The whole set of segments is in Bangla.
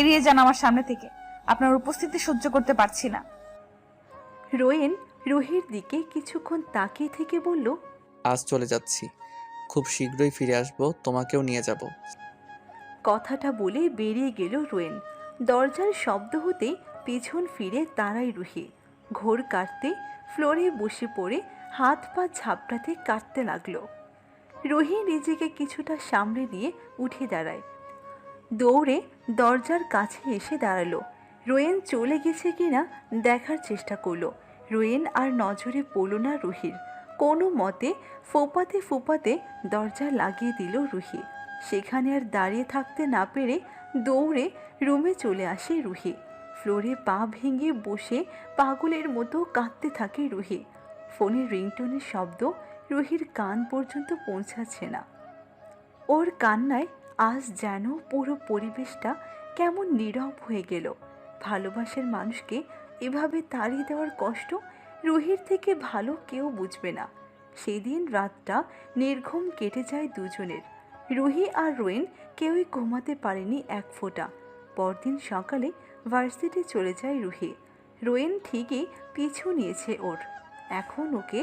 এড়িয়ে যান আমার সামনে থেকে। আপনার উপস্থিতি সহ্য করতে পারছি না। রোয়েন রুহির দিকে কিছুক্ষণ তাকিয়ে থেকে বলল, আজ চলে যাচ্ছি, খুব শীঘ্রই ফিরে আসবো, তোমাকেও নিয়ে যাব। কথাটা বলে বেরিয়ে গেল রোয়েন। দরজার শব্দ হতেই পিছন ফিরে দাঁড়ায় রুহি। ঘোর কাটতে ফ্লোরে বসে পড়ে হাত পা ঝাপটাতে কাটতে লাগলো। রুহি নিজেকে কিছুটা সামলে নিয়ে উঠে দাঁড়ায়। দৌড়ে দরজার কাছে এসে দাঁড়ালো। রোয়েন চলে গেছে কিনা দেখার চেষ্টা করলো। রোয়েন আর নজরে পড়ল না রুহির। কোনো মতে ফোপাতে ফোপাতে দরজা লাগিয়ে দিল রুহি। সেখানে আর দাঁড়িয়ে থাকতে না পেরে দৌড়ে রুমে চলে আসে রুহি। ফ্লোরে পা ভেঙে বসে পাগলের মতো কাঁদতে থাকে রুহি। ফোনের রিংটোনের শব্দ রুহির কান পর্যন্ত পৌঁছাচ্ছে না। ওর কান্নায় আজ যেন পুরো পরিবেশটা কেমন নীরব হয়ে গেল। ভালোবাসার মানুষকে এভাবে তাড়িয়ে দেওয়ার কষ্ট রুহির থেকে ভালো কেউ বুঝবে না। সেদিন রাতটা নির্ঘুম কেটে যায় দুজনের। রুহি আর রোয়েন কেউই ঘুমাতে পারেনি এক ফোঁটা। পরদিন সকালে ভার্সিটি চলে যায় রুহি। রোয়েন ঠিকই পিছু নিয়েছে ওর। এখন ওকে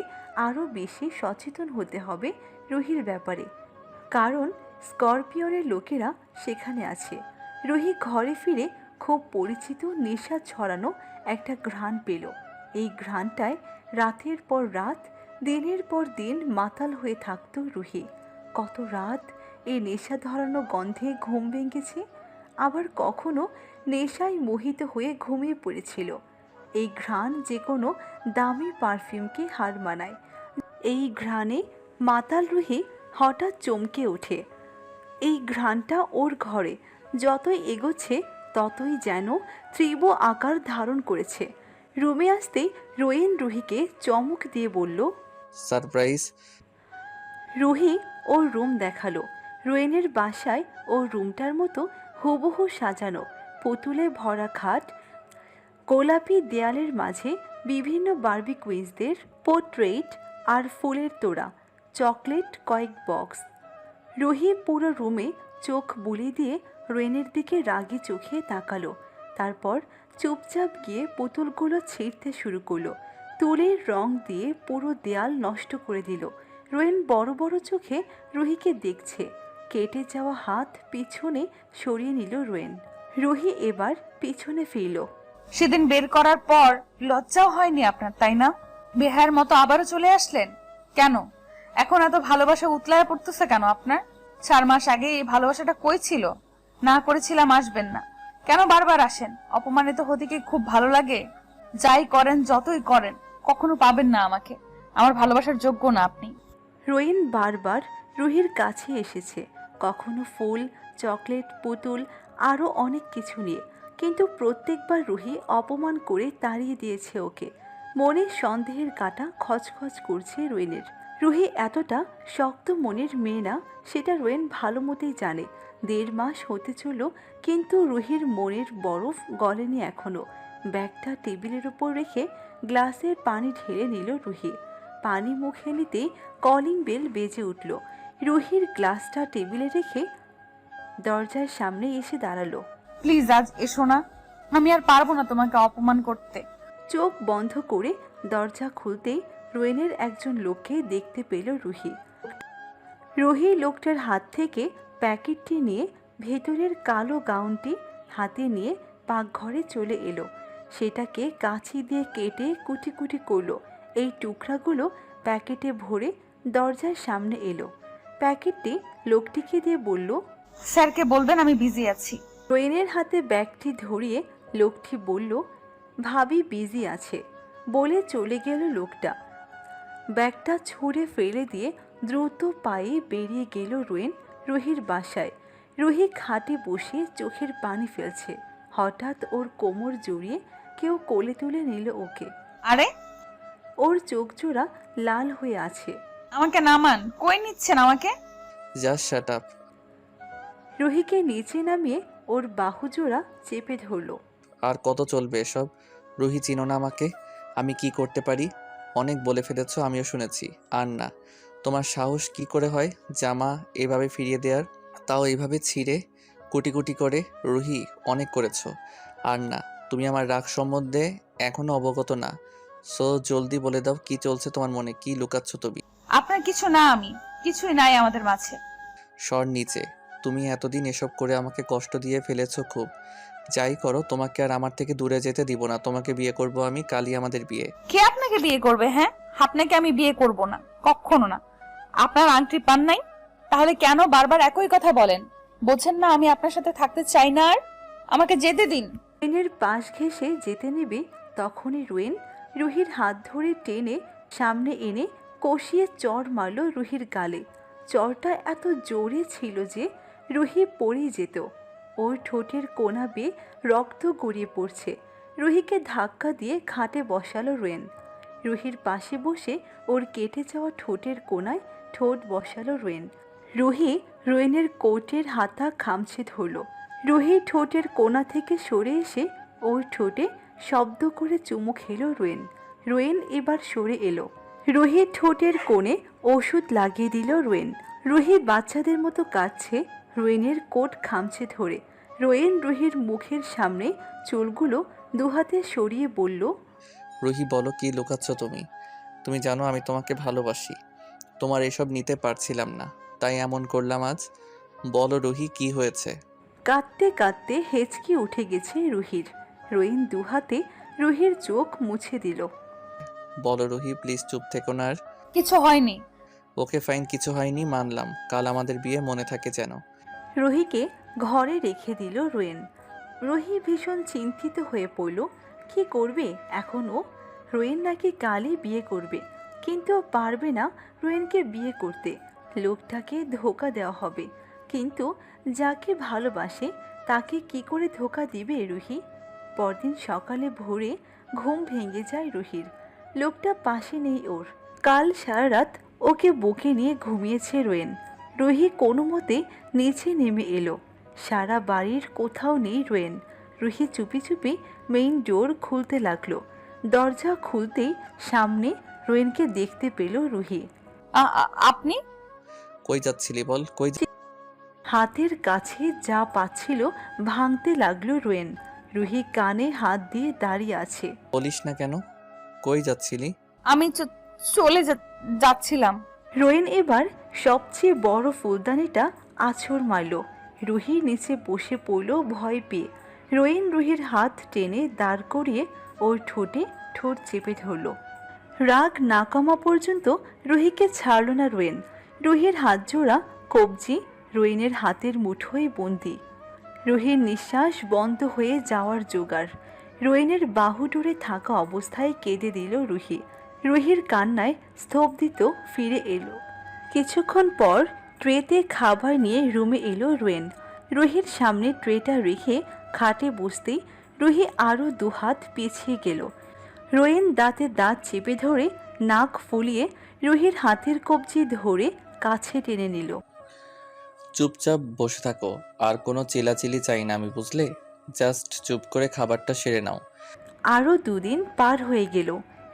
আরও বেশি সচেতন হতে হবে রুহির ব্যাপারে, কারণ স্করপিওনের লোকেরা সেখানে আছে। রুহি ঘরে ফিরে খুব পরিচিত নেশা ছড়ানো একটা ঘ্রাণ পেল। এই ঘ্রাণটায় রাতের পর রাত, দিনের পর দিন মাতাল হয়ে থাকতো রুহি। কত রাত এই নেশা ধরানো গন্ধে ঘুম ভেঙেছে, আবার কখনো নেশায় মোহিত হয়ে ঘুমিয়ে পড়েছিল। এই ঘ্রাণ যে কোনো দামি পারফিউমকে হার মানায়। এই ঘ্রাণে মাতাল রুহি হঠাৎ চমকে ওঠে। এই ঘ্রাণটা ওর ঘরে যতই এগোচ্ছে ততই যেন তীব্র আকার ধারণ করেছে। রুমে আসতেই রোয়েন রুহিকে চমক দিয়ে বলল, সারপ্রাইজ। রুহি ওর রুম দেখালো। রোয়েনের বাসায় ওর রুমটার মতো হুবহু সাজানো, পুতুলে ভরা খাট, গোলাপি দেয়ালের মাঝে বিভিন্ন বারবি কুইজদের পোর্ট্রেট আর ফুলের তোড়া, চকলেট কয়েক বক্স। রুহি পুরো রুমে চোখ বুলিয়ে দিয়ে রোয়েনের দিকে রাগী চোখে তাকালো। তারপর চুপচাপ গিয়ে পুতুলগুলো ছিঁড়তে শুরু করলো। তুলির রং দিয়ে পুরো দেয়াল নষ্ট করে দিল। রোয়েন বড় বড় চোখে রুহিকে দেখছে। কেটে যাওয়া হাত পিছনে সরিয়ে নিল রোয়েন। রুহি এবার পিছনে ফিরল। সেদিন বের করার পর লজ্জাও হয়নি আপনার, তাই না? বেহার মতো আবারও চলে আসলেন কেন? এখন এত ভালোবাসা উতলায় পড়তেছে কেন আপনার? 4 মাস আগে এই ভালোবাসাটা কই ছিল? না করেছিলাম আসবেন না, কেন বারবার আসেন? অপমানিত হতে কি খুব ভালো লাগে? যাই করেন, যতই করেন, কখনো পাবেন না আমাকে। আমার ভালোবাসার যোগ্য না আপনি। রোয়েন বারবার রুহির কাছে এসেছে, কখনো ফুল, চকলেট, পুতুল, আরও অনেক কিছু নিয়ে, কিন্তু প্রত্যেকবার রুহি অপমান করে তাড়িয়ে দিয়েছে ওকে। মনে সন্দেহের কাঁটা খচখচ করছে রোয়েনের। রুহি এতটা শক্ত মনের মেয়ে না, সেটা রোয়েন ভালো মতোই জানে। 1.5 মাস হতে চলল, কিন্তু রুহির মনের বরফ গলেনি এখনো। ব্যাগটা টেবিলের উপর রেখে গ্লাসের পানি ঢেলে নিল রুহি। পানি মুখে নিতেই কলিং বেল বেজে উঠল। রুহির গ্লাসটা টেবিলে রেখে দরজার সামনে এসে দাঁড়ালো। প্লিজ আজ এসো না, আমি আর পারবো না তোমাকে অপমান করতে। চোখ বন্ধ করে দরজা খুলতেই রোয়েনের একজন লোককে দেখতে পেল রুহি। রুহি লোকটার হাত থেকে প্যাকেটটি নিয়ে ভেতরের কালো গাউনটি হাতে নিয়ে পাকঘরে চলে এলো। সেটাকে কাঁচি দিয়ে কেটে কুটি কুটি করলো। এই টুকরাগুলো প্যাকেটে ভরে দরজার সামনে এলো। প্যাকেটটি লোকটিকে দিয়ে বলল, স্যারকে বলবেন আমি বিজি আছি। রোয়েনের হাতে ব্যাগটি ধরিয়ে লোকটি বলল, ভাবি বিজি আছে, বলে চলে গেল লোকটা। ব্যাগটা ছুঁড়ে ফেলে দিয়ে দ্রুত পায়ে বেরিয়ে গেল রোয়েন রুহির বাসায়। রুহি খাটে বসে চোখের পানি ফেলছে। হঠাৎ ওর কোমর জড়িয়ে কেউ কোলে তুলে নিল ওকে। আরে ওর চোখ জোড়া লাল হয়ে আছে। আমাকে নামান, কই নিচ্ছেন আমাকে? Just shut up. রুহিকে নিচে নামিয়ে ওর বাহুজোড়া চেপে ধরল। আর কত চলবে এসব? রুহি, চিনো না আমাকে? আমি কি করতে পারি? অনেক বলে ফেলেছো, আমিও শুনেছি। আর না, তোমার সাহস কি করে হয় জামা এভাবে ফিরিয়ে দেওয়ার, তাও এইভাবে ছিঁড়ে কোটি কোটি করে। রুহি, অনেক করেছো। আর না, তুমি আমার রাগ সম্বন্ধে এখনো অবগত না। সো জলদি বলে দাও, কি চলছে তোমার মনে, কি লুকাচ্ছ তুমি? আপনার কিছু না, আমি কিছুই নাই আমাদের মাঝে। সর নিচে। তুমি এতদিন এসব করে আমাকে কষ্ট দিয়ে ফেলেছো খুব। যাই করো, তোমাকে আর আমার থেকে দূরে যেতে দিব না। তোমাকে বিয়ে করব আমি, কালই আমাদের বিয়ে। কে আপনাকে বিয়ে করবে? হ্যাঁ, আপনাকে আমি বিয়ে করব না, কখনো না। আপনার আংটি পান নাই? তাহলে কেন বারবার একই কথা বলেন? বোঝেন না আমি আপনার সাথে থাকতে চাই না? আর আমাকে যেতে দিন। রোয়েনের পাশ ঘেঁষে যেতে নেবে তখনই রোয়েন রুহির হাত ধরে টেনে সামনে এনে কষিয়ে চড় মারল রুহির গালে। চড়টা এত জোরে ছিল যে রুহি পড়ে যেত। ওর ঠোঁটের কোনা বেয়ে রক্ত গড়িয়ে পড়ছে। রুহিকে ধাক্কা দিয়ে খাটে বসালো রোয়েন। রুহির পাশে বসে ওর কেটে যাওয়া ঠোঁটের কোনায় ঠোঁট বসালো রোয়েন। রুহি রোয়েনের কোটের হাতা খামছে ধরল। রুহি ঠোঁটের কোণা থেকে সরে এসে ওর ঠোঁটে শব্দ করে চুমু খেলো রোয়েন। রোয়েন এবার সরে এলো। রুহির ঠোঁটের কোণে ওষুধ লাগিয়ে দিল রোয়েন। রুহি বাচ্চাদের মতো কাঁদছে, রোয়েনের কোট খামছে ধরে। রোয়েন রুহির মুখের সামনে চুলগুলো দুহাতে সরিয়ে বলল, রুহি, বলো, কি লুকাচ্ছ তুমি? তুমি জানো আমি তোমাকে ভালোবাসি। তোমার এসব নিতে পারছিলাম না, তাই এমন করলাম আজ। বলো রুহি, কি হয়েছে? কাঁদতে কাঁদতে হেঁচকি উঠে গেছে রুহির। রোয়েন দুহাতে রুহির চোখ মুছে দিল। বলো রুহি, প্লিজ, চুপ থেকো না আর। কিছু হয়নি। ওকে ফাইন, কিছু হয়নি, মানলাম। কাল আমাদের বিয়ে, মনে থাকে যেন। রুহিকে ঘরে রেখে দিল রোয়েন। রুহি ভীষণ চিন্তিত হয়ে পড়ল। কি করবে এখন ও? রোয়েন নাকি কালই বিয়ে করবে, কিন্তু ও পারবে না রোয়েনকে বিয়ে করতে। লোকটাকে ধোঁকা দেওয়া হবে, কিন্তু যাকে ভালোবাসে তাকে কি করে ধোঁকা দিবে রুহি? পরদিন সকালে ভোরে ঘুম ভেঙে যায় রুহির। লোকটা পাশে নেই ওর। কাল সারা রাত ওকে বুকে নিয়ে ঘুমিয়েছে রোয়েন। রুহি কোনো মতে নিচে নেমে এলো। সারা বাড়ির কোথাও নেই রোয়েন। রুহি চুপি চুপি মেইন ডোর খুলতে লাগলো। দরজা খুলতেই সামনে রোয়েনকে দেখতে পেল রুহি। আপনি? কই যাচ্ছিলি বল, কই হাতের কাছে যা পাচ্ছিল ভাঙতে লাগলো রোয়েন। রুহি কানে হাত দিয়ে দাঁড়িয়ে আছে। বলিস না কেন? কই যাচ্ছিলি? আমি চলে যাচ্ছিলাম। রোয়েন এবার সবচেয়ে বড় ফুলদানিটা আছড় মারল। রুহি নিচে বসে পড়ল ভয় পেয়ে। রোয়েন রুহির হাত টেনে দাঁড় করিয়ে ওর ঠোঁটে ঠোঁট চেপে ধরল। রাগ না কমা পর্যন্ত রুহিকে ছাড়ল না রোয়েন। রুহির হাত জোড়া কবজি রোয়েনের হাতের মুঠোয় বন্দি। রুহির নিঃশ্বাস বন্ধ হয়ে যাওয়ার জোগাড়। রোয়েনের বাহু ডুরে থাকা অবস্থায় কেঁদে দিল রুহি। রুহির কান্নায় স্তব্ধিত ফিরে এলো। কিছুক্ষণ পর ট্রেতে খাবার নিয়ে রুমে এলো রোয়েন। রুহির সামনে ট্রেটা রেখে খাটে বসতেই রুহি আরও দুহাত পিছিয়ে গেল। রোয়েন দাঁতে দাঁত চেপে ধরে নাক ফুলিয়ে রুহির হাতের কবজি ধরে কাছে টেনে নিল। চুপচাপ বসে থাকো, আর কোনো চিলাচিলি চাই না আমি, বুঝলে? জাস্ট চুপ করে খাবারটা সেরে নাও। আরও দুদিন পার হয়ে গেল।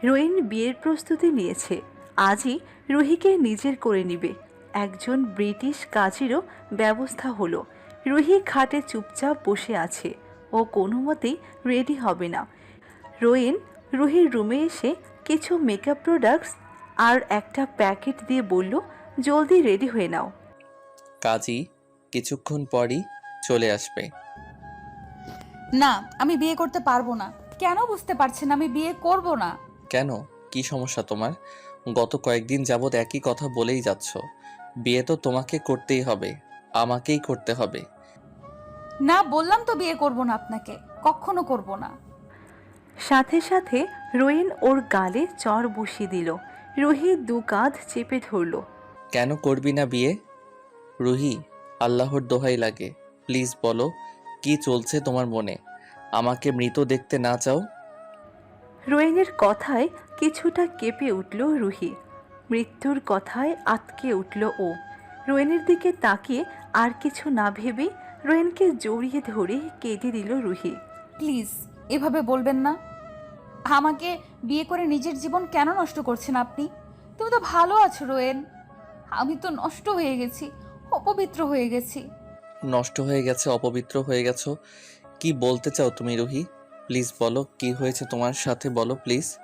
রোয়েন বিয়ের প্রস্তুতি নিয়েছে। আজই রুহিকে নিজের করে নিবে। একজন ব্রিটিশ কাজেরও ব্যবস্থা হলো। রুহি খাটে চুপচাপ বসে আছে। ও কোনো মতেই রেডি হবে না। রোয়েন রুহির রুমে এসে কিছু মেকআপ প্রোডাক্টস আর একটা প্যাকেট দিয়ে বলল, জলদি রেডি হয়ে নাও। কাজী কিছুক্ষণ পরই চলে আসবে। না, আমি বিয়ে করতে পারবো না। কেন বুঝতে পারছেন? আমি বিয়ে করব না। কেন, কি সমস্যা তোমার? গত কয়েকদিন যাবৎ একই কথা বলেই যাচ্ছ। বিয়ে তো তোমাকে করতেই হবে, আমাকেই করতে হবে। না, বললাম তো বিয়ে করব না আপনাকে, কখনো করব না। সাথে সাথে রোয়েন ওর গালে চড় বসিয়ে দিল। রুহি দু কাঁধ চেপে ধরল। কেন করবি না বিয়ে? রুহি, আল্লাহর দোহাই লাগে, প্লিজ বলো, কি চলছে তোমার মনে? আমাকে মৃত দেখতে না চাও? রোয়েনের কথায় কিছুটা কেঁপে উঠল রুহি। মৃত্যুর কথায় আতকে উঠল ও। রোয়েনের দিকে তাকিয়ে আর কিছু না ভেবে রোয়েনকে জড়িয়ে ধরে কেঁদে দিল রুহি। প্লিজ এভাবে বলবেন না। আমাকে বিয়ে করে নিজের জীবন কেন নষ্ট করছেন আপনি? তুমি তো ভালো আছো রোয়েন, আমি তো নষ্ট হয়ে গেছি, অপবিত্র হয়ে গেছি। নষ্ট হয়ে গেছে, অপবিত্র হয়ে গেছো। কি বলতে চাও তুমি রুহি? প্লিজ বলো, কি হয়েছে তোমার সাথে, বলো প্লিজ।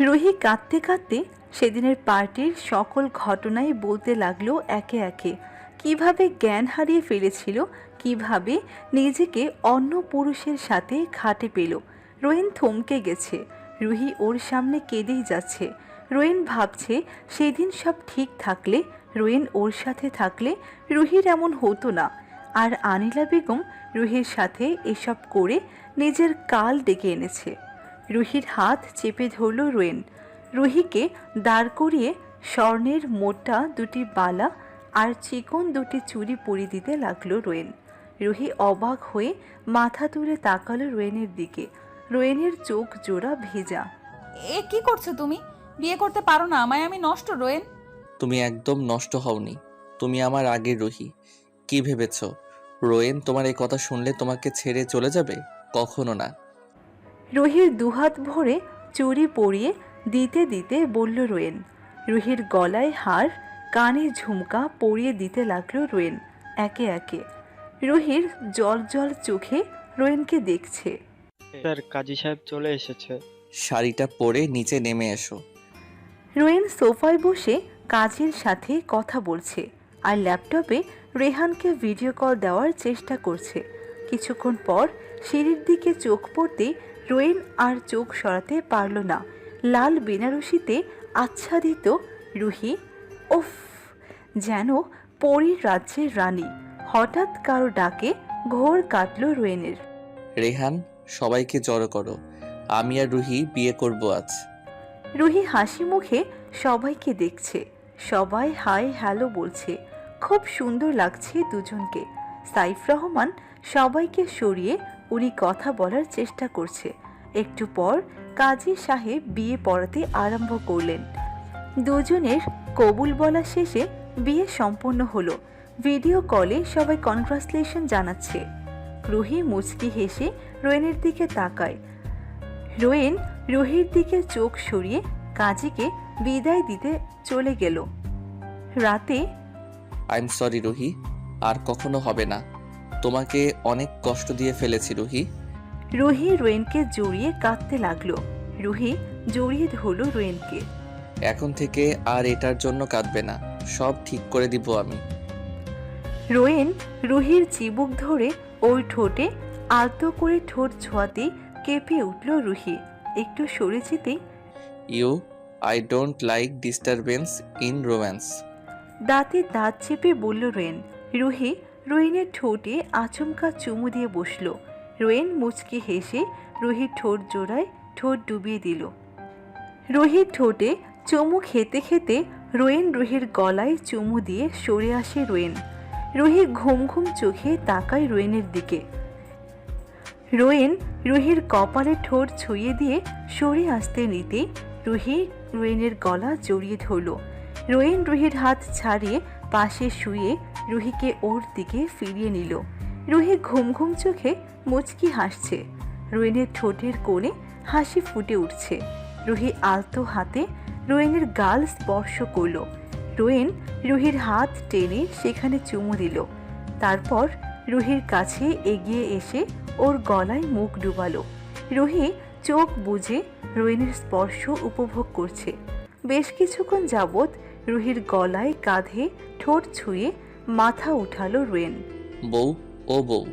রুহি কাঁদতে কাঁদতে সেদিনের পার্টির সকল ঘটনাই বলতে লাগলো একে একে। কিভাবে জ্ঞান হারিয়ে ফেলেছিল, কিভাবে নিজেকে অন্য পুরুষের সাথে খাটে পেল। রোয়েন থমকে গেছে। রুহি ওর সামনে কেঁদেই যাচ্ছে। রোয়েন ভাবছে সেদিন সব ঠিক থাকলে, রোয়েন ওর সাথে থাকলে রুহির এমন হতো না। আর আনিলা বেগম রুহির সাথে এসব করে নিজের কাল ডেকে এনেছে। রুহির হাত চেপে ধরল রোয়েন। রুহিকে দাঁড় করিয়ে স্বর্ণের মোটা দুটি বালা আর চিকন দুটি চুড়ি পরিয়ে দিতে লাগলো রোয়েন। রুহি অবাক হয়ে মাথা তুলে তাকালো রোয়েনের দিকে। রোয়েনের চোখ জোড়া ভেজা। এ কি করছো তুমি? বিয়ে করতে পারো না আমায়? আমি নষ্ট রোয়েন। তুমি একদম নষ্ট হওনি, তুমি আমার আগের রুহি। কি ভেবেছ রোয়েন তোমার এই কথা শুনলে তোমাকে ছেড়ে চলে যাবে? কখনো না। রুহির দুহাত ভরে চুড়ি পরিয়ে দিতে দিতে বলল রোয়েন। রুহির গলায় হার, কানে ঝুমকা পরিয়ে দিতে লাগলো রোয়েন একে একে। রুহির জল জল চোখে রোয়েনকে দেখছে। স্যার, কাজী সাহেব চলে এসেছে। শাড়িটা পরে নিচে নেমে এসো। রোয়েন সোফায় বসে কাজের সাথে কথা বলছে আর ল্যাপটপে রেহানকে ভিডিও কল দেওয়ার চেষ্টা করছে। কিছুক্ষণ পর সিঁড়ির দিকে চোখ পড়তেই রোয়েন আর চোখ সরাতে পারল না। লাল বেনারসিতে আচ্ছাদিত রুহি, উফ, যেন পরীর রাজ্যের রানী। হঠাৎ কারো ডাকে ঘোর কাটল রোয়েনের। রেহান, সবাইকে জড়ো করো, আমি আর রুহি বিয়ে করব আজ। রুহি হাসি মুখে সবাইকে দেখছে। সবাই হাই হ্যালো বলছে। খুব সুন্দর লাগছে দুজনকে। সাইফ রহমান সবাইকে সরিয়ে উনি কথা বলার চেষ্টা করছে। একটু পর কাজী সাহেব বিয়ে পড়াতে আরম্ভ করলেন। দুজনের কবুল বলা শেষে বিয়ে সম্পন্ন হলো। ভিডিও কলে সবাই কনগ্রাচুলেশন জানাচ্ছে। রুহি মুচকি হেসে রোয়েনের দিকে তাকায়। রোয়েন রুহির দিকে চোখ সরিয়ে কাজীকে বিদায় দিতে চলে গেল। রাতে আই এম সরি রুহি, আর কখনো হবে না। তোমাকে অনেক কষ্ট দিয়ে ফেলেছি রুহি। রুহি রোয়েনকে জড়িয়ে কাঁদতে লাগলো। রুহি জড়িয়ে ধরল রোয়েনকে। এখন থেকে আর এটার জন্য কাঁদবে না, সব ঠিক করে দিব আমি। রোয়েন রুহির চিবুক ধরে ওই ঠোঁটে আলতো করে ঠোঁট ছোঁয়াতেই কেঁপে উঠল রুহি। একটু সরে যেতেই you, I don't like disturbance in romance. দাঁতে দাঁত চেপে বলল রোয়েন। রুহি রোয়েনের ঠোঁটে আচমকা চুমু দিয়ে বসল। রোয়েন মুচকি হেসে রুহির ঠোঁট জোড়ায় ঠোঁট ডুবিয়ে দিল। রুহির ঠোঁটে চুমু খেতে খেতে রোয়েন রুহির গলায় চুমু দিয়ে সরে আসে রোয়েন। রুহি ঘুম ঘুম চোখে তাকায় রোয়েনের দিকে। রোয়েন রুহির কপালে ঠোঁট ছুঁয়ে দিয়ে সরে আসতে নিতে রুহি রোয়েনের গলা জড়িয়ে ধরল। রোয়েন রুহির হাত ছাড়িয়ে পাশে শুয়ে রুহিকে ওর দিকে ফিরিয়ে নিল। রুহি ঘুম ঘুম চোখে মুচকি হাসছে। রোয়েনের ঠোঁটের কোণে হাসি ফুটে উঠছে। রুহি আলতো হাতে রোয়েনের গাল স্পর্শ করল। রোয়েন রুহির হাত টেনে সেখানে চুমু দিল। তারপর রুহির কাছে এগিয়ে এসে ওর গলায় মুখ ডুবালো। রুহি চোখ বুজে রোয়েনের স্পর্শ উপভোগ করছে। বেশ কিছুক্ষণ যাবৎ রুহির গলায় কাঁধে ঠোঁট ছুঁয়ে মাথা উঠালো রোয়েন। বউ, ও বউ।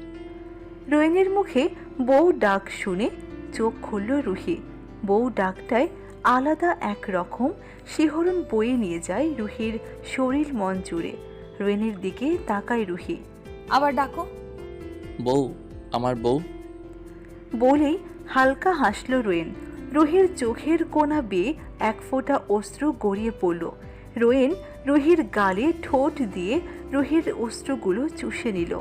রোয়েনের মুখে বউ ডাক শুনে চোখ খুলল রুহি। বউ ডাকটায় আলাদা এক রকম শিহরণ বয়ে নিয়ে যায় রুহির শরীর মন জুড়ে। রোয়েনের দিকে তাকায় রুহি। আবার ডাকো। বউ, আমার বউ। বলেই হালকা হাসল রোয়েন। রুহির চোখের কোণা বেয়ে এক ফোঁটা অশ্রু গড়িয়ে পড়ল। রোয়েন রুহির গালে ঠোঁট দিয়ে রুহির অশ্রুগুলো চুষে নিল।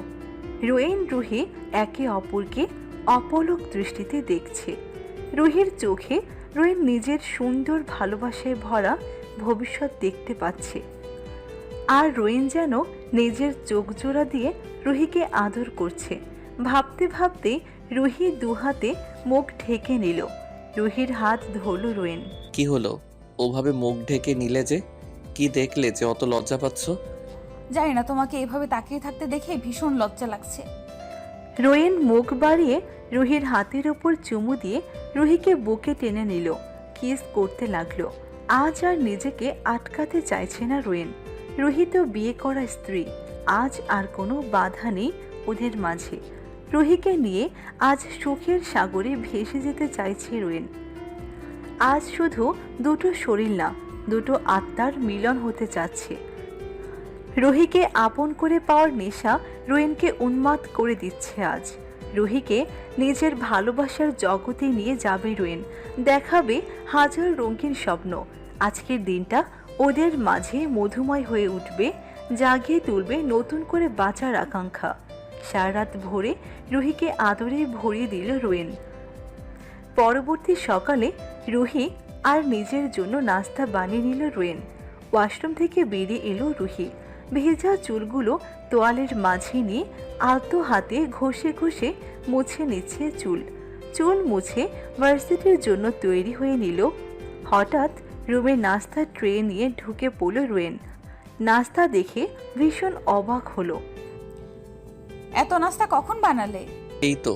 রোয়েন রুহি একে অপরকে অপলক দৃষ্টিতে দেখছে। রুহির চোখে রোয়েন নিজের সুন্দর ভালোবাসায় ভরা ভবিষ্যৎ দেখতে পাচ্ছে। আর রোয়েন যেন নিজের চোখ জোড়া দিয়ে রুহিকে আদর করছে। ভাবতে ভাবতে রুহি দুহাতে মুখ ঢেকে নিল। রুহির হাত ধরল রোয়েন। কি হলো? ওভাবে মুখ ঢেকে নিলে যে? কি দেখলে যে অত লজ্জা পাচ্ছ? জানি না, তোমাকে এইভাবে তাকিয়ে থাকতে দেখে ভীষণ লজ্জা লাগছে। রোয়েন মুখ বাড়িয়ে রুহির হাতের ওপর চুমু দিয়ে রুহিকে বুকে টেনে নিল, কিস করতে লাগলো। আজ আর নিজেকে আটকাতে চাইছে না রোয়েন। রুহি তো বিয়ে করা স্ত্রী, আজ আর কোনো বাধা নেই ওদের মাঝে। রুহিকে নিয়ে আজ সুখের সাগরে ভেসে যেতে চাইছে রোয়েন। আজ শুধু দুটো শরীর না, দুটো আত্মার মিলন হতে যাচ্ছে। রুহিকে আপন করে পাওয়ার নেশা রোয়েনকে উন্মাদ করে দিচ্ছে আজ। রুহিকে নিজের ভালোবাসার জগতে নিয়ে যাবে রোয়েন, দেখাবে হাজার রঙিন স্বপ্ন। আজকের দিনটা ওদের মাঝে মধুময় হয়ে উঠবে, জাগিয়ে তুলবে নতুন করে বাঁচার আকাঙ্ক্ষা। সারা রাত ভোরে রুহিকে আদরে ভরিয়ে দিল রোয়েন। পরবর্তী সকালে রুহি আর নিজের জন্য নাস্তা বানিয়ে নিল রোয়েন। ওয়াশরুম থেকে বেরিয়ে এলো রুহি। ভেজা চুলগুলো তোয়ালের মাঝে নিয়ে আলতো হাতে ঘষে ঘষে মুছে নিচ্ছে চুল। চুল মুছে ভার্সিটির জন্য তৈরি হয়ে নিল। হঠাৎ রুমে নাস্তার ট্রে নিয়ে ঢুকে পড়ল রোয়েন। নাস্তা দেখে ভীষণ অবাক হলো। এত নাস্তা কখন বানালে? এই তো,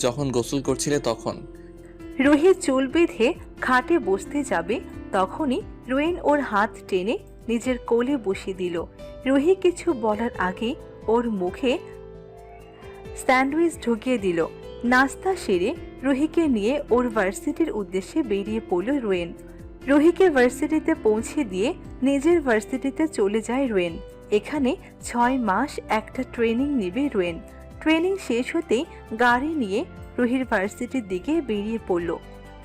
যখন গোসল করছিলে তখন। রুহি চুল বেঁধে খাটে বসতে যাবে, তখনই রোয়েন ওর হাত টেনে নিজের কোলে বসিয়ে দিল। রুহি কিছু বলার আগে ওর মুখে স্যান্ডউইচ ঢুকিয়ে দিল। নাস্তা সেরে রুহিকে নিয়ে ওর ভার্সিটির উদ্দেশ্যে বেরিয়ে পড়ল রোয়েন। রুহিকে ভার্সিটিতে পৌঁছে দিয়ে নিজের ভার্সিটিতে চলে যায় রোয়েন। এখানে 6 মাস একটা ট্রেনিং নেবে রোয়েন। ট্রেনিং শেষ হতেই গাড়ি নিয়ে রুহির ভার্সিটির দিকে বেরিয়ে পড়ল।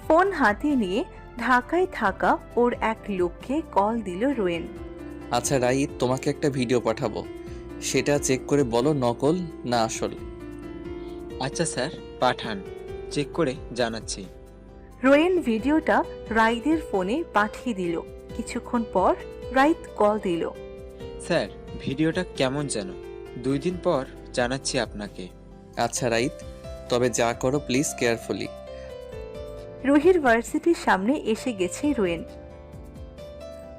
ফোন হাতে নিয়ে ঢাকায় থাকা ওর এক লোককে কল দিল রোয়েন। আচ্ছা রাইত, তোমাকে একটা ভিডিও পাঠাবো, সেটা চেক করে বলো নকল না আসল। আচ্ছা স্যার, পাঠান, চেক করে জানাচ্ছি। রোয়েন ভিডিওটা রাইদের ফোনে পাঠিয়ে দিল। কিছুক্ষণ পর রাইত কল দিল। স্যার, ভিডিওটা কেমন যেন, 2 দিন পর জানাচ্ছি আপনাকে। আচ্ছা রাইত, তবে যা করো প্লিজ কেয়ারফুলি। রুহির ভার্সিটির সামনে এসে গেছে রোয়েন।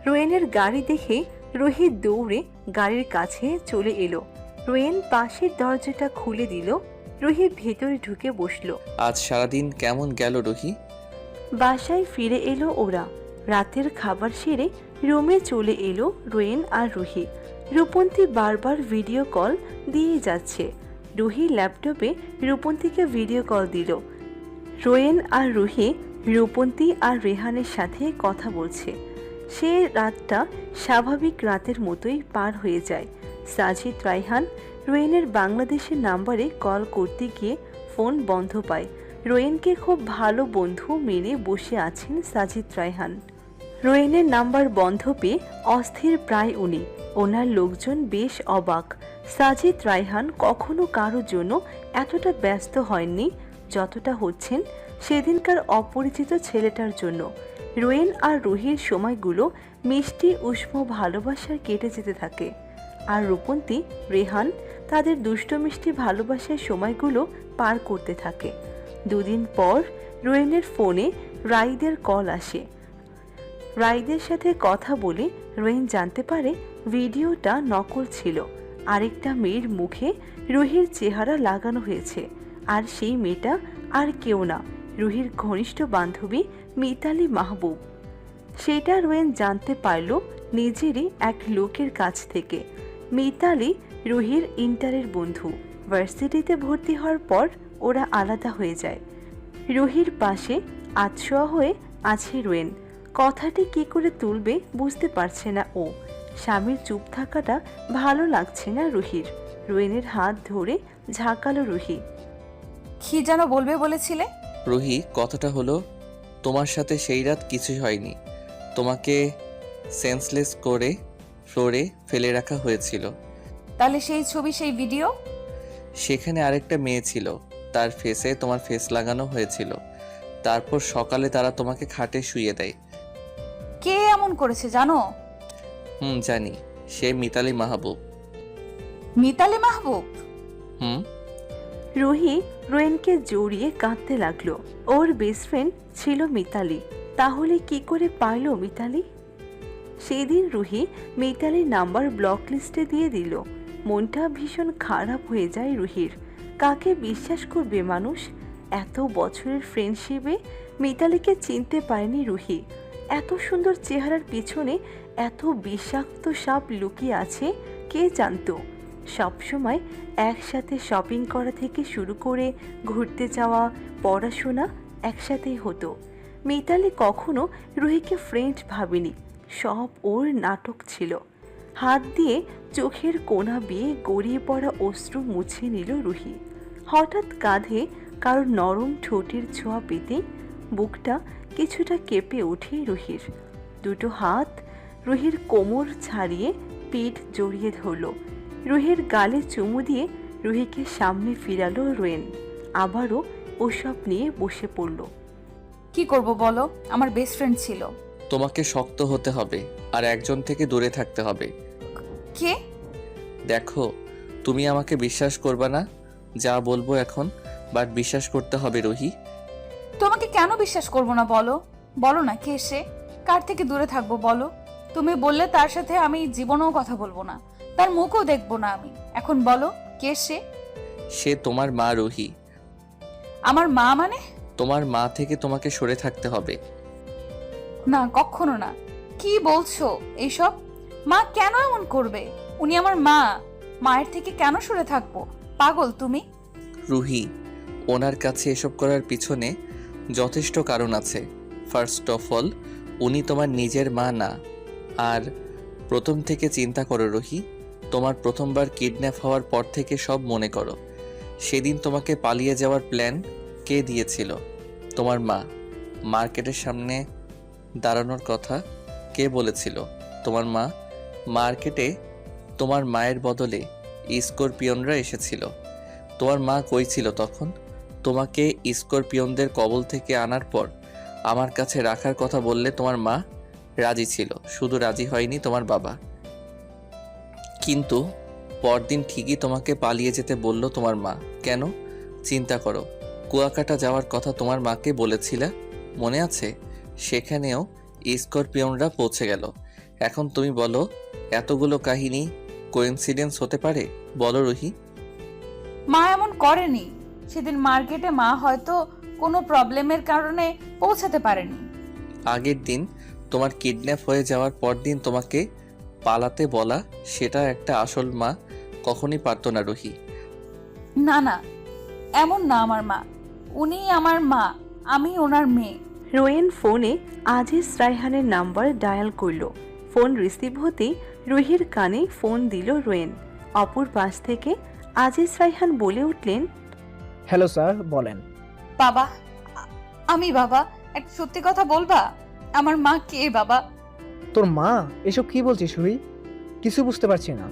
রোয়েনের গাড়ি দেখে রুহি দৌড়ে গাড়ির কাছে চলে এলো। রোয়েন পাশের দরজাটা খুলে দিল। রুহি ভেতরে ঢুকে বসলো। আজ সারাদিন কেমন গেল রুহি? বাসায় ফিরে এলো ওরা। রাতের খাবার সেরে রুমে চলে এলো রোয়েন আর রুহি। রূপন্তী বারবার ভিডিও কল দিয়ে যাচ্ছে। রুহি ল্যাপটপে রূপন্তীকে ভিডিও কল দিল। রোয়েন আর রুহি রূপন্তী আর রেহানের সাথে কথা বলছে। সে রাতটা স্বাভাবিক রাতের মতোই পার হয়ে যায়। সাজিদ রায়হান রোয়েনের বাংলাদেশের নাম্বারে কল করতে গিয়ে ফোন বন্ধ পায়। রোয়েনকে খুব ভালো বন্ধু মেনে বসে আছেন সাজিদ রায়হান। রোয়েনের নাম্বার বন্ধ পেয়ে অস্থির প্রায় উনি। ওনার লোকজন বেশ অবাক। সাজিদ রায়হান কখনো কারোর জন্য এতটা ব্যস্ত হয়নি যতটা হচ্ছেন সেদিনকার অপরিচিত ছেলেটার জন্য। রোয়েন আর রুহির সময়গুলো মিষ্টি উষ্ম ভালোবাসার কেটে যেতে থাকে। আর রূপন্তী রেহান তাদের দুষ্ট মিষ্টি ভালোবাসার সময়গুলো পার করতে থাকে। 2 দিন পর রোয়েনের ফোনে রাইদের কল আসে। রাইদের সাথে কথা বলে রোয়েন জানতে পারে ভিডিওটা নকল ছিল। আরেকটা মেয়ের মুখে রুহির চেহারা লাগানো হয়েছে। আর সেই মেয়েটা আর কেউ না, রুহির ঘনিষ্ঠ বান্ধবী মিতালি মাহবুব। সেটা রোয়েন জানতে পারল নিজেরই এক লোকের কাছ থেকে। মিতালি রুহির ইন্টারের বন্ধু। ভার্সিটিতে ভর্তি হওয়ার পর ওরা আলাদা হয়ে যায়। রুহির পাশে আতশোয়া হয়ে আছে রোয়েন। কথাটি কি করে তুলবে বুঝতে পারছে না ও। স্বামীর চুপ থাকাটা ভালো লাগছে না রুহির। রোয়েনের হাত ধরে ঝাঁকালো রুহি। কি যেন বলবে বলেছিলে? রুহি, কথাটা হলো তোমার সাথে সেই রাত কিছুই হয়নি। তোমাকে সেন্সলেস করে ফ্লোরে ফেলে রাখা হয়েছিল। তাহলে সেই ছবি, সেই ভিডিও? সেখানে আরেকটা মেয়ে ছিল, তার ফেসে তোমার ফেস লাগানো হয়েছিল। তারপর সকালে তারা তোমাকে খাটে শুইয়ে দেয়। কে এমন করেছে জানো? জানি, সে মিতালি মাহবুব। মিতালি মাহবুব? হুম। রুহি রোয়েনকে জড়িয়ে কাঁদতে লাগলো। ওর বেস্ট ফ্রেন্ড ছিল মিতালি। তাহলে কি করে পারল মিতালি? সেদিন রুহি মিতালির নাম্বার ব্লক লিস্টে দিয়ে দিল। মনটা ভীষণ খারাপ হয়ে যায় রুহির। কাকে বিশ্বাস করবে মানুষ? এত বছরের ফ্রেন্ডশিপে মিতালিকে চিনতে পারেনি রুহি। এত সুন্দর চেহারার পিছনে এত বিষাক্ত সাপ লুকিয়ে আছে কে জানতো? সবসময় একসাথে শপিং করা থেকে শুরু করে ঘুরতে যাওয়া, পড়াশোনা একসাথেই হতো। মিতালি কখনো রুহিকে ফ্রেন্ড ভাবেনি, সব ওর নাটক ছিল। হাত দিয়ে চোখের কোণা বেয়ে গড়িয়ে পড়া অশ্রু মুছে নিল রুহি। হঠাৎ কাঁধে কারো নরম ঠোঁটের ছোঁয়া পেতে বুকটা কিছুটা কেঁপে ওঠে রুহির। দুটো হাত রুহির কোমর ছাড়িয়ে পিঠ জড়িয়ে ধরল। রুহির গালে চুমু দিয়ে রুহিকে সামনে ফিরালো রোয়েন। আবারও ওসব নিয়ে বসে পড়ল। কি করব বলো, আমার বেস্ট ফ্রেন্ড ছিল। তোমাকে শক্ত হতে হবে আর একজন থেকে দূরে থাকতে হবে। কে? দেখো, তুমি আমাকে বিশ্বাস করবে না যা বলবো এখন, বাট বিশ্বাস করতে হবে রুহি। তোমাকে কেন বিশ্বাস করব না বলো? বলো না কে সে? কার থেকে দূরে থাকবো বলো? তুমি বললে তার সাথে আমি জীবনেও কথা বলবো না, তার মুখও দেখবো না আমি। এখন বলো কে সে? সে তোমার মা রুহি। আমার মা মানে? তোমার মা থেকে তোমাকে সরে থাকতে হবে। না, কখনো না। কি বলছো এইসব? মা কেন এমন করবে? উনি আমার মা, মায়ের থেকে কেন সরে থাকবো? পাগল তুমি। রুহি, ওনার কাছে এসব করার পিছনে যথেষ্ট কারণ আছে। ফার্স্ট অফ অল, উনি তোমার নিজের মা না। আর প্রথম থেকে চিন্তা করো রুহি, তোমার প্রথমবার কিডন্যাপ হওয়ার পর থেকে সব মনে করো। সেদিন তোমাকে পালিয়ে যাওয়ার প্ল্যান কে দিয়েছিল? তোমার মা। মার্কেটের সামনে দাঁড়ানোর কথা কে বলেছিল? তোমার মা। মার্কেটে তোমার মায়ের বদলে স্করপিয়নরা এসেছিল। তোমার মা কই ছিল তখন? তোমাকে স্করপিয়নদের কবল থেকে আনার পর আমার কাছে রাখার কথা বললে তোমার মা রাজি ছিল। শুধু রাজি হয়নি তোমার বাবা, কিন্তু পরদিন ঠিকই তোমাকে পালিয়ে যেতে বলল তোমার মা। কেন? চিন্তা করো, কুয়াকাটা যাওয়ার কথা তোমার মাকে বলেছিলে, মনে আছে? সেখানেও স্করপিয়নরা পৌঁছে গেল। এখন তুমি বলো, এতগুলো কাহিনী কোইন্সিডেন্স হতে পারে? বলো রুহি। মা এমন করেনি। সেদিন মার্কেটে মা হয়তো কোনো প্রবলেমের কারণে পৌঁছাতে পারেনি। আগের দিন তোমার কিডন্যাপ হয়ে যাওয়ার পর দিন তোমাকে পালাতে বলা, সেটা একটা আসল মা কখনই পারতো না রুহি। না না, এমন না আমার মা। উনি আমার মা, আমি ওনার মেয়ে। রোয়েন ফোনে আজিজ রায়হানের নাম্বার ডায়াল করল। ফোন রিসিভ হতেই রুহির কানে ফোন দিল রোয়েন। অপর পাশ থেকে আজিজ রায়হান বলে উঠলেন, হ্যালো স্যার, বলেন। বাবা, আমি বাবা, একটা সত্যি কথা বলবা? আমার মা কে বাবা? তোর মা? এসব কি বলছিস রুহি? কিছু বুঝতে পারছি না।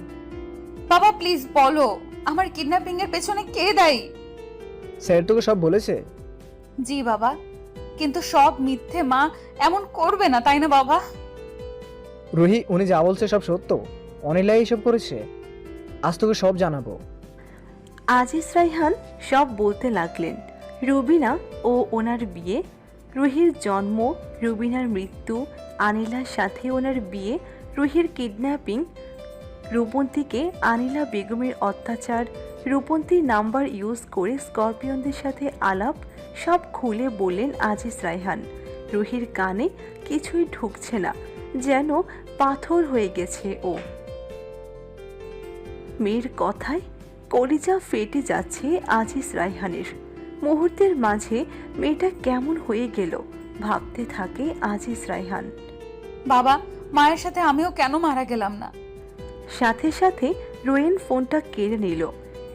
বাবা প্লিজ বলো, আমার কিডন্যাপিং এর পেছনে কে দায়ী? স্যার তোকে সব বলেছে? জি বাবা, কিন্তু সব মিথ্যে। মা এমন করবে না, তাই না বাবা? রুহি, উনি যা বলছে সব সত্য? অনিলাই এসব করেছে? আজ তোকে সব জানাবো। আজিজ রায়হান সব বলতে লাগলেন। রুবিনা ও ওনার বিয়ে, রুহির জন্ম, রুবিনার মৃত্যু, আনিলার সাথে ওনার বিয়ে, রুহির কিডন্যাপিং, রূপন্তীকে আনিলা বেগমের অত্যাচার, রূপন্তীর নাম্বার ইউজ করে স্করপিয়নদের সাথে আলাপ, সব খুলে বললেন আজিজ রায়হান। রুহির কানে কিছুই ঢুকছে না, যেন পাথর হয়ে গেছে ও। মেয়ের কথায় কলিজা ফেটে যাচ্ছে আজিজ রায়হানের। মুহূর্তের মাঝে মেয়েটা কেমন হয়ে গেল ভাবতে থাকে আজিজ রায়হান। বাবা, মায়ের সাথে আমিও কেন মারা গেলাম না? সাথে সাথে রোয়েন ফোনটা কেড়ে নিল।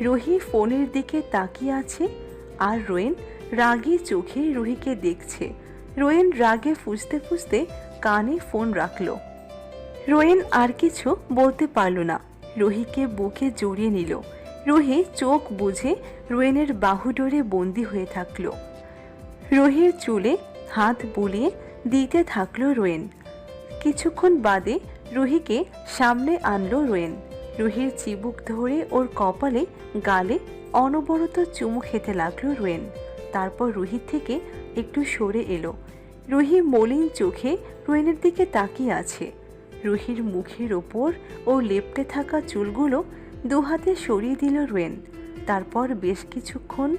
রুহি ফোনের দিকে তাকিয়ে আছে আর রোয়েন রাগী চোখে রুহিকে দেখছে। রোয়েন রাগে ফুঁসতে ফুঁসতে কানে ফোন রাখল। রোয়েন আর কিছু বলতে পারল না, রুহিকে বুকে জড়িয়ে নিল। রুহি চোখ বুঝে রোয়েনের বাহুডোরে বন্দি হয়ে থাকলো। রুহির চুলে হাত বুলিয়ে দিতে থাকলো রোয়েন। কিছুক্ষণ বাদে রুহিকে সামনে আনলো রোয়েন। রুহির চিবুক ধরে ওর কপালে গালে অনবরত চুমু খেতে লাগলো রোয়েন। তারপর রুহি থেকে একটু সরে এলো। রুহি মলিন চোখে রোয়েনের দিকে তাকিয়ে আছে। রুহির মুখের ওপর ও লেপ্টে থাকা চুলগুলো দুহাতে সরিয়ে দিল রোয়েন। তারপর বেশ কিছুক্ষণ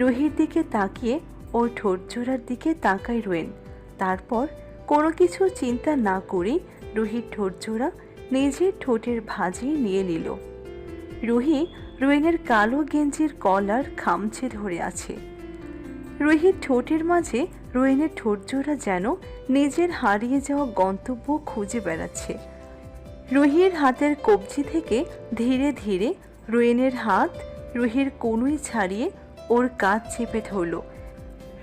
রুহির দিকে তাকিয়ে ওর ঠোঁট জোড়ার দিকে তাকায় রোয়েন। তারপর কোনো কিছু চিন্তা না করেই রুহির ঠোঁট জোড়া নিজের ঠোঁটের ভাঁজে নিয়ে নিল। রুহি রোয়েনের কালো গেঞ্জির কলার খামচে ধরে আছে। রুহির ঠোঁটের মাঝে রোয়েনের ঠোঁট জোড়া যেন নিজের হারিয়ে যাওয়া গন্তব্য খুঁজে বেড়াচ্ছে। রুহির হাতের কবজি থেকে ধীরে ধীরে রোয়েনের হাত রুহির কনুই ছাড়িয়ে ওর কাঁধ চেপে ধরল।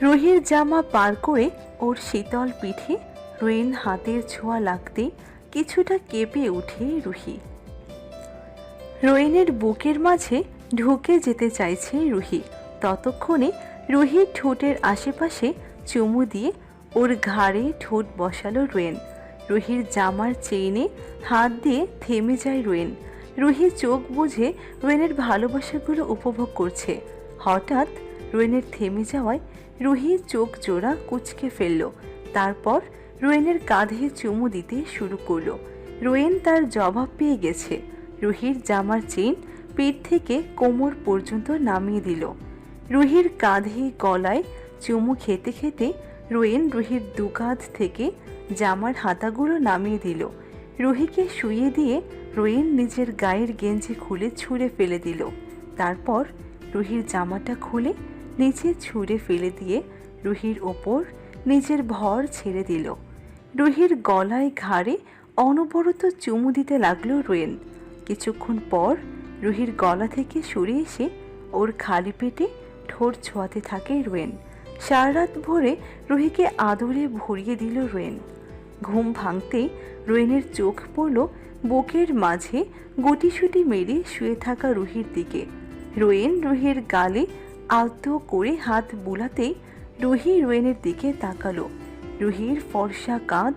রুহির জামা পার করে ওর শীতল পিঠে রোয়েন হাতের ছোঁয়া লাগতে কিছুটা কেঁপে উঠে রুহি। রোয়েনের বুকের মাঝে ঢুকে যেতে চাইছে রুহি। ততক্ষণে রুহির ঠোঁটের আশেপাশে চুমু দিয়ে ওর ঘাড়ে ঠোঁট বসালো রোয়েন। রুহির জামার চেইনে হাত দিয়ে থেমে যায় রোয়েন। রুহি চোখ বুজে রোয়েনের ভালোবাসাগুলো উপভোগ করছে। হঠাৎ রোয়েনের থেমে যাওয়ায় রুহি চোখ জোড়া কুঁচকে ফেলল। তারপর রোয়েনের কাঁধে চুমু দিতে শুরু করলো। রোয়েন তার জবাব পেয়ে গেছে। রুহির জামার চেইন পিঠ থেকে কোমর পর্যন্ত নামিয়ে দিল। রুহির কাঁধে গলায় চুমু খেতে খেতে রোয়েন রুহির দুকাঁধ থেকে জামার হাতাগুলো নামিয়ে দিল। রুহিকে শুইয়ে দিয়ে রোয়েন নিজের গায়ের গেঞ্জি খুলে ছুঁড়ে ফেলে দিল। তারপর রুহির জামাটা খুলে নিচে ছুঁড়ে ফেলে দিয়ে রুহির ওপর নিজের ভর ছেড়ে দিল। রুহির গলায় ঘাড়ে অনবরত চুমু দিতে লাগলো রোয়েন। কিছুক্ষণ পর রুহির গলা থেকে সরে এসে ওর খালি পেটে ঠোঁট ছোঁয়াতে থাকে রোয়েন। সারা রাত ভরে রুহিকে আদরে ভরিয়ে দিল রোয়েন। ঘুম ভাঙতেই রোয়েনের চোখ পড়ল বুকের মাঝে গুটিসুটি মেরে শুয়ে থাকা রুহির দিকে। রোয়েন রুহির গালে আলতো করে হাত বুলাতেই রুহি রোয়েনের দিকে তাকালো। রুহির ফর্সা কাঁধ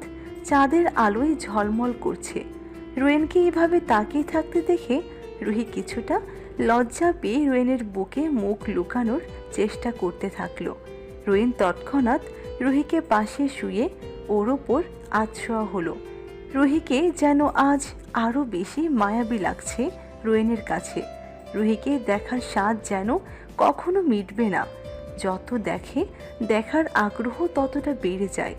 চাঁদের আলোয় ঝলমল করছে। রোয়েনকে এভাবে তাকিয়ে থাকতে দেখে রুহি কিছুটা লজ্জা পেয়ে রোয়েনের বুকে মুখ লুকানোর চেষ্টা করতে থাকলো। রোয়েন তৎক্ষণাৎ রুহিকে পাশে শুয়ে ওর ওপর আছড়া হলো। রুহিকে যেন আজ আরও বেশি মায়াবী লাগছে রোয়েনের কাছে। রুহিকে দেখার স্বাদ যেন কখনো মিটবে না। যত দেখে দেখার আগ্রহ ততটা বেড়ে যায়।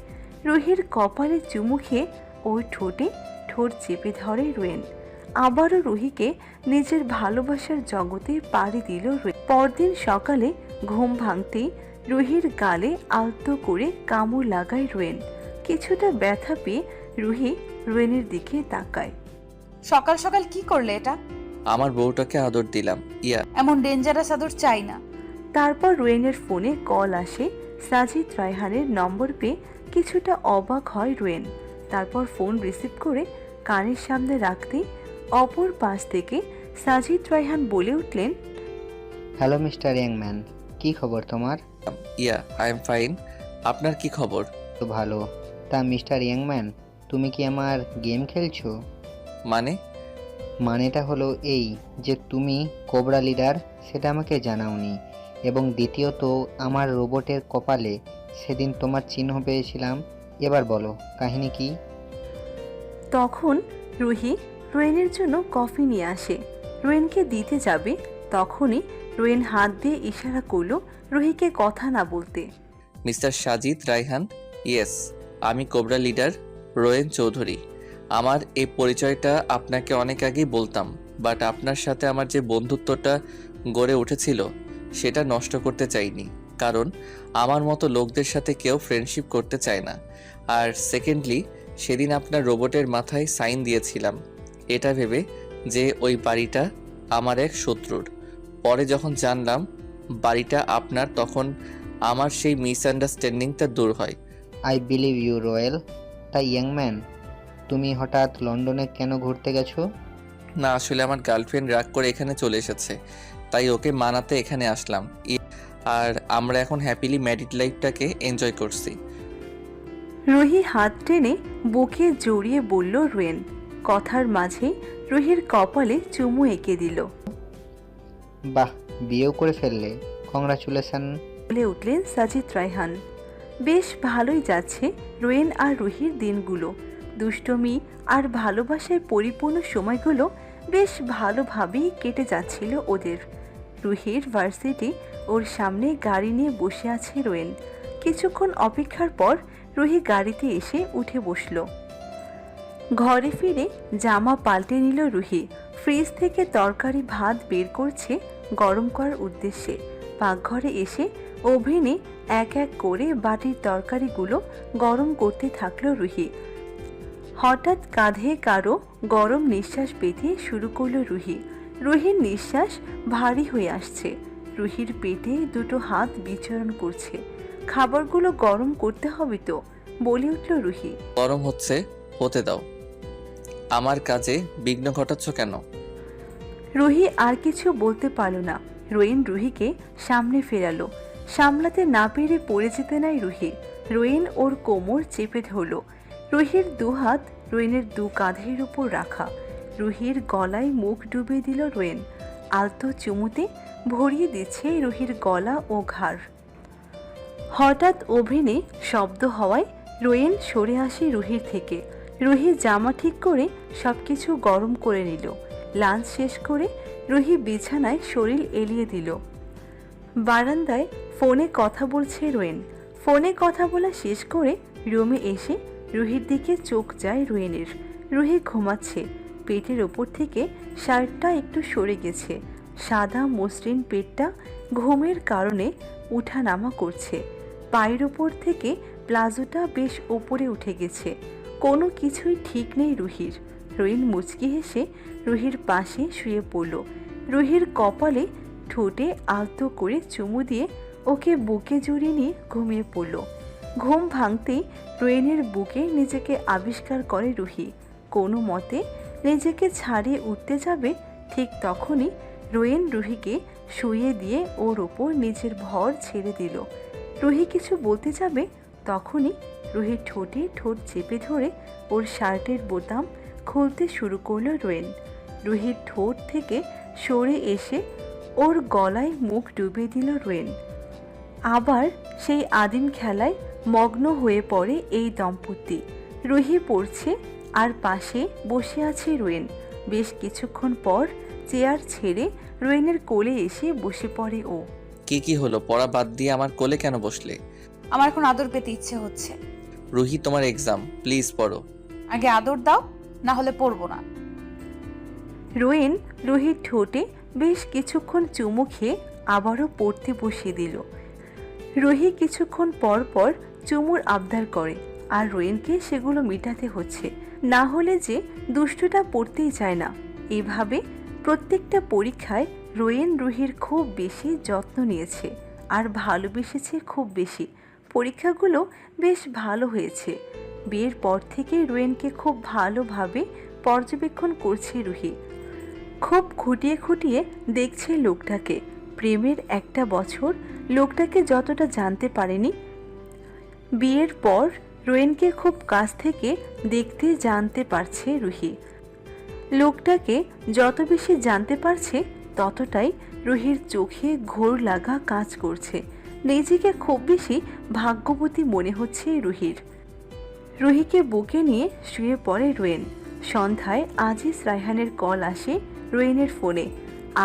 রুহির কপালে চুমু খেয়ে ওর ঠোঁটে ঠোঁট চেপে ধরে রোয়েন। আবারও রুহিকে নিজের ভালোবাসার জগতে পাড়ি দিল রোয়েন। পরদিন সকালে ঘুম ভাঙতেই রুহির গালে আলতো করে কামড় লাগায় রোয়েন। কিছুটা ব্যথা পেয়ে রুহি রোয়েনের দিকে তাকায়। সকাল সকাল কি করলে এটা? আমার বউটাকে আদর দিলাম। ইয়া। এমন ডেঞ্জারাস আদর চাই না। তারপর রোয়েনের ফোনে কল আসে। সাজিদ রায়হানের নম্বর পেয়ে কিছুটা অবাক হয় রোয়েন। তারপর ফোন রিসিভ করে কানের সামনে রাখতেই অপর পাশ থেকে সাজিদ রায়হান বলে উঠলেন, হ্যালো মিস্টার ইয়াংম্যান, কি খবর তোমার? ইয়া, আই এম ফাইন। আপনার কি খবর? তো ভালো। তা মিস্টার ইয়াংম্যান, তুমি কি আমার গেম খেলছো? মানে? মানেটা হলো এই যে তুমি কোবরা লিডার সেটা আমাকে জানাওনি, এবং দ্বিতীয়ত আমার রোবটের কপালে সেদিন তোমার চিহ্ন পেয়েছিলাম। এবার বলো কাহিনী কি? তখন রুহি রোয়েনের জন্য কফি নিয়ে আসে। রোয়েনকে দিতে যাবে তখনই রোয়েন হাত দিয়ে ইশারা করলো রুহিকে কথা না বলতে। মিস্টার সাজিদ রায়হান, ইয়েস, আমি কোবরা লিডার রোয়েন চৌধুরী। আমার এই পরিচয়টা আপনাকে অনেক আগেই বলতাম, বাট আপনার সাথে আমার যে বন্ধুত্বটা গড়ে উঠেছিল সেটা নষ্ট করতে চাইনি, কারণ আমার মতো লোকদের সাথে কেউ ফ্রেন্ডশিপ করতে চায় না। আর সেকেন্ডলি, সেদিন আপনার রোবটের মাথায় সাইন দিয়েছিলাম এটা ভেবে যে ওই বাড়িটা আমার এক শত্রুর। পরে যখন জানলাম বাড়িটা আপনার, তখন আমার সেই মিসআন্ডারস্ট্যান্ডিংটা দূর হয়। I believe you royal. তাই ইয়াংম্যান, তুমি হঠাৎ লন্ডনে কেন ঘুরতে গেছো? না, আসলে আমার গার্লফ্রেন্ড রাগ করে এখানে চলে এসেছে, তাই ওকে মানাতে এখানে আসলাম। আর আমরা এখন হ্যাপিলি ম্যারিড লাইফটাকে এনজয় করছি। রুহি হাত টেনে বুকে জড়িয়ে বলল রোয়েন। কথার মাঝে রুহির কপালে চুমু এঁকে দিল। বাহ, বিয়েও করে ফেললে, কংগ্রাচুলেশন। বলে উঠলেন সাজিদ রায়হান। বেশ ভালোই যাচ্ছে রোয়েন আর রুহির দিনগুলো। দুষ্টমি আর ভালোবাসায় পরিপূর্ণ সময়গুলো বেশ ভালোভাবেই কেটে যাচ্ছিল ওদের। রুহির ভার্সিটি ওর সামনে গাড়ি নিয়ে বসে আছে রোয়েন। কিছুক্ষণ অপেক্ষার পর রুহি গাড়িতে এসে উঠে বসলো। ঘরে ফিরে জামা পাল্টে নিল রুহি। ফ্রিজ থেকে তরকারি ভাত বের করছে গরম করার উদ্দেশ্যে। পাকঘরে এসে ওভেনে এক এক করে বাটির তরকারিগুলো গরম করতে থাকলো রুহি। হঠাৎ কাঁধে কারো গরম নিঃশ্বাস পেতে শুরু করলো রুহি। রুহির নিঃশ্বাস ভারী হয়ে আসছে। রুহির পেটে দুটো হাত বিচরণ করছে। খাবারগুলো গরম করতে হবে তো, বলে উঠল রুহি। গরম হচ্ছে, হতে দাও। আমার কাজে বিঘ্ন ঘটাচ্ছ কেন? রুহি আর কিছু বলতে পারল না। রোয়েন রুহিকে সামনে ফেরালো। সামলাতে না পেরে পড়ে যেতে নাই রুহি। রোয়েন ওর কোমর চেপে ধরল। রুহির দুহাত রোয়েনের দু কাঁধের উপর রাখা। রুহির গলায় মুখ ডুবে দিল রোয়েন। আলতো চুমুতে ভরিয়ে দিচ্ছে রুহির গলা ও ঘাড়। হঠাৎ ওভেনে শব্দ হওয়ায় রোয়েন সরে আসে রুহির থেকে। রুহি জামা ঠিক করে সবকিছু গরম করে নিল। লাঞ্চ শেষ করে রুহি বিছানায় শরীর এলিয়ে দিল। বারান্দায় ফোনে কথা বলছে রোয়েন। ফোনে কথা বলা শেষ করে রুমে এসে রুহির দিকে চোখ যায় রোয়েনের। রুহি ঘুমাচ্ছে। পেটের ওপর থেকে শার্টটা একটু সরে গেছে। সাদা মসৃণ পেটটা ঘুমের কারণে উঠানামা করছে। পায়ের ওপর থেকে প্লাজোটা বেশ ওপরে উঠে গেছে। কোনো কিছুই ঠিক নেই রুহির। রোয়েন মুচকি হেসে রুহির পাশে শুয়ে পড়ল। রুহির কপালে ঠোঁটে আলতো করে চুমু দিয়ে ওকে বুকে জড়িয়ে নিয়ে ঘুমিয়ে পড়ল। ঘুম ভাঙতেই রোয়েনের বুকে নিজেকে আবিষ্কার করে রুহি। কোনো মতে নিজেকে ছাড়িয়ে উঠতে যাবে, ঠিক তখনই রোয়েন রুহিকে শুইয়ে দিয়ে ওর ওপর নিজের ভর ছেড়ে দিল। রুহি কিছু বলতে যাবে, তখনই রুহির ঠোঁটে ঠোঁট চেপে ধরে ওর শার্টের বোতাম খুলতে শুরু করলো রোয়েন। রুহির ঠোঁট থেকে সরে এসে ওর গলায় মুখ ডুবিয়ে দিল রোয়েন। আবার সেই আদিম খেলায় মগ্ন হয়ে পড়ে এই দম্পতি। রুহি পড়ছে আর পাশে বসে আছে রোয়েন। বেশ কিছুক্ষণ পর চেয়ার ছেড়ে রোয়েনের কোলে এসে বসে পড়ে ও। কি হলো? পড়া বাদ দিয়ে আমার কোলে কেন বসলে? আমার এখন আদর পেতে ইচ্ছে হচ্ছে। রুহি, তোমার এক্সাম, প্লিজ পড়ো। আগে আদর দাও, না হলে পড়বো না। রোয়েন রুহির ঠোঁটে বেশ কিছুক্ষণ চুমু খেয়ে আবারও পড়তে বসিয়ে দিল। রুহি কিছুক্ষণ পর পর চুমুর আবদার করে, আর রোয়েনকে সেগুলো মেটাতে হচ্ছে। না হলে যে দুষ্টুটা পড়তেই চায় না। এভাবে প্রত্যেকটা পরীক্ষায় রোয়েন রুহির খুব বেশি যত্ন নিয়েছে আর ভালোবেসেছে খুব বেশি। পরীক্ষাগুলো বেশ ভালো হয়েছে। বিয়ের পর থেকে রোয়েনকে খুব ভালোভাবে পর্যবেক্ষণ করছে রুহি। খুব খুঁটিয়ে খুঁটিয়ে দেখছে লোকটাকে। প্রেমের একটা বছর লোকটাকে যতটা জানতে পারেনি, বিয়ের পর রোয়েনকে খুব কাছ থেকে দেখতে জানতে পারছে রুহি। লোকটাকে যত বেশি জানতে পারছে ততটাই রুহির চোখে ঘোর লাগা কাজ করছে। নিজেকে খুব বেশি ভাগ্যবতী মনে হচ্ছে রুহির। রুহিকে বুকে নিয়ে শুয়ে পড়ে রোয়েন। সন্ধ্যায় আজিজ রায়হানের কল আসে রোয়েনের ফোনে।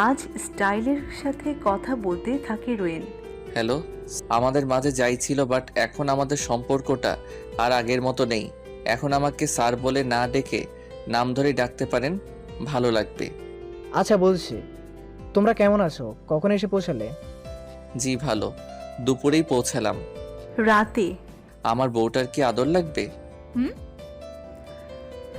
আজ স্টাইলের সাথে কথা বলতে থাকে রোয়েন। হ্যালো, আমাদের মাঝে যাই ছিল, বাট এখন আমাদের সম্পর্কটা আর আগের মতো নেই। এখন আমাকে স্যার বলে না ডেকে নাম ধরে ডাকতে পারেন, ভালো লাগবে। আচ্ছা বলছি, তোমরা কেমন আছো? কখন এসে পৌঁছালে? জি ভালো, দুপুরেই পৌঁছালাম। রাতে আমার বউটার কি আদর লাগবে?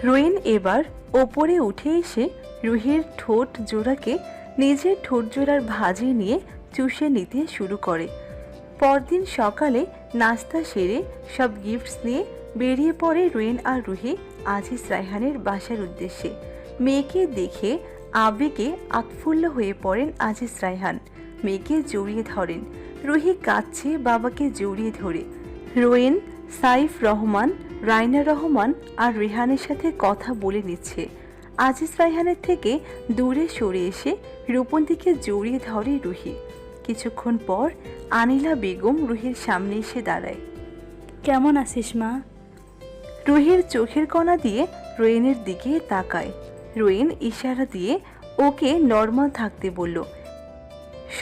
রোয়েন এবার ওপরে উঠে এসে রুহির ঠোঁট জোড়াকে নিজের ঠোঁট জোড়ার ভাঁজে নিয়ে চুষে নিতে শুরু করে। পরদিন সকালে নাস্তা সেরে সব গিফটস নিয়ে বেরিয়ে পড়ে রোয়েন আর রুহি আজিজ রায়হানের বাসার উদ্দেশ্যে। মেয়েকে দেখে আবেগে আতফুল্ল হয়ে পড়েন আজিজ রায়হান। মেয়েকে জড়িয়ে ধরেন। রুহি কাঁদছে বাবাকে জড়িয়ে ধরে। রোয়েন, সাইফ রহমান, রায়না রহমান আর রেহানের সাথে কথা বলে নিচ্ছে। আজিজ রায়হানের থেকে দূরে সরে এসে রূপন্তীকে জড়িয়ে ধরে রুহি। কিছুক্ষণ পর আনিলা বেগম রুহির সামনে এসে দাঁড়ায়। কেমন আছিস মা? রুহির চোখের কণা দিয়ে রোয়েনের দিকে তাকায়। রোয়েন ইশারা দিয়ে ওকে নর্মাল থাকতে বলল।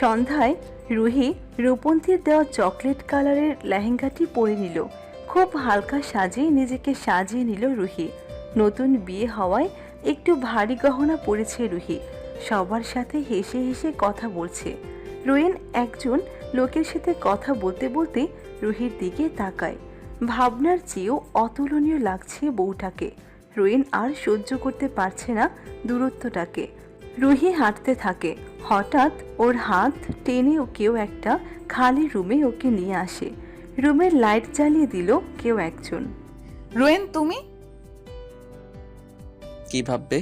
সন্ধ্যায় রুহি রূপন্তীর দেওয়া চকলেট কালারের লেহেঙ্গাটি পরে নিল। খুব হালকা সাজে নিজেকে সাজিয়ে নিল রুহি। নতুন বিয়ে হওয়ায় একটু ভারী গহনা পরেছে রুহি। সবার সাথে হেসে হেসে কথা বলছে। রোয়েন একজন লোকের সাথে কথা বলতে বলতে রুহির দিকে তাকায়। ভাবনার চেয়েও অতুলনীয় লাগছে বউটাকে। রোয়েন আর সহ্য করতে পারছে না দূরত্বটাকে। রুহি হাঁটতে থাকে। হঠাৎ ওর হাত টেনে কেউ একটা খালি রুমে ওকে নিয়ে আসে। রুমের লাইট জ্বালিয়ে দিল কেউ একজন। রোয়েন, তুমি? কি ভাববে?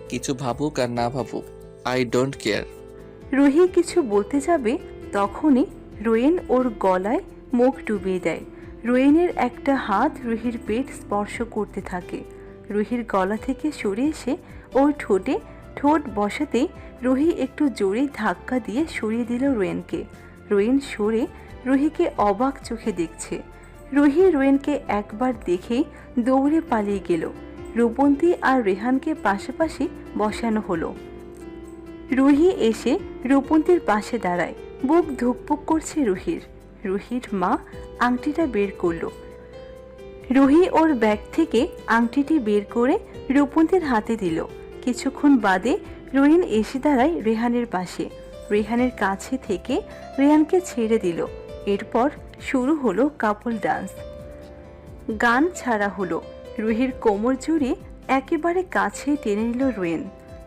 কিছু ভাবুক আর না ভাবুক, আই ডোন্ট কেয়ার। রুহি কিছু বলতে যাবে তখনই রোয়েন ওর গলায় মুখ ডুবিয়ে দেয়। রোয়েনের একটা হাত রুহির পেট স্পর্শ করতে থাকে। রুহির গলা থেকে সরে এসে ওর ঠোঁটে ঠোঁট বসাতেই রুহি একটু জোরে ধাক্কা দিয়ে সরিয়ে দিল রোয়েনকে। রোয়েন সরে রুহিকে অবাক চোখে দেখছে। রুহি রোয়েনকে একবার দেখেই দৌড়ে পালিয়ে গেল। রূপন্তী আর রেহানকে পাশাপাশি বসানো হলো। রুহি এসে রূপন্তীর পাশে দাঁড়ায়। বুক ধুকপুক করছে রুহির। রুহির মা আংটিটা বের করলো। রুহি ওর ব্যাগ থেকে আংটিটি বের করে রূপন্তীর হাতে দিল। কিছুক্ষণ বাদে রোয়েন এসে দাঁড়ায় রেহানের পাশে। রেহানের কাছে থেকে রেহানকে ছেড়ে দিল। এরপর শুরু হলো কাপল ডান্স। গান ছাড়া হলো। রুহির কোমর জুড়ে একেবারে কাছে টেনে নিল রোয়েন।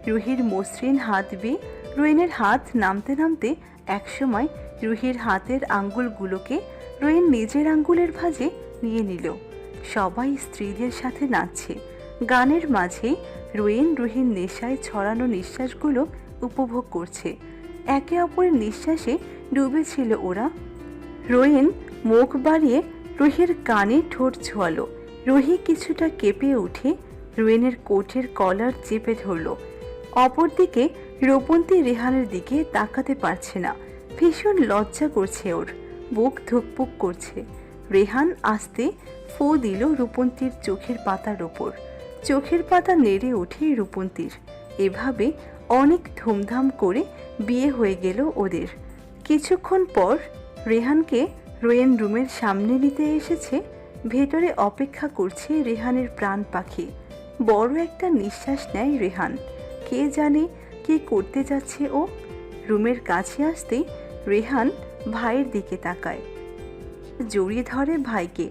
রুহির মসৃণ হাত বেয়ে রোয়েনের হাত নামতে নামতে একসময় রুহির হাতের আঙ্গুলগুলোকে রোয়েন নিজের আঙ্গুলের ভাঁজে নিয়ে নিল। সবাই স্ত্রীদের সাথে নাচছে। গানের মাঝে রোয়েন রুহির নেশায় ছড়ানো নিঃশ্বাসগুলো উপভোগ করছে। একে অপরের নিঃশ্বাসে ডুবেছিল ওরা। রোয়েন মুখ বাড়িয়ে রুহির কানে ঠোঁট ছোঁয়ালো। রুহি কিছুটা কেঁপে উঠে রোয়েনের কোটের কলার চেপে ধরল। অপরদিকে রূপন্তী রেহানের দিকে তাকাতে পারছে না। ভীষণ লজ্জা করছে ওর। বুক ধুকপুক করছে। রেহান আস্তে ফু দিল রূপন্তীর চোখের পাতার ওপর। চোখের পাতা নেড়ে ওঠে রূপন্তীর। এভাবে অনেক ধুমধাম করে বিয়ে হয়ে গেল ওদের। কিছুক্ষণ পর রেহানকে রোয়েন রুমের সামনে নিতে এসেছে। ভেতরে অপেক্ষা করছে রেহানের প্রাণ পাখি। বড় একটা নিঃশ্বাস নেয় রেহান। কে জানে কি করতে যাচ্ছে ও। রুমের কাছে আসতেই রেহান ভাইয়ের দিকে তাকায়, জড়িয়ে ধরে ভাইকে।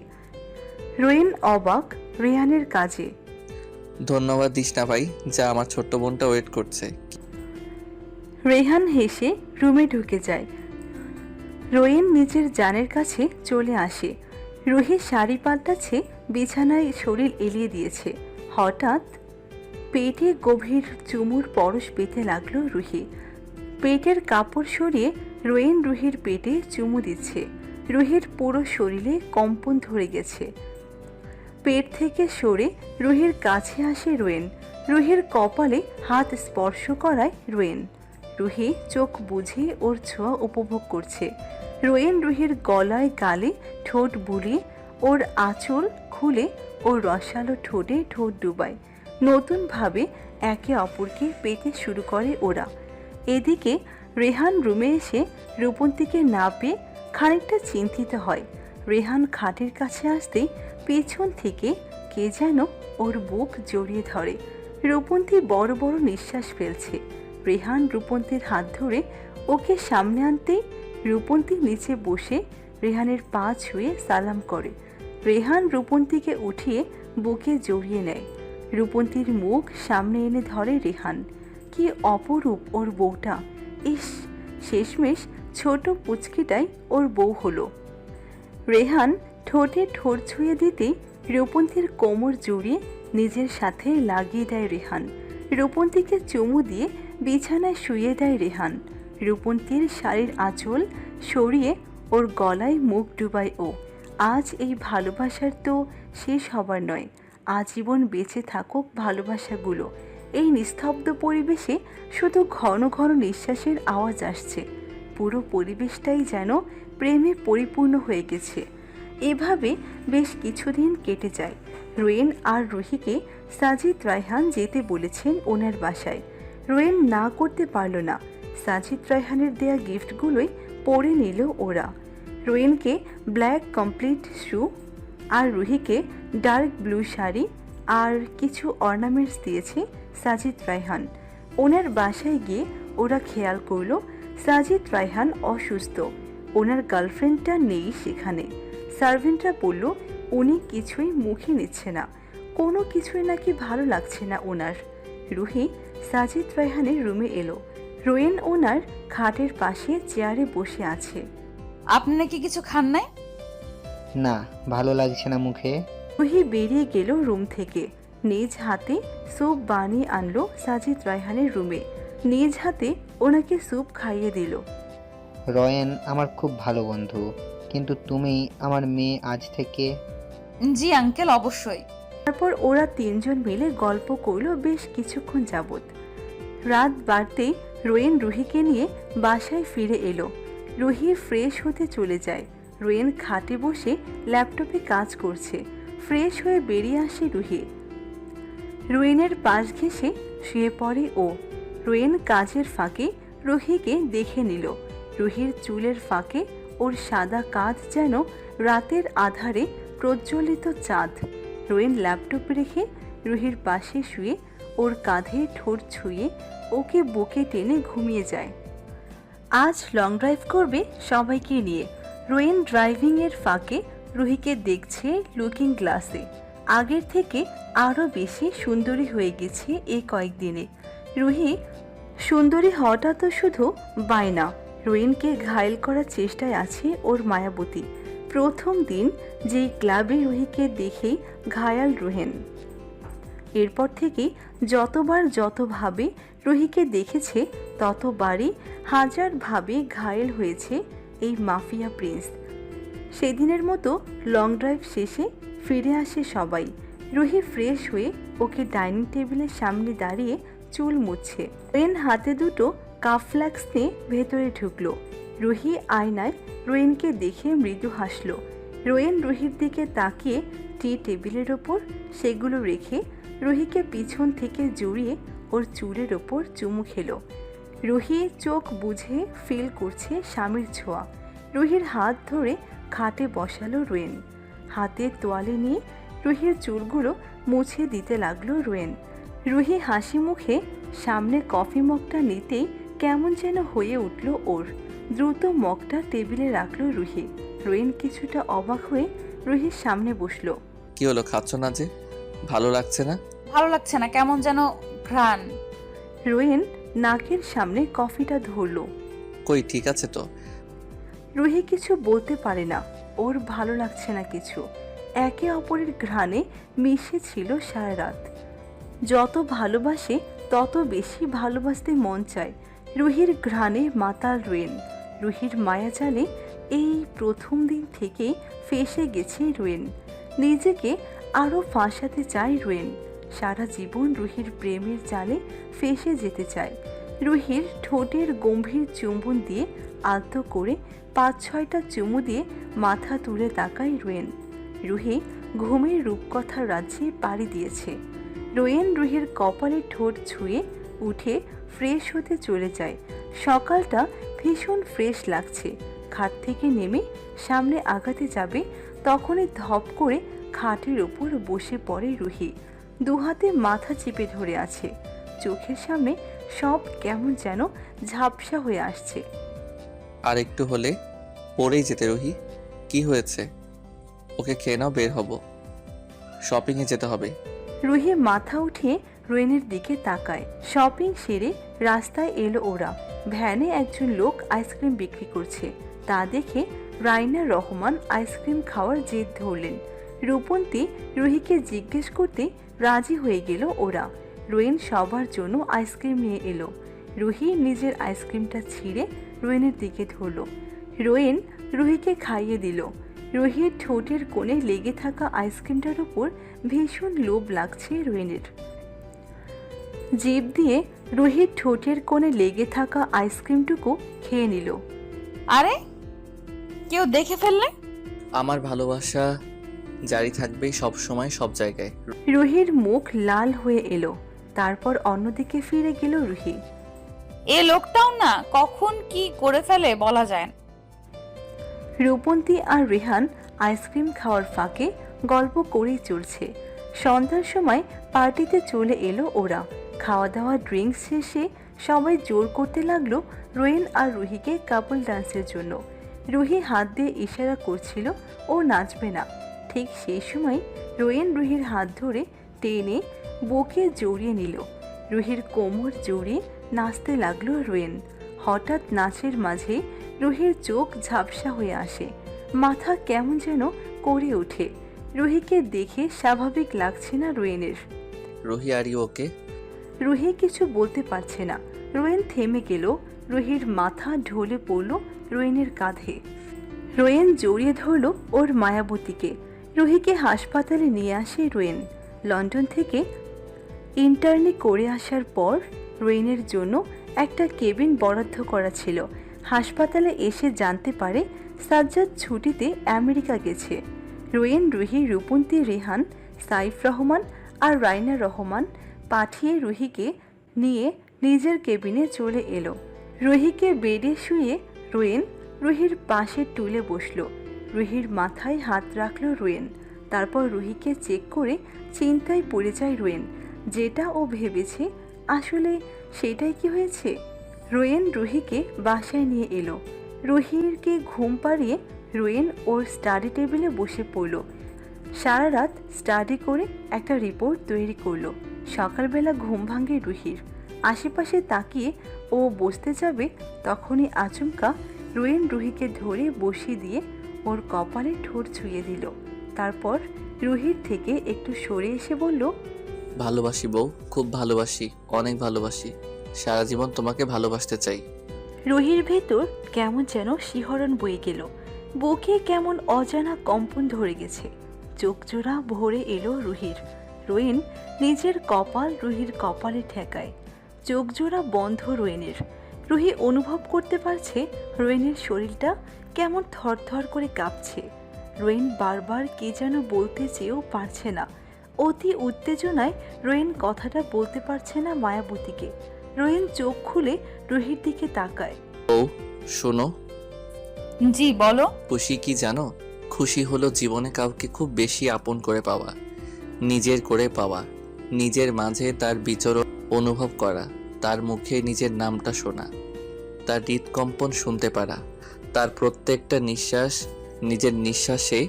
রোয়েন অবাক রেহানের কাজে। ধন্যবাদ দিস না ভাই, যা আমার ছোট্ট বোনটা ওয়েট করছে। রেহান হেসে রুমে ঢুকে যায়। রোয়েন নিজের জানের কাছে চলে আসে। রুহি শাড়ি পাল্টাচ্ছে, বিছানায় শরীর এলিয়ে দিয়েছে। হঠাৎ পেটে গভীর চুমুর পরশ পেতে লাগলো রুহি। পেটের কাপড় সরিয়ে রোয়েন রুহির পেটে চুমু দিচ্ছে। রুহির পুরো শরীরে কম্পন ধরে গেছে। পেট থেকে সরে রুহির কাছে আসে রোয়েন। রুহির কপালে হাত স্পর্শ করায় রোয়েন। রুহি চোখ বুঝে ওর ছোঁয়া উপভোগ করছে। রোয়েন রুহির গলায় গালে ঠোঁট বুলিয়ে ওর আঁচল খুলে ওর রসালো ঠোঁটে ঠোঁট ডুবায়। নতুনভাবে একে অপরকে পেতে শুরু করে ওরা। এদিকে রেহান রুমে এসে রূপন্তীকে না পেয়ে খানিকটা চিন্তিত হয়। রেহান খাটের কাছে আসতেই পেছন থেকে কে যেন ওর বুক জড়িয়ে ধরে। রূপন্তী বড় বড় নিঃশ্বাস ফেলছে। রেহান রূপন্তীর হাত ধরে ওকে সামনে আনতেই রূপন্তী নিচে বসে রেহানের পা ছুঁয়ে সালাম করে। রেহান রূপন্তীকে উঠিয়ে বুকে জড়িয়ে নেয়। রূপন্তীর মুখ সামনে এনে ধরে রেহান। কি অপরূপ ওর বউটা! ইস, শেষমেশ ছোট পুচকিটাই ওর বউ হলো। রেহান ঠোঁটে ঠোঁট ছুঁয়ে দিতেই রূপন্তীর কোমর জড়িয়ে নিজের সাথে লাগিয়ে দেয় রেহান। রূপন্তীকে চুমু দিয়ে বিছানায় শুইয়ে দেয় রেহান। রূপন্তীর শাড়ির আঁচল সরিয়ে ওর গলায় মুখ ডুবায় ও। আজ এই ভালোবাসার তো শেষ হবার নয়। আজীবন বেঁচে থাকুক ভালোবাসাগুলো। এই নিস্তব্ধ পরিবেশে শুধু ঘন ঘন নিঃশ্বাসের আওয়াজ আসছে। পুরো পরিবেশটাই যেন প্রেমে পরিপূর্ণ হয়ে গেছে। এভাবে বেশ কিছুদিন কেটে যায়। রোয়েন আর রুহিকে সাজিদ রায়হান যেতে বলেছেন ওনার বাসায়। রোয়েন না করতে পারল না। সাজিদ রায়হানের দেয়া গিফটগুলোই পরে নিল ওরা। রোয়েনকে ব্ল্যাক কমপ্লিট শু আর রুহিকে ডার্ক ব্লু শাড়ি আর কিছু অর্নামেন্টস দিয়েছে সাজিদ রায়হান। ওনার বাসায় গিয়ে ওরা খেয়াল করলো সাজিদ রায়হান অসুস্থ, ওনার গার্লফ্রেন্ডটা নেই সেখানে। সার্ভেন্টরা বলল উনি কিছুই মুখে নিচ্ছে না, কোনো কিছুই নাকি ভালো লাগছে না ওনার। রুহি সাজিদ রায়হানের রুমে এলো। রোয়েন ওনার খাটের পাশে চেয়ারে বসে আছে। আপনি নাকি কিছু খান নাই? না, ভালো লাগছে না মুখে। রুহি বেরিয়ে গেল রুম থেকে। নিজ হাতে স্যুপ বানিয়ে আনলো সাজিদ রায়হানের রুমে। নিজ হাতে ওনাকে স্যুপ খাইয়ে দিল। রয়েন আমার খুব ভালো বন্ধু, কিন্তু তুমি আমার মেয়ে আজ থেকে। জি আঙ্কেল, অবশ্যই। তারপর ওরা তিনজন মিলে গল্প করলো বেশ কিছুক্ষণ যাবত। রাত বাড়তেই রোয়েন রুহিকে নিয়ে বাসায় ফিরে এলো। রুহি ফ্রেশ হতে চলে যায়। রোয়েন খাটে বসে ল্যাপটপে কাজ করছে। ফ্রেশ হয়ে বেরিয়ে আসে রুহি। রোয়েনের পাশ ঘেঁষে শুয়ে পড়ে ও। রোয়েন কাজের ফাঁকে রুহিকে দেখে নিল। রুহির চুলের ফাঁকে ওর সাদা কাঁধ যেন রাতের আধারে প্রজ্বলিত চাঁদ। রোয়েন ল্যাপটপ রেখে রুহির পাশে শুয়ে ওর কাঁধে ঠোঁট ছুঁয়ে ওকে বুকে টেনে ঘুমিয়ে যায়। আজ লং ড্রাইভ করবে সবাইকে নিয়ে। রোয়েন ড্রাইভিংয়ের ফাঁকে রুহিকে দেখছে লুকিং গ্লাসে। আগের থেকে আরও বেশি সুন্দরী হয়ে গেছে এই কয়েকদিনে। রুহি সুন্দরী হওয়াটা তো শুধু বায়না, রোয়েনকে ঘায়েল করার চেষ্টায় আছে ওর মায়াবতী। প্রথম দিন যেই ক্লাবে রুহিকে দেখেই ঘায়াল রোহেন। এরপর থেকে যতভাবে রুহিকে দেখেছে ততবারই হাজারভাবে ঘায়েল হয়েছে এই মাফিয়া প্রিন্স। সেদিনের মতো লং ড্রাইভ শেষে ফিরে আসে সবাই। রুহি ফ্রেশ হয়ে ওকে ডাইনিং টেবিলের সামনে দাঁড়িয়ে চুল মুছছে। রোয়েন হাতে দুটো কাপ ফ্ল্যাক্স নিয়ে ভেতরে ঢুকলো। রুহি আয়নায় রোয়েনকে দেখে মৃদু হাসলো। রোয়েন রুহির দিকে তাকিয়ে টি টেবিলের ওপর সেগুলো রেখে রুহিকে পিছন থেকে জড়িয়ে ওর চুলের ওপর চুমু খেলো। রুহি চোখ বুঝে ফিল করছে স্বামীর ছোঁয়া। রুহির হাত ধরে খাটে বসালো রোয়েন। হাতে তোয়ালে নিয়ে রুহির চুলগুলো মুছে দিতে লাগলো রোয়েন। রুহি হাসি মুখে সামনে কফি মগটা নিতেই কেমন যেন হয়ে উঠল ওর। দ্রুত মগটা টেবিলে রাখলো রুহি। রোয়েন কিছুটা অবাক হয়ে রুহির সামনে বসলো। কি হলো, খাচ্ছ না যে? ভালো লাগছে না? ভালো লাগছে না, কেমন যেন ঘ্রাণ। রোয়েন নাকের সামনে কফিটা ধরলো। কই, ঠিক আছে তো? রুহি কিছু বলতে পারে না, ওর ভালো লাগছে না কিছু। একে অপরের ঘ্রাণে মিশে ছিল সারা রাত। যত ভালোবাসে তত বেশি ভালোবাসতে মন চায়। রুহির ঘ্রাণে মাতাল রোয়েন। রুহির মায়াজালে এই প্রথম দিন থেকেই ফেঁসে গেছে রোয়েন। নিজেকে আরও ফাঁসাতে চায় রোয়েন। সারা জীবন রুহির প্রেমের জালে ফেঁসে যেতে চায়। রুহির ঠোঁটের গম্ভীর চুম্বন দিয়ে আলতো করে 5-6টা চুমু দিয়ে মাথা তুলে তাকায় রোয়েন। রুহি ঘুমের রূপকথার রাজ্যে পাড়ি দিয়েছে। রোয়েন রুহির কপালে ঠোঁট ছুঁয়ে উঠে ফ্রেশ হতে চলে যায়। সকালটা ভীষণ ফ্রেশ লাগছে। খাট থেকে নেমে সামনে আগাতে যাবে তখনই ধপ করে খাটের ওপর বসে পড়ে রুহি। দুহাতে মাথা চেপে ধরে আছে। চোখের সামনে সব কেমন যেন ঝাপসা হয়ে আসছে। আর একটু হলে পড়েই যেতে। রুহি, কি হয়েছে? ওকে খেয়ে নাও, বের হব, শপিংয়ে যেতে হবে। রুহি মাথা উঠিয়ে রোয়েনের দিকে তাকায়। শপিং সেরে রাস্তায় এলো ওরা। ভ্যানে একজন লোক আইসক্রিম বিক্রি করছে। তা দেখে রাইনা রহমান আইসক্রিম খাওয়ার জেদ ধরলেন। রূপন্তী রুহিকে জিজ্ঞেস করতে রাজি হয়ে গেল ওরা। রোয়েন সবার জন্য আইসক্রিম নিয়ে এলো। রুহি নিজের আইসক্রিমটা ছিঁড়ে রোয়েনের দিকে ধরল। রোয়েন রুহিকে খাইয়ে দিল। রুহির ঠোঁটের কোণে লেগে থাকা আইসক্রিমটার উপর ভীষণ লোভ লাগছে রোয়েনের। জিভ দিয়ে রুহির ঠোঁটের কোণে লেগে থাকা আইসক্রিমটুকু খেয়ে নিল। আরে, কেউ দেখে ফেললে? আমার ভালোবাসা জারি থাকবে সব সময় সব জায়গায়। রুহির মুখ লাল হয়ে এলো। তারপর অন্যদিকে ফিরে গেল রুহি। এ লোকটাও না কখন কি করে ফেলে বলা যায় না। রূপন্তী আর রেহান আইসক্রিম খাওয়ার ফাঁকে গল্প করেই চলছে। সন্ধ্যার সময় পার্টিতে চলে এলো ওরা। খাওয়া দাওয়া ড্রিঙ্কস শেষে সবাই জোর করতে লাগলো রোয়েন আর রুহিকে কাপল ডান্সের জন্য। রুহি হাত দিয়ে ইশারা করছিল ও নাচবে না। ঠিক সেই সময় রোয়েন রুহির হাত ধরে টেনে বুকে জড়িয়ে নিল। রুহির কোমর জড়িয়ে নাচতে লাগলো রোয়েন। হঠাৎ নাচের মাঝে রুহির চোখ ঝাপসা হয়ে আসে, মাথা কেমন যেন করে ওঠে। রুহিকে দেখে স্বাভাবিক লাগছে না রোয়েনের। Ruhi are you okay? Ruhi কিছু বলতে পারছে না। রোয়েন থেমে গেল। রুহির মাথা ঢলে পড়ল রোয়েনের কাঁধে। রোয়েন জড়িয়ে ধরল ওর মায়াবতীকে। রুহিকে হাসপাতালে নিয়ে আসে রোয়েন। লন্ডন থেকে ইন্টার্নি করে আসার পর রোয়েনের জন্য একটা কেবিন বরাদ্দ করা ছিল। হাসপাতালে এসে জানতে পারে সাজ্জাদ ছুটিতে আমেরিকা গেছে। রোয়েন, রুহি, রূপন্তী, রেহান, সাইফ রহমান আর রাইনা রহমান পাঠিয়ে রুহিকে নিয়ে নিজের কেবিনে চলে এলো। রুহিকে বেডে শুয়ে রোয়েন রুহির পাশে টুলে বসলো। রুহির মাথায় হাত রাখল রোয়েন। তারপর রুহিকে চেক করে চিন্তায় পড়ে যায় রোয়েন। যেটা ও ভেবেছে আসলে সেটাই কি হয়েছে। রোয়েন রুহিকে বাসায় নিয়ে এলো। রুহিকে ঘুম পাড়িয়ে রোয়েন ওর স্টাডি টেবিলে বসে পড়ল। সারা রাত স্টাডি করে একটা রিপোর্ট তৈরি করলো। সকালবেলা ঘুম ভাঙে রুহির। আশেপাশে তাকিয়ে ও বসতে যাবে, তখনই আচমকা রোয়েন রুহিকে ধরে বসিয়ে দিয়ে ওর কপালে ঠোঁট ছুঁয়ে দিল। তারপর রুহির থেকে একটু সরে এসে বলল, ভালোবাসি বউ, খুব ভালোবাসি, অনেক ভালোবাসি। সারা জীবন তোমাকে ভালোবাসতে চাই। রুহির ভেতর কেমন যেন শিহরণ বয়ে গেল। বুকে কেমন অজানা কম্পন ধরে গেছে। চোখজোড়া ভরে এলো রুহির। রোয়েন নিজের কপাল রুহির কপালে ঠেকায়। চোখজোড়া বন্ধ রোয়েনের। রুহি অনুভব করতে পারছে রোয়েনের শরীরটা কেমন থরথর করে কাঁপছে। রোয়েন বারবার কে যেন বলতে চেয়েও পারছে না। অতি উত্তেজনায় রোয়েন কথাটা বলতে পারছে না মায়াবতীকে। রোয়েন চোখ খুলে রুহির দিকে তাকায়। বউ শোনো। জি বলো। খুশি কি জানো? খুশি হলো জীবনে কাউকে খুব বেশি আপন করে পাওয়া, নিজের করে পাওয়া, নিজের মাঝে তার বিচরণ অনুভব করা, তার মুখে নিজের নামটা শোনা, তার হৃদকম্পন শুনতে পারা, তার প্রত্যেকটা নিঃশ্বাস নিজের নিঃশ্বাসে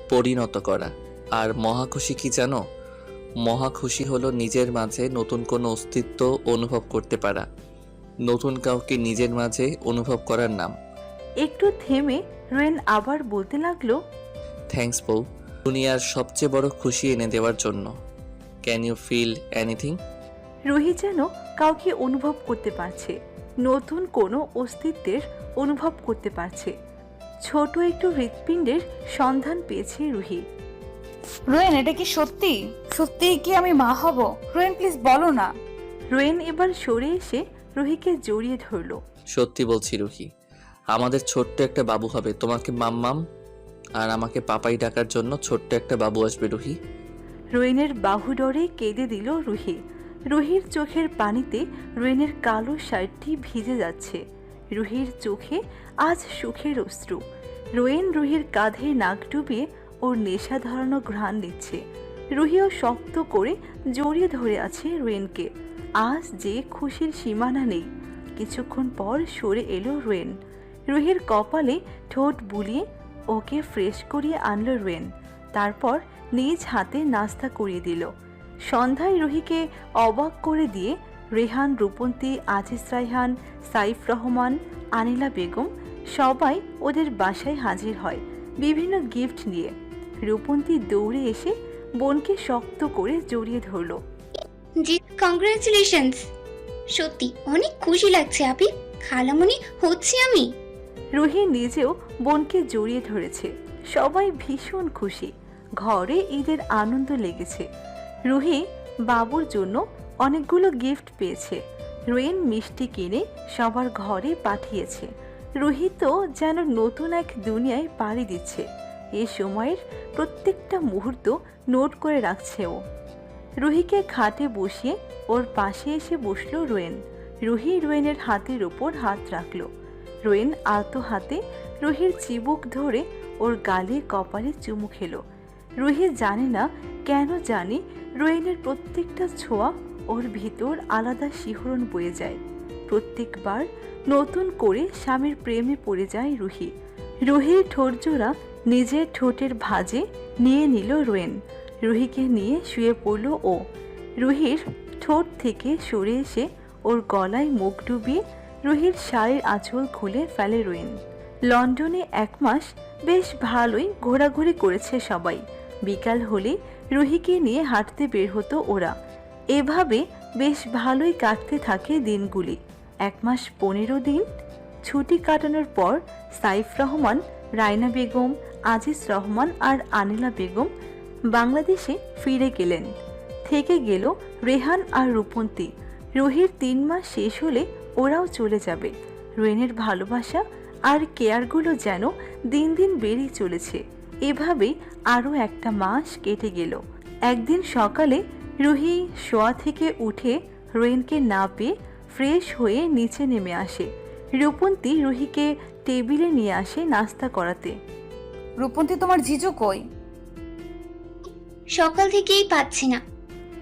পরিণত করা। আর মহা খুশি কি জানো? মহা খুশি হলো নিজের মাঝে নতুন কোনো অস্তিত্ব অনুভব করতে পারা, নতুন কাউকে নিজের মাঝে অনুভব করার নাম। একটু থেমে রোয়েন আবার বলতে লাগলো, থ্যাঙ্কস বউ, দুনিয়ার সবচেয়ে বড় খুশি এনে দেওয়ার জন্য। Can you feel anything? Ruhi যেন কাউকে অনুভব করতে পারছে, নতুন কোনো অস্তিত্বের অনুভব করতে পারছে। ছোট একটু হৃৎপিণ্ডের সন্ধান পেয়েছে রুহি। রোয়েন, এটা কি সত্যি? সত্যি কি আমি মা হব? রোয়েন প্লিজ বলো না। রোয়েন এবার সরে এসে রুহিকে জড়িয়ে ধরল। সত্যি বলছি রুহি, আমাদের ছোট্ট একটা বাবু হবে। তোমাকে মাম্মাম আর আমাকে পাপাই ডাকার জন্য ছোট্ট একটা বাবু আসবে রুহি। রোয়েনের বাহুডরে কেঁদে দিল রুহি। রুহির চোখের পানিতে রোয়েনের কালো শার্টটি ভিজে যাচ্ছে। রুহির চোখে আজ সুখের অশ্রু। রোয়েন রুহির কাঁধে নাক ডুবিয়ে ওর নেশা ধরানো ঘ্রাণ নিচ্ছে। রুহিও শক্ত করে জড়িয়ে ধরে আছে রোয়েনকে। আজ যে খুশির সীমানা নেই। কিছুক্ষণ পর সরে এলো রোয়েন। রুহির কপালে ঠোঁট বুলিয়ে ওকে ফ্রেশ করিয়ে আনলো রোয়েন। তারপর নিজ হাতে নাস্তা করিয়ে দিল। সন্ধ্যায় রুহিকে অবাক করে দিয়ে রেহান, রূপন্তী, আজিজ রায়হান, সাইফ রহমান, আনিলা বেগম সবাই ওদের বাসায় হাজির হয় বিভিন্ন গিফট নিয়ে। রূপন্তী দৌড়ে এসে বোনকে শক্ত করে জড়িয়ে ধরল। জি কংগ্রাচুলেশনস, সত্যি অনেক খুশি লাগছে আপি, খালামণি হচ্ছি আমি। রুহি নিজেও বোনকে জড়িয়ে ধরেছে। সবাই ভীষণ খুশি। ঘরে ঈদের আনন্দ লেগেছে। রুহি বাবুর জন্য অনেকগুলো গিফট পেয়েছে। রোয়েন মিষ্টি কিনে সবার ঘরে পাঠিয়েছে। রুহি তো যেন নতুন এক দুনিয়ায় পাড়ি দিচ্ছে। এ সময়ের প্রত্যেকটা মুহূর্ত নোট করে রাখছে ও। রুহিকে খাটে বসিয়ে ওর পাশে এসে বসলো রোয়েন। রুহি রোয়েনের হাতের ওপর হাত রাখলো। রোয়েন আলতো হাতে রুহির চিবুক ধরে ওর গালে কপালে চুমু খেলো। রুহি জানে না কেন জানি রোয়েনের প্রত্যেকটা ছোঁয়া ওর ভিতর আলাদা শিহরণ বয়ে যায়। প্রত্যেকবার নতুন করে স্বামীর প্রেমে পড়ে যায় রুহি। রুহির ঠোঁটজোড়া নিজের ঠোঁটের ভাঁজে নিয়ে নিল রোয়েন। রুহিকে নিয়ে শুয়ে পড়ল ও। রুহির ঠোঁট থেকে সরে এসে ওর গলায় মুখ ডুবিয়ে রুহির শাড়ির আঁচল খুলে ফেলে রোয়েন। লন্ডনে 1 মাস বেশ ভালোই ঘোরাঘুরি করেছে সবাই। বিকাল হলে রুহিকে নিয়ে হাঁটতে বের হতো ওরা। এভাবে বেশ ভালোই কাটতে থাকে দিনগুলি। 1 মাস 15 দিন ছুটি কাটানোর পর সাইফ রহমান, রায়না বেগম, আজিজ রহমান আর আনিলা বেগম বাংলাদেশে ফিরে গেলেন। থেকে গেল রেহান আর রূপন্তী। রুহির 3 মাস শেষ হলে ওরাও চলে যাবে। রোয়েনের ভালোবাসা আর কেয়ারগুলো যেন দিন দিন বেড়েই চলেছে। এভাবেই আরও 1 মাস কেটে গেল। একদিন সকালে রুহি শোয়া থেকে উঠে রোয়েনকে না পেয়ে ফ্রেশ হয়ে নিচে নেমে আসে। রূপন্তী রুহিকে টেবিলে নিয়ে আসে নাস্তা করাতে। রূপন্তী, তোমার জিজু কই? সকাল থেকেই পাচ্ছি না।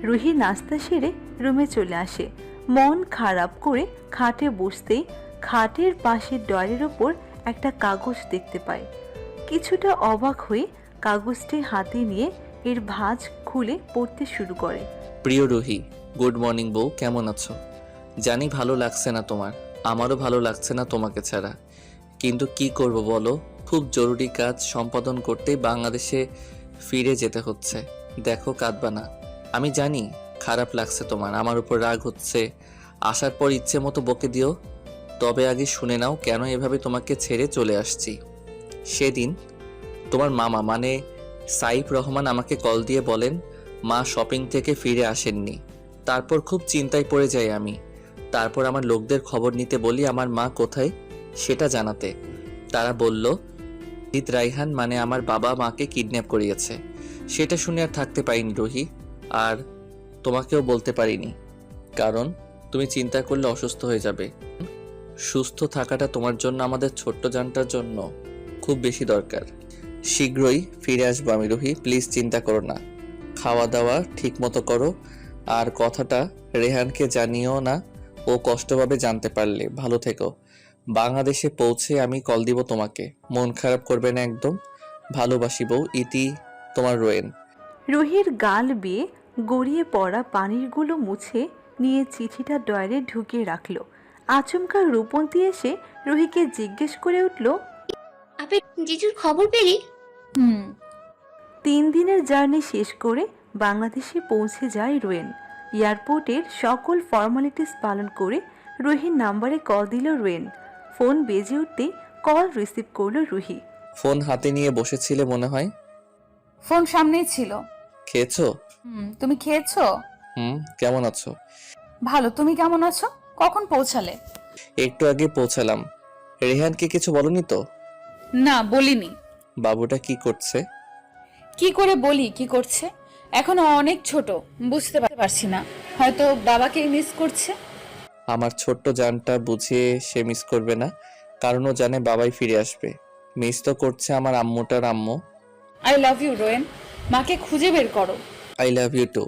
রুহি নাস্তা সেরে রুমে চলে আসে। মন খারাপ করে খাটে বসতেই খাটের পাশের ডয়ারের ওপর একটা কাগজ দেখতে পায়। কিছুটা অবাক হয়ে কাগজটি হাতে নিয়ে এর ভাঁজ খুলে পড়তে শুরু করে। প্রিয় রুহি, গুড মর্নিং বউ, কেমন আছো? জানি ভালো লাগছে না তোমার, আমারও ভালো লাগছে না তোমাকে ছাড়া, কিন্তু কি করব বলো, খুব জরুরি কাজ সম্পাদন করতেই বাংলাদেশে ফিরে যেতে হচ্ছে। দেখো, কাঁদবা না। আমি জানি খারাপ লাগছে তোমার, আমার উপর রাগ হচ্ছে। আসার পর ইচ্ছে মতো বকে দিও, তবে আগে শুনে নাও কেন এভাবে তোমাকে ছেড়ে চলে আসছি। সেদিন তোমার মামা মানে সাইফ রহমান আমাকে কল দিয়ে বলেন মা শপিং থেকে ফিরে আসেননি। তারপর খুব চিন্তায় পড়ে যাই আমি। তারপর আমার লোকদের খবর নিতে বলি আমার মা কোথায় সেটা জানাতে। তারা বলল জিত রাইহান মানে আমার বাবা মাকে কিডন্যাপ করিয়েছে। সেটা শুনে আর থাকতে পারিনি রুহি, আর তোমাকেও বলতে পারিনি, কারণ তুমি চিন্তা করলে অসুস্থ হয়ে যাবে। সুস্থ থাকাটা তোমার জন্য, আমাদের ছোট্ট জানটার জন্য খুব বেশি দরকার। শীঘ্রই ফিরে আসবো আমি রুহি, প্লিজ চিন্তা করো না। খাওয়া দাওয়া ঠিক মতো করো, আর কথাটা রেহানকে জানিও না, ও কষ্ট পাবে জানতে পারলে। ভালো থেকো। বাংলাদেশে পৌঁছে আমি কল দিব তোমাকে, মন খারাপ করবে না একদম। ভালোবাসি বউ, ইতি তোমার রোয়েন। রুহির গাল বেয়ে গড়িয়ে পড়া পানিরগুলো মুছে নিয়ে চিঠিটা ডয়ারে ঢুকিয়ে রাখলো। আচমকা রূপন্তী এসে রুহিকে জিজ্ঞেস করে উঠল, আপনি জিজুর খবর পেলি? 3 দিনের জার্নি শেষ করে বাংলাদেশে পৌঁছে যায় রোয়েন। এয়ারপোর্টের সকল ফর্মালিটিস পালন করে রুহির নাম্বারে কল দিল রোয়েন। ফোন বেজে উঠতেই কল রিসিভ করলো রুহি। ফোন হাতে নিয়ে বসেছিলে মনে হয়। ফোন সামনেই ছিল। খেয়েছো? তুমি খেয়েছো? কেমন আছো? ভালো, তুমি কেমন আছো? কখন পৌঁছালে? একটু আগে পৌঁছালাম। রেহানকে কিছু বলনি তো? না, বলিনি। বাবুটা কি করছে? কি করে বলি কি করছে? এখনো অনেক ছোট, বুঝতে পারছি না। হয়তো বাবাকে মিস করছে। আমার ছোট্ট জানটা বুঝিয়ে সে মিস করবে না, কারণ ও জানে বাবাই ফিরে আসবে। মিস তো করছে আমার আম্মুটার আম্মু। আই লাভ ইউ রোয়েন, মাকে খুঁজে বের করো। I love you too.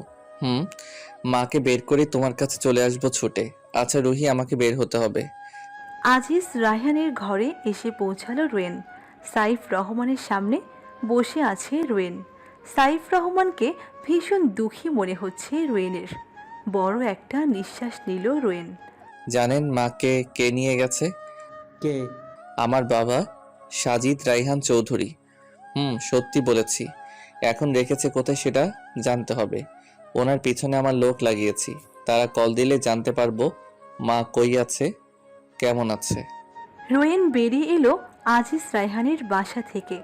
মাকে বের করে তোমার কাছে চলে আসবো ছুটে। আচ্ছা রুহি, আমাকে বের হতে হবে। আজিজ রায়হানের ঘরে এসে পৌঁছালো রোয়েন। সাইফ রহমানের সামনে বসে আছে রোয়েন। সাইফ রহমানকে ভীষণ দুঃখী মনে হচ্ছে রোয়েনের। বড় একটা নিঃশ্বাস নিল রোয়েন। জানেন মাকে কে নিয়ে গেছে? কে? আমার বাবা সাজিদ রাইহান চৌধুরী। সত্যি বলেছি। এখন রেখেছে কোথায় সেটা জানতে হবে। ওনার পিছনে আমার লোক লাগিয়েছি, তারা কল দিলে জানতে পারবো মা কই আছে, কেমন আছে। রোয়েন বেরিয়ে এলো আজিজ রায়হানের বাসা থেকে।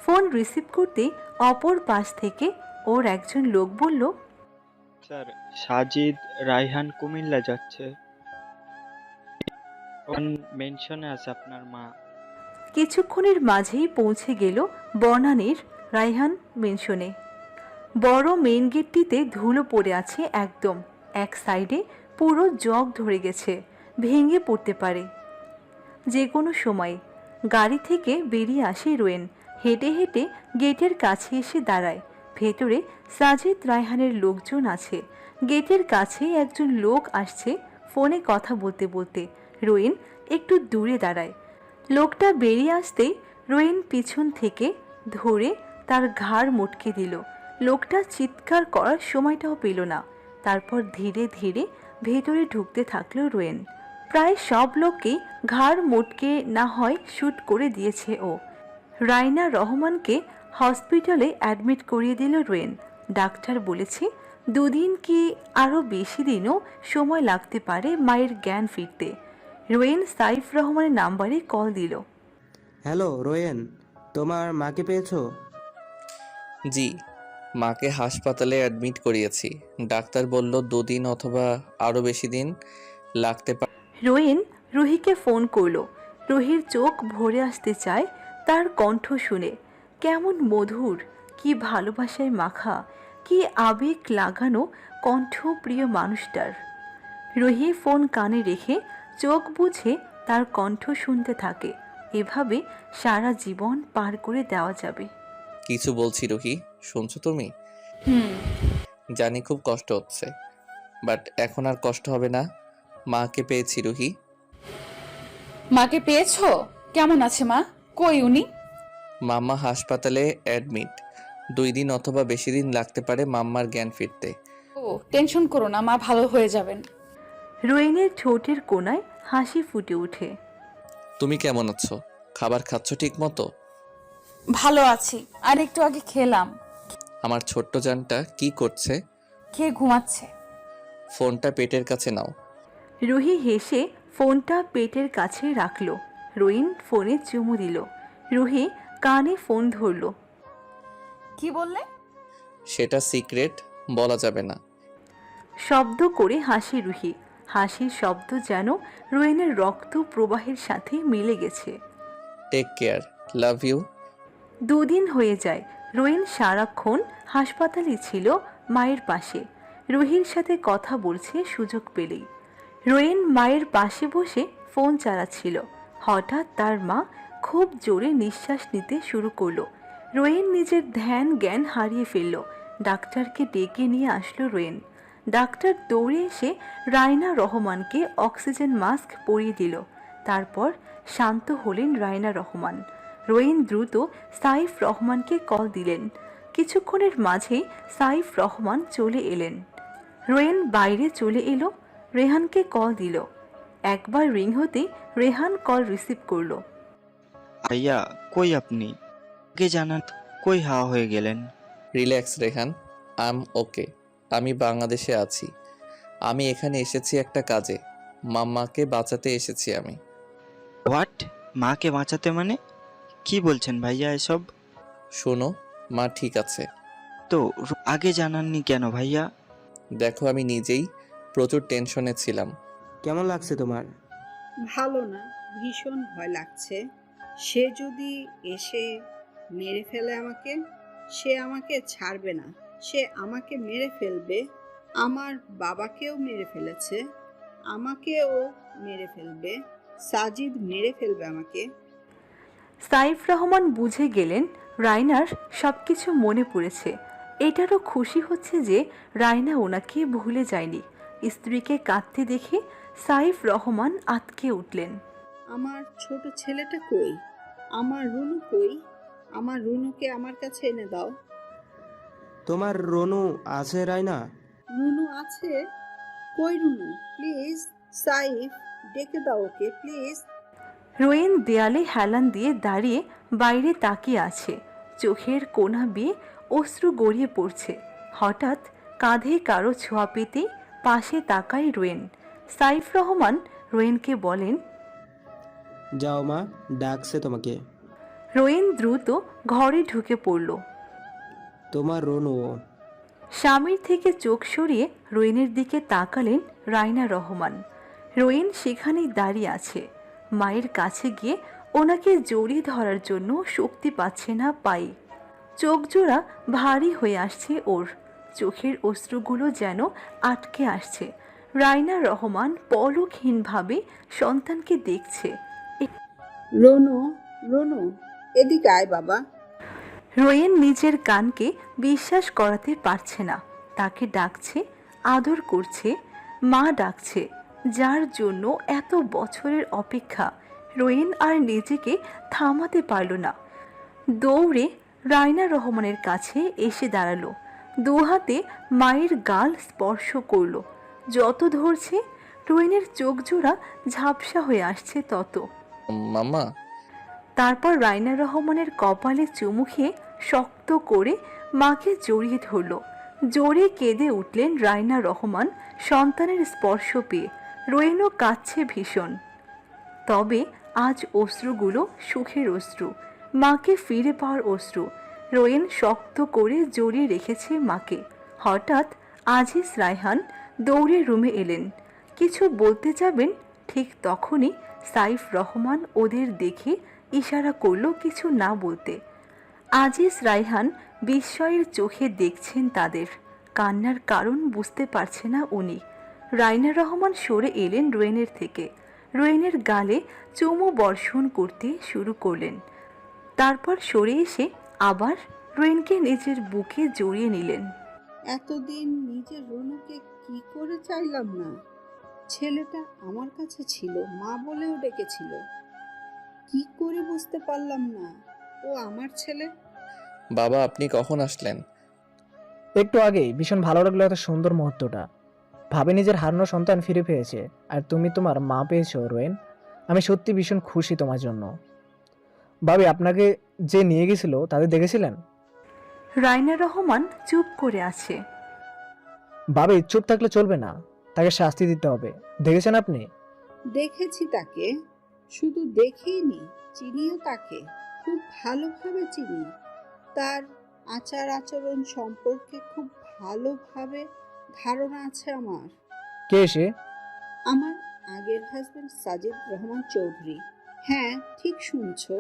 ফোন রিসিভ করতে অপর পাশ থেকে ওর একজন লোক বলল, স্যার, সাজিদ রাইহান কুমিল্লা যাচ্ছে। ওখান মেনশনে আছে আপনার মা। কিছুক্ষণের মাঝেই পৌঁছে গেল বনানীর রায়হান মেনশনে। বড় মেইন গেটটিতে ধুলো পড়ে আছে একদম, এক সাইডে পুরো জগ ধরে গেছে, ভেঙে পড়তে পারে যে কোনো সময়। গাড়ি থেকে বেরিয়ে আসে রোয়েন, হেঁটে হেঁটে গেটের কাছে এসে দাঁড়ায়। ভেতরে সাজিদ রায়হানের লোকজন আছে। গেটের কাছে একজন লোক আসছে ফোনে কথা বলতে বলতে। রোয়েন একটু দূরে দাঁড়ায়। লোকটা বেরিয়ে আসতেই রোয়েন পিছন থেকে ধরে তার ঘাড় মটকে দিল। লোকটা চিৎকার করার সময়টাও পেল না। তারপর ধীরে ধীরে ভেতরে ঢুকতে থাকলো রোয়েন। প্রায় সব লোককেই ঘাড় মোটকে না হয় শ্যুট করে দিয়েছে ও। রায়না রহমানকে হসপিটালে অ্যাডমিট করিয়ে দিল রোয়েন। ডাক্তার বলেছে 2 দিন কি আরও বেশি দিনও সময় লাগতে পারে মায়ের জ্ঞান ফিরতে। রোয়েন সাইফ রহমানের নাম্বারে কল দিল। হ্যালো রোয়েন, তোমার মাকে পেয়েছো? জি, মাকে হাসপাতালে অ্যাডমিট করিয়েছি। ডাক্তার বলল 2 দিন অথবা আরও বেশি দিন লাগতে পারে। রোয়েন রুহিকে ফোন করলো। রুহির চোখ ভরে আসতে চায় তার কণ্ঠ শুনে। কেমন মধুর, কি ভালোবাসায় মাখা, কি আবেগ লাগানো কণ্ঠ প্রিয় মানুষটার। রুহি ফোন কানে রেখে চোখ বুঝে তার কণ্ঠ শুনতে থাকে। এভাবে সারা জীবন পার করে দেওয়া যাবে। কিছু বলছি রুহি, শুনছো তুমি? জানি খুব কষ্ট হচ্ছে, বাট এখন আর কষ্ট হবে না। মাকে পেয়েছি রুহি। মাকে পেয়েছো? কেমন আছে মা? কই উনি? মাম্মা হাসপাতালে অ্যাডমিট। 2 দিন অথবা বেশি দিন লাগতে পারে মাম্মার জ্ঞান ফিরতে। ও টেনশন করো না, মা ভালো হয়ে যাবেন। রোয়েনের ঠোঁটের কোণায় হাসি ফুটে ওঠে। তুমি কেমন আছো? খাবার খাচ্ছ ঠিক মতো? ভালো আছি, আর একটু আগে খেলাম। আমার ছোট্ট জানটা কি করছে? খেয়ে ঘুমাচ্ছে। ফোনটা পেটের কাছে নাও। রুহি হেসে ফোনটা পেটের কাছে রাখল। রোয়েন ফোনে চুমু দিল। রুহি কানে ফোন ধরল। কি বললে? সেটা সিক্রেট, বলা যাবে না। শব্দ করে হাসি রুহি। হাসির শব্দ যেন রোয়েনের রক্ত প্রবাহের সাথে মিলে গেছে। Take care, love you. 2 দিন হয়ে যায়। রোয়েন সারাক্ষণ হাসপাতালে ছিল মায়ের পাশে। রুহির সাথে কথা বলছে সুযোগ পেলেই। রোয়েন মায়ের পাশে বসে ফোন চালাচ্ছিল। হঠাৎ তার মা খুব জোরে নিঃশ্বাস নিতে শুরু করলো। রোয়েন নিজের ধ্যান জ্ঞান হারিয়ে ফেলল। ডাক্তারকে ডেকে নিয়ে আসলো রোয়েন। ডাক্তার দৌড়ে এসে রায়না রহমানকে অক্সিজেন মাস্ক পরিয়ে দিল। তারপর শান্ত হলেন রায়না রহমান। রোয়েন দ্রুত সাইফ রহমানকে কল দিলেন। কিছুক্ষণের মাঝেই সাইফ রহমান চলে এলেন। রোয়েন বাইরে চলে এলো, রেহানকে কল দিল। একবার রিং হতেই রেহান কল রিসিভ করলো। ভাইয়া কই আপনি? আগে জানান, কই হাওয়া হয়ে গেলেন? রিল্যাক্স রেহান, ওকে। আমি বাংলাদেশে আছি। আমি এখানে এসেছি একটা কাজে। মাম্মাকে বাঁচাতে এসেছি আমি। হোয়াট? মাকে বাঁচাতে মানে? কি বলছেন ভাইয়া এসব? শোনো, মা ঠিক আছে। তো আগে জানাননি কেন ভাইয়া? দেখো, আমি নিজেই প্রচুর টেনশনে ছিলাম। কেমন লাগছে তোমার? ভালো না, ভীষণ ভয় লাগছে। সে যদি এসে মেরে ফেলে আমাকে, সে আমাকে ছাড়বে না। সে আমাকে মেরে ফেলবে। আমার বাবাকেও মেরে ফেলেছে, আমাকেও মেরে ফেলবে। সাজিদ মেরে ফেলবে আমাকে। সাইফ রহমান বুঝে গেলেন রায়নার সব কিছু মনে পড়েছে। এটারও খুশি হচ্ছে যে রায়না ওনাকে ভুলে যায়নি। স্ত্রীকে কাঁদতে দেখে সাইফ রহমান আঁতকে উঠলেন। আমার ছোট ছেলেটা কই? আমার রুনু কই? আমার রুনুকে আমার কাছে এনে দাও। তোমার রনু আছে রায়না? রুনু আছে? কই রুনু? প্লিজ সাইফ, ডেকে দাও ওকে প্লিজ। রোয়েন দেয়ালে হেলান দিয়ে দাঁড়িয়ে বাইরে তাকিয়ে আছে। চোখের কোণা বেয়ে অশ্রু গড়িয়ে পড়ছে। হঠাৎ কাঁধে কারো ছোঁয়া পেতে পাশে তাকায় রোয়েন। সাইফ রহমান রোয়েনকে বলেন, যাও মা ডাকছে তোমাকে। রোয়েন দ্রুত ঘরে ঢুকে পড়ল। তোমার রনু। স্বামীর থেকে চোখ সরিয়ে রোয়েনের দিকে তাকালেন রায়না রহমান। রোয়েন সেখানেই দাঁড়িয়ে আছে। মায়ের কাছে গিয়ে ওনাকে জড়িয়ে ধরার জন্য শক্তি পাচ্ছে না পায়ে। চোখ জোড়া ভারী হয়ে আসছে ওর, চোখের অশ্রুগুলো যেন আটকে আসছে। রাইনা রহমান পলকহীনভাবে সন্তানকে দেখছে। রনু, রনু, এদিকে আয় বাবা। রোয়েন নিজের কানকে বিশ্বাস করাতে পারছে না। তাকে ডাকছে, আদর করছে, মা ডাকছে, যার জন্য এত বছরের অপেক্ষা। রোয়েন আর নিজেকে থামাতে পারল না। দৌড়ে রাইনা রহমানের কাছে এসে দাঁড়ালো, দু হাতে মায়ের গাল স্পর্শ করলো। যত ধরছে রোয়েনের চোখ জোড়া ঝাপসা হয়ে আসছে তত। মাম্মা। তারপর রাইনা রহমানের কপালে চুমু খেয়ে শক্ত করে মাকে জড়িয়ে ধরল। জোরে কেঁদে উঠলেন রাইনা রহমান সন্তানের স্পর্শ পেয়ে। রোয়েনও কাঁদছে ভীষণ। তবে আজ অশ্রুগুলো সুখের অশ্রু, মাকে ফিরে পাওয়ার অশ্রু। রোয়েন শক্ত করে জড়িয়ে রেখেছে মাকে। হঠাৎ আজিজ রায়হান দৌড়ে রুমে এলেন। কিছু বলতে যাবেন, ঠিক তখনই সাইফ রহমান ওদের দেখে ইশারা করলো কিছু না বলতে। আজিজ রায়হান বিস্ময়ের চোখে দেখছেন তাদের। কান্নার কারণ বুঝতে পারছে না উনি। রাইনা রহমান সরে এলেন রোয়েনের থেকে। রোয়েনের গালে চুমু বর্ষণ করতে শুরু করলেন। তারপর সরে এসে আবার রোয়েনকে নিজের বুকে জড়িয়ে নিলেন। এতদিন নিজের রনুকে কি করে চাইলাম না। ছেলেটা আমার কাছে ছিল, মা বলেও ডেকেছিল। কি করে বুঝতে পারলাম না ও আমার ছেলে। বাবা, আপনি কখন আসলেন? একটু আগেই। ভীষণ ভালো লাগলো এত সুন্দর মুহূর্তটা। ভাবে নিজের হারানো সন্তান ফিরে পেয়েছে, আর তুমি তোমার মা পেয়েছো রোয়েন। আমি সত্যি ভীষণ খুশি তোমার জন্য। ভাবি, আপনাকে যে নিয়ে গেছিল তাদের দেখেছিলেন? রাইনা রহমান চুপ করে আছে। ভাবি, চুপ থাকলে চলবে না, তাকে শাস্তি দিতে হবে। দেখেছেন আপনি? দেখেছি তাকে, শুধু দেখিনি, চিনিও তাকে। খুব ভালোভাবে চিনি। তার আচার আচরণ সম্পর্কে খুব ভালোভাবে ধারণা আছে আমার। কে সে? আমার আগের হাজবেন্ড সাজিদ রহমান চৌধুরী। হ্যাঁ, ঠিক শুনছো।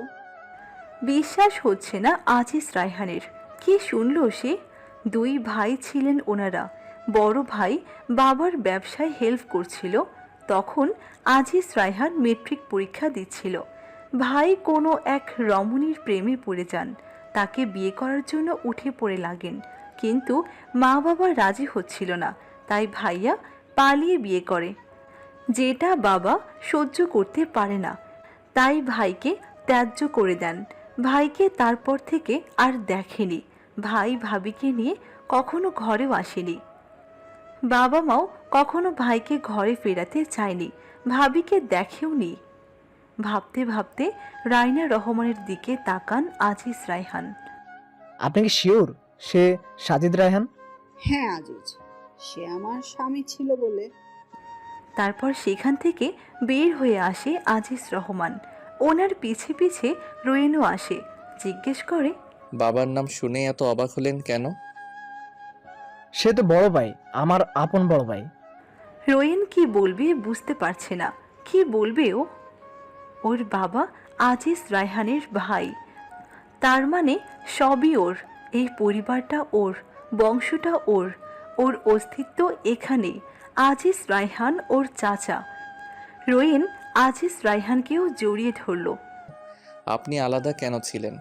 বিশ্বাস হচ্ছে না আজিজ রায়হানের। কি শুনল সে? দুই ভাই ছিলেন ওনারা। বড় ভাই বাবার ব্যবসায় হেল্প করছিল, তখন আজিজ রায়হান মেট্রিক পরীক্ষা দিচ্ছিল। ভাই কোনো এক রমণীর প্রেমে পড়ে যান, তাকে বিয়ে করার জন্য উঠে পড়ে লাগেন, কিন্তু মা বাবা রাজি হচ্ছিল না। তাই ভাইয়া পালিয়ে বিয়ে করে, যেটা বাবা সহ্য করতে পারে না। তাই ভাইকে ত্যায্য করে দেন। ভাইকে তারপর থেকে আর দেখেনি। ভাই ভাবিকে নিয়ে কখনো ঘরেও আসেনি। বাবা মাও কখনো ভাইকে ঘরে ফেরাতে চায়নি, ভাবিকে দেখেও নি। ভাবতে ভাবতে রাইনা রহমানের দিকে তাকান আজিজ রায়হান। আপনি কি শিওর সে সাজিদ রায়হান? হ্যাঁ আজিজ, সে আমার স্বামী ছিল বলে। তারপর সেখান থেকে বের হয়ে আসে আজিজ রহমান। ওনার পিছে পিছে রোয়েনও আসে। জিজ্ঞেস করে, বাবার নাম শুনে এত অবাক হলেন কেন? সে তো বড় ভাই, আমার আপন বড় ভাই। রোয়েন কি বলবে বুঝতে পারছে না। কি বলবে ও? ওর বাবা আজিজ রায়হানের ভাই, তার মানে সবই ওর। এই পরিবারটা ওর, বংশটা ওর, ওর অস্তিত্ব এখানেই। আজিজ রায়হান ওর চাচা। রোয়েন আজিজ রায়হানকেও জড়িয়ে ধরল। আপনি আলাদা কেন ছিলেন?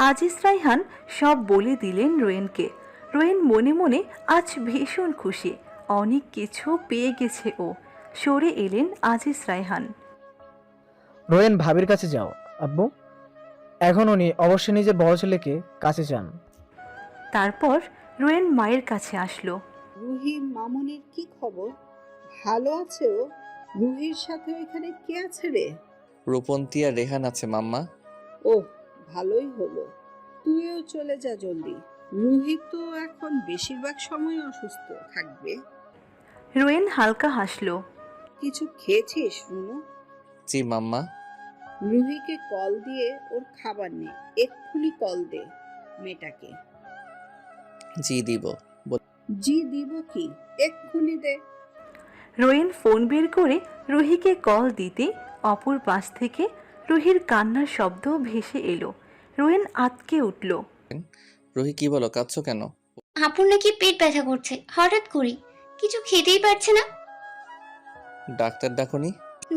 আজিজ রায়হান সব বলে দিলেন রোয়েনকে। রোয়েন মনে মনে আজ ভীষণ খুশি, অনেক কিছু পেয়ে গেছে ও। সরে এলেন আজিজ রায়হান। রোয়েন, ভাবির কাছে যাও। আব্বু, এখন উনি অবশ্যই নিজের বড় ছেলেকে কাছে চান। তারপর রোয়েন মায়ের কাছে আসলো। রুহি মামুনির কি খবর? ভালো আছে ও? রুহির সাথে ওইখানে কে আছে রে? রূপন্তী আর রেহান আছে মাম্মা। ওহ, ভালোই হলো। তুইও চলে যা জলদি। রুহি তো এখন বেশিরভাগ সময় অসুস্থ থাকবে। রোয়েন হালকা হাসলো। কিছু খেয়েছিস রুনু? জি মাম্মা। রুহিকে কল দিয়ে ওর খাবার নে, এক্ষুনি কল দে মেয়েটাকে। জি দিব। জি দিব কি, এক্ষুনি দে। রোয়েন ফোন বের করে রুহিকে কল দিতে অপর পাশ থেকে রুহির কান্নার শব্দ ভেসে এলো। রোয়েন আঁতকে উঠল। রুহি কি বলো, কাঁদছো কেন? আপুর নাকি পেট ব্যথা করছে হঠাৎ করে, কিছু খেতেই পারছে না। ডাক্তার ডাকোনি?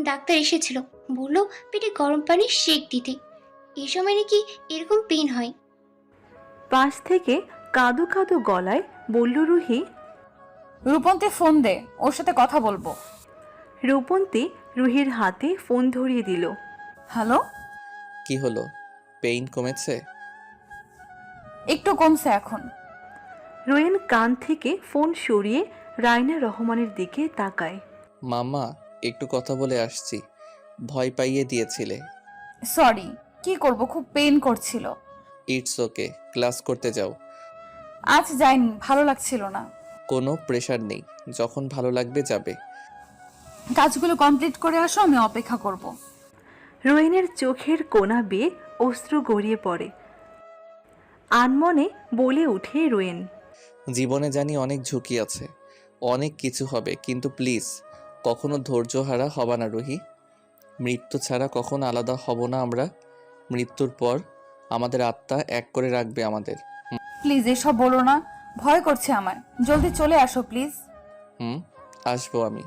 ডাক্তার এসেছিল, বললো পেটে গরম পানি সেক দিতে। এই সময় নাকি এরকম পেন হয়। পাশ থেকে কাঁদো কাঁদো গলায় বলল রুহি। রূপন্তে ফোন দে, ওর সাথে কথা বলবো। রূপন্তী রুহির হাতে ফোন ধরিয়ে দিল। হ্যালো। কি হলো, পেইন কমেছে? একটু কমছে এখন। রোয়েন কান থেকে ফোন সরিয়ে রায়না রহমানের দিকে তাকায়। মামা, একটু কথা বলে আসছি। ভয় পাইয়ে দিয়েছিলে। সরি, কি করব, খুব পেন করছিল। ইটস ওকে, ক্লাস করতে যাও। আজ যাইনি, ভালো লাগছিল না। কোনো প্রেশার নেই, যখন ভালো লাগবে যাবে। কাজগুলো কমপ্লিট করে আসো, আমি অপেক্ষা করব। রোয়েনের চোখের কোণা বেয়ে অশ্রু গড়িয়ে পড়ে। আনমনে বলে ওঠে রোয়েন। জীবনে জানি অনেক ঝুঁকি আছে, অনেক কিছু হবে, কিন্তু প্লিজ কখনো ধৈর্যহারা হবা না রুহি। মৃত্যু ছাড়া কখনো আলাদা হব না আমরা। মৃত্যুর পর আমাদের আত্মা এক করে রাখবে আমাদের। প্লিজ এসব বলো না, ভয় করছে আমার। জলদি চলে আসো প্লিজ। আসবো আমি।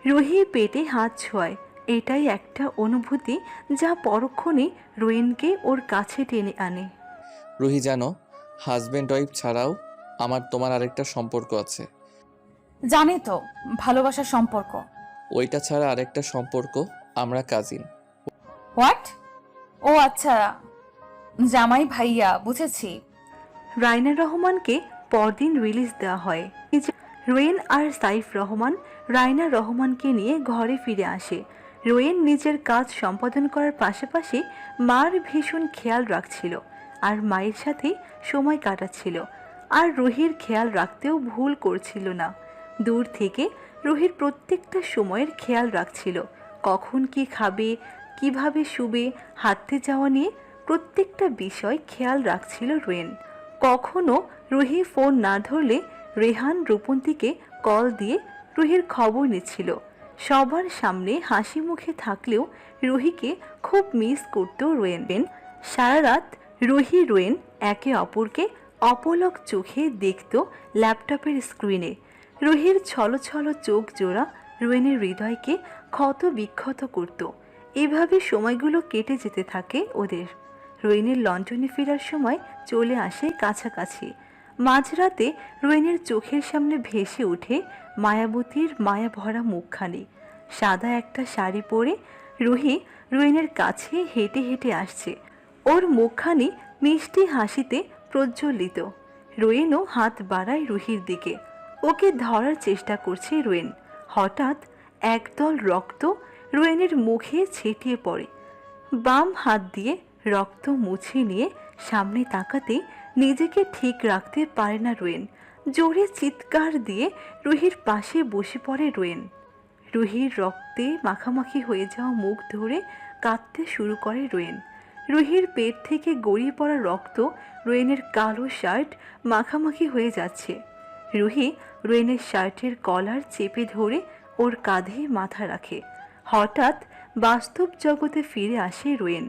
রুহি পেটে হাত ছোঁয়ায়। এটাই একটা অনুভূতি যা পরক্ষণে রোয়েনকে ওর কাছে টেনে আনে। রুহি, জানো, হাজব্যান্ড ওয়াইফ ছাড়াও আমার তোমার আরেকটা সম্পর্ক আছে। জানি তো, ভালোবাসার সম্পর্ক। ওইটা ছাড়া আরেকটা সম্পর্ক, আমরা কাজিন। হোয়াট? ও আচ্ছা, জামাই ভাইয়া, বুঝেছি। রায়না রহমানকে পরদিন রিলিজ দেওয়া হয়। রোয়েন আর সাইফ রহমান রায়না রহমানকে নিয়ে ঘরে ফিরে আসে। রোয়েন নিজের কাজ সম্পাদন করার পাশাপাশি মার ভীষণ খেয়াল রাখছিল, আর মায়ের সাথে সময় কাটাচ্ছিল। আর রুহির খেয়াল রাখতেও ভুল করছিল না। দূর থেকে রুহির প্রত্যেকটা সময়ের খেয়াল রাখছিল। কখন কি খাবে, কিভাবে শুবে, হাঁটতে যাওয়া নিয়ে প্রত্যেকটা বিষয় খেয়াল রাখছিল রোয়েন। কখনো রুহি ফোন না ধরলে রেহান রূপন্তীকে কল দিয়ে রুহির খবর নিচ্ছিল। সবার সামনে হাসি মুখে থাকলেও রুহিকে খুব মিস করত রোয়েন। সারা রাত রুহি রোয়েন একে অপরকে অপলক চোখে দেখত ল্যাপটপের স্ক্রিনে। রুহির ছলছল চোখ জোড়া রোয়েনের হৃদয়কে ক্ষত বিক্ষত করত। এভাবে সময়গুলো কেটে যেতে থাকে ওদের। রোয়েনের লন্ডনে ফেরার সময় চলে আসে কাছাকাছি। মাঝরাতে রোয়েনের চোখের সামনে ভেসে ওঠে মায়াবতীর মায়া ভরা মুখখানি। সাদা একটা শাড়ি পরে রুহি রোয়েনের কাছে হেঁটে হেঁটে আসছে। ওর মুখখানি মিষ্টি হাসিতে প্রজ্বলিত। রোয়েনও হাত বাড়ায় রুহির দিকে, ওকে ধরার চেষ্টা করছে রোয়েন। হঠাৎ একদল রক্ত রোয়েনের মুখে ছিটিয়ে পড়ে। বাম হাত দিয়ে রক্ত মুছে নিয়ে সামনে তাকাতেই নিজেকে ঠিক রাখতে পারে না রোয়েন। জোরে চিৎকার দিয়ে রুহির পাশে বসে পড়ে রোয়েন। রুহির রক্তে মাখামাখি হয়ে যাওয়া মুখ ধরে কাঁদতে শুরু করে রোয়েন। রুহির পেট থেকে গড়িয়ে পড়া রক্ত রোয়েনের কালো শার্ট মাখামাখি হয়ে যাচ্ছে। রুহি রোয়েনের শার্টের কলার চেপে ধরে ওর কাঁধে মাথা রাখে। হঠাৎ বাস্তব জগতে ফিরে আসে রোয়েন।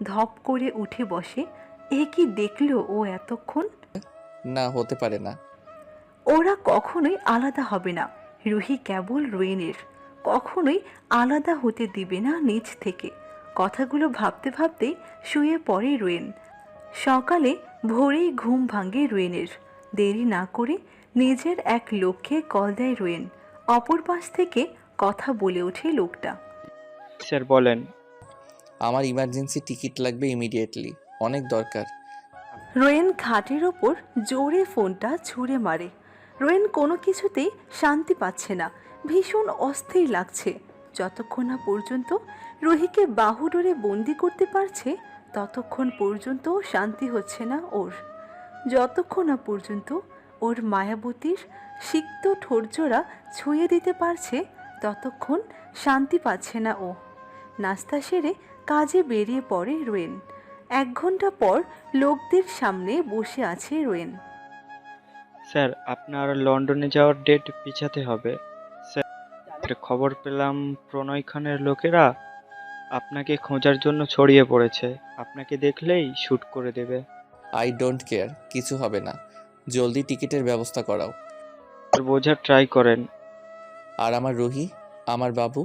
ধপ করে উঠে বসে। এ কি দেখলো ও এতক্ষণ? না, হতে পারে না। ওরা কখনোই আলাদা হবে না। রুহি কেবল রোয়েনের, কখনোই আলাদা হতে দিবে না নিজ থেকে। কথাগুলো ভাবতে ভাবতেই শুয়ে পড়ে রোয়েন। সকালে ভোরেই ঘুম ভাঙে রোয়েনের। দেরি না করে নিজের এক লোককে কল দেয় রোয়েন। অপর পাশ থেকে কথা বলে ওঠে লোকটা। স্যার বলেন। আমার ইমার্জেন্সি টিকিট লাগবে ইমিডিয়েটলি, অনেক দরকার। রোয়েন খাটের ওপর জোরে ফোনটা ছুঁড়ে মারে। রোয়েন কোনো কিছুতেই শান্তি পাচ্ছে না, ভীষণ অস্থির লাগছে। যতক্ষণ না পর্যন্ত রুহিকে বাহুডোরে বন্দি করতে পারছে ততক্ষণ পর্যন্ত শান্তি হচ্ছে না ওর। যতক্ষণ না পর্যন্ত ওর মায়াবতীর সিক্ত ঠোরজোড়া ছুঁয়ে দিতে পারছে ততক্ষণ শান্তি পাচ্ছে না ও। নাস্তা সেরে কাজে বেরিয়ে পড়ে রোয়েন। 1 ঘন্টা পর লোকদের সামনে বসে আছে রোয়েন। স্যার, আপনার লন্ডনে যাওয়ার ডেট পিছাতে হবে। স্যার, খবর পেলাম প্রণয় খানের লোকেরা আপনাকে খোঁজার জন্য ছড়িয়ে পড়েছে। আপনাকে দেখলেই শ্যুট করে দেবে। আই ডোন্ট কেয়ার, কিছু হবে না। জলদি টিকিটের ব্যবস্থা করাও। আর বোঝার ট্রাই করেন। আর আমার রুহি, আমার বাবু?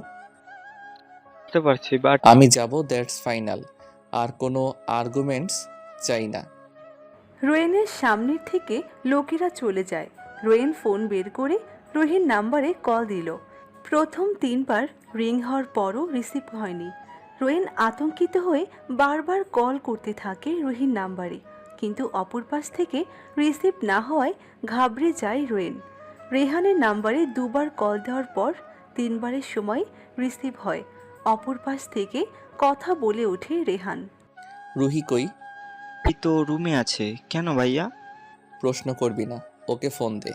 বুঝতে পারছি, বাট আমি যাব, দ্যাটস ফাইনাল। আর কোনো আর্গুমেন্টস চাই না। রোয়েনের সামনের থেকে লোকেরা চলে যায়। রোয়েন ফোন বের করে রুহির নাম্বারে কল দিল। প্রথম 3 বার রিং হওয়ার পরও রিসিভ হয়নি। রোয়েন আতঙ্কিত হয়ে বারবার কল করতে থাকে রুহির নাম্বারে, কিন্তু অপর পাশ থেকে রিসিভ না হওয়ায় ঘাবড়ে যায় রোয়েন। রেহানের নাম্বারে 2 বার কল দেওয়ার পর 3 বারের সময় রিসিভ হয়। অপর পাশ থেকে কথা বলে ওঠে রেহান। রুহি কই? এই তো রুমে আছে। কেন ভাইয়া? প্রশ্ন করবি না, ওকে ফোন দে।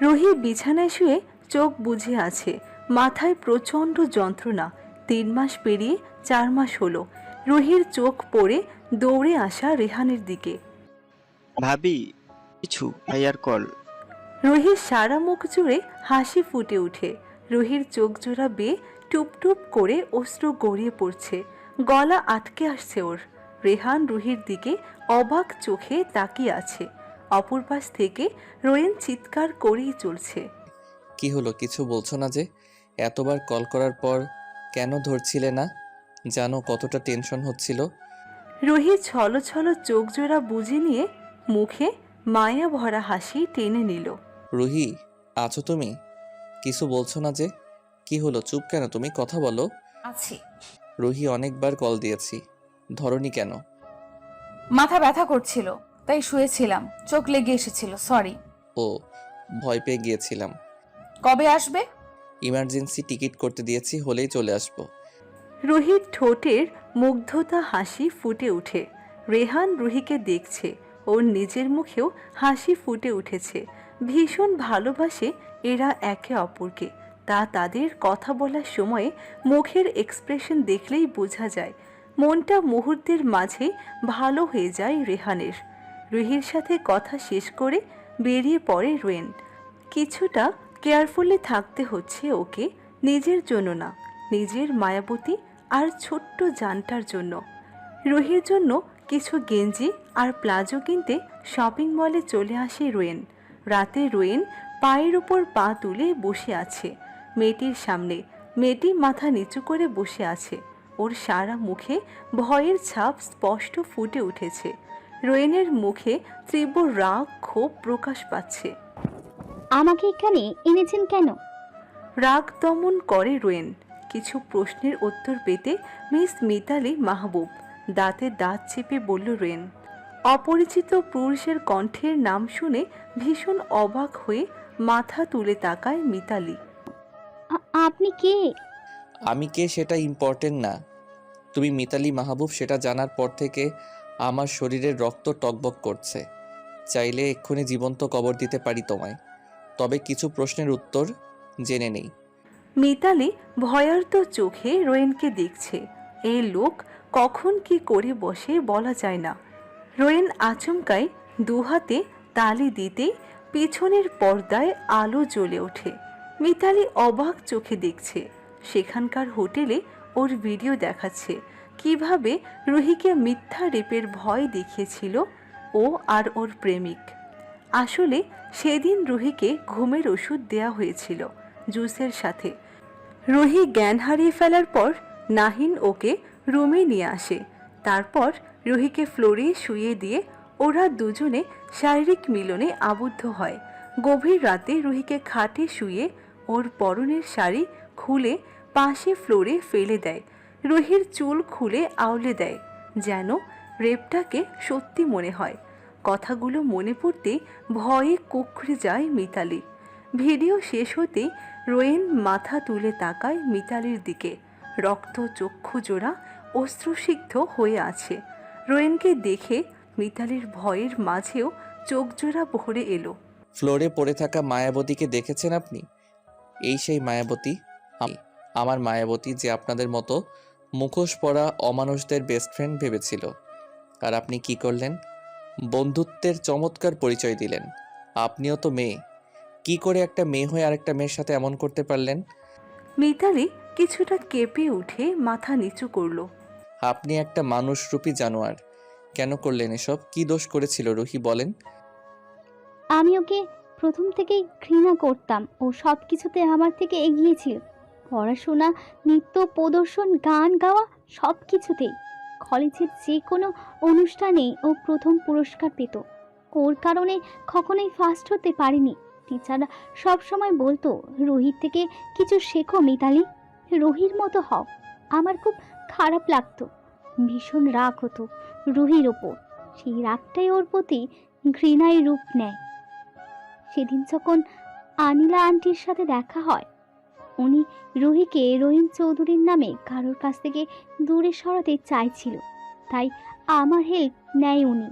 রুহি বিছানায় শুয়ে চোখ বুজে আছে। মাথায় প্রচণ্ড যন্ত্রণা। 3 মাস পেরিয়ে 4 মাস হলো। রুহির চোখ পড়ে দৌড়ে আসা রেহানের দিকে। ভাবি, কিছু ভাইয়ার কল। রুহির সারা মুখ জুড়ে হাসি ফুটে ওঠে। রুহির চোখ জোড়া বেয়ে টুপ টুপ করে অশ্রু গড়িয়ে পড়ছে। গলা আটকে আসছে ওর। রেহান রুহির দিকে অবাক চোখে তাকিয়ে আছে। অপর পাশ থেকে রোয়েন চিৎকার করেই চলছে। কি হলো, কিছু বলছো না যে? এতবার কল করার পর কেন ধরছিলে না? জানো কতটা টেনশন হচ্ছিল। রুহি ছলো ছলো চোখ জোড়া বুঝে নিয়ে মুখে মায়া ভরা হাসি টেনে নিল। রুহি, আছো তুমি? কিছু বলছো না যে? কি হলো, চুপ কেন তুমি? কথা বলো। আছি। রুহি, অনেকবার কল দিয়েছি, ধরনি কেন? মাথা ব্যথা করছিল, তাই শুয়েছিলাম, চোখ লেগে এসেছিল, সরি। ও, ভয় পেয়ে গিয়েছিলাম। কবে আসবে? ইমার্জেন্সি টিকিট করতে দিয়েছি, হলেই চলে আসবো। রুহির ঠোঁটের মুগ্ধতা হাসি ফুটে ওঠে। রেহান রুহিকে দেখছে, ওর নিজের মুখেও হাসি ফুটে উঠেছে। ভীষণ ভালোবাসে এরা একে অপরকে, তা তাদের কথা বলার সময়ে মুখের এক্সপ্রেশন দেখলেই বোঝা যায়। মনটা মুহূর্তের মাঝে ভালো হয়ে যায় রেহানের। রুহির সাথে কথা শেষ করে বেরিয়ে পড়ে রোয়েন। কিছুটা কেয়ারফুলি থাকতে হচ্ছে ওকে, নিজের জন্য না, নিজের মায়াবতী আর ছোট্ট জানটার জন্য। রুহির জন্য কিছু গেঞ্জি আর প্লাজো কিনতে শপিং মলে চলে আসে রোয়েন। রাতে রোয়েন পায়ের উপর পা তুলে বসে আছে মেয়েটির সামনে। মেয়েটি মাথা নিচু করে বসে আছে। ওর সারা মুখে ভয়ের ছাপ স্পষ্ট ফুটে উঠেছে। রোয়েনের মুখে তীব্র রাগ ক্ষোভ প্রকাশ পাচ্ছে। আমাকে এখানে এনেছেন কেন? রাগ দমন করে রোয়েন। কিছু প্রশ্নের উত্তর পেতে মিস মিতালি মাহবুব দাঁতে দাঁত চেপে বলল রোয়েন। অপরিচিত পুরুষের কণ্ঠের নাম শুনে ভীষণ অবাক হয়ে মাথা তুলে তাকায় মিতালি। আপনি কে? আমি কে সেটা ইম্পর্টেন্ট না। তুমি মিতালি মাহবুব সেটা জানার পর থেকে আমার শরীরের রক্ত টকবক করছে। চাইলে এক্ষুনি জীবন্ত কবর দিতে পারি তোমায়। তবে কিছু প্রশ্নের উত্তর জেনে নেই। মিতালি ভয়ার্ত চোখে রোয়েনকে দেখছে। এই লোক কখন কি করে বসে বলা যায় না। রোয়েন আচমকাই দুহাতে তালি দিতেই পিছনের পর্দায় আলো জ্বলে ওঠে। মিতালি অবাক চোখে দেখছে। সেখানকার হোটেলে ওর ভিডিও দেখাচ্ছে কিভাবে রুহিকে মিথ্যা রেপের ভয় দেখিয়েছিল ও আর ওর প্রেমিক। আসলে সেদিন রুহিকে ঘুমের ওষুধ দেয়া হয়েছিল জুসের সাথে। রুহি জ্ঞান হারিয়ে ফেলার পর নাহিন ওকে রুমে নিয়ে আসে। তারপর রুহিকে ফ্লোরে শুইয়ে দিয়ে ওরা দুজনে শারীরিক মিলনে আবদ্ধ হয়। গভীর রাতে রুহিকে খাটে শুয়ে ওর পরনের শাড়ি খুলে পাশে ফ্লোরে ফেলে দেয়। রুহির চুল খুলে আউলে দেয়, যেন রেপটাকে সত্যি মনে হয়। কথাগুলো মনে পড়তে ভয়ে কুঁকড়ে যায় মিতালি। ভিডিও শেষ হতেই রোয়েন মাথা তুলে তাকায় মিতালির দিকে। রক্ত চক্ষু জোড়া অশ্রুসিক্ত হয়ে আছে। রোয়েনকে দেখে মিতালির ভয়ের মাঝেও চোখ জোড়া ভরে এলো। ফ্লোরে পড়ে থাকা মায়াবতীকে দেখেছেন আপনি? এই সেই মায়াবতী, আমার মায়াবতী যে আপনাদের মতো মুখোশ পরা অমানুষদের বেস্ট ফ্রেন্ড ভেবেছিল। আর আপনি কি করলেন? বন্ধুত্বের চমৎকার পরিচয় দিলেন। আপনিও তো মেয়ে, কি করে একটা মেয়ে হয়ে আরেকটা মেয়ের সাথে এমন করতে পারলেন? মিতালি কিছুটা কেঁপে উঠে মাথা নিচু করলো। আপনি একটা মানুষরূপী জানোয়ার। কেন করলেন এসব? কি দোষ করেছিল রুহি বলেন? আমি ওকে প্রথম থেকেই ঘৃণা করতাম। ও সব কিছুতে আমার থেকে এগিয়ে ছিল। পড়াশোনা, নৃত্য প্রদর্শন, গান গাওয়া সব কিছুতেই। কলেজের যে কোনো অনুষ্ঠানেই ও প্রথম পুরস্কার পেত। ওর কারণে কখনোই ফার্স্ট হতে পারিনি। টিচাররা সব সময় বলতো, রুহির থেকে কিছু শেখো মিতালি, রুহির মতো হও। আমার খুব খারাপ লাগতো, ভীষণ রাগ হতো রুহির ওপর। সেই রাগটাই ওর প্রতি ঘৃণায় রূপ নেয়। সেদিন যখন আনিলা আন্টির সাথে দেখা হয়, উনি রুহিকে রহিম চৌধুরীর নামে কারোর কাছ থেকে দূরে সরাতে চাইছিল। তাই আমার হেল্প নেয় উনি।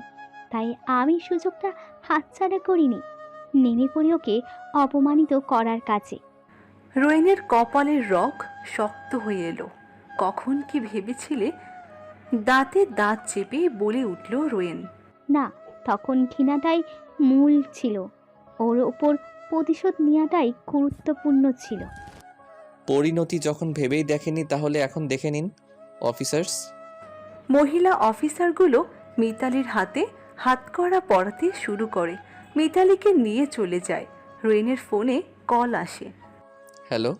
তাই আমি সুযোগটা হাতছাড়া করিনি, নেমে পড়ি ওকে অপমানিত করার কাজে। রোয়েনের কপালের রগ শক্ত হয়ে এলো। কখন কি ভেবেছিলে? দাঁতে দাঁত চেপে বলে উঠল রোয়েন। না, তখন ঘৃণাটাই মূল ছিল। ওর ওপর প্রতিশোধ নেওয়াটাই গুরুত্বপূর্ণ ছিল। পরিণতি যখন ভেবেই দেখেনি, তাহলে এখন দেখে নিন অফিসার্স। মহিলা অফিসারগুলো মিতালির হাতে হাতকড়া পরাতে শুরু করে। মিতালিকে নিয়ে চলে যায়। রোয়েনের ফোনে কল আসে। হ্যালো।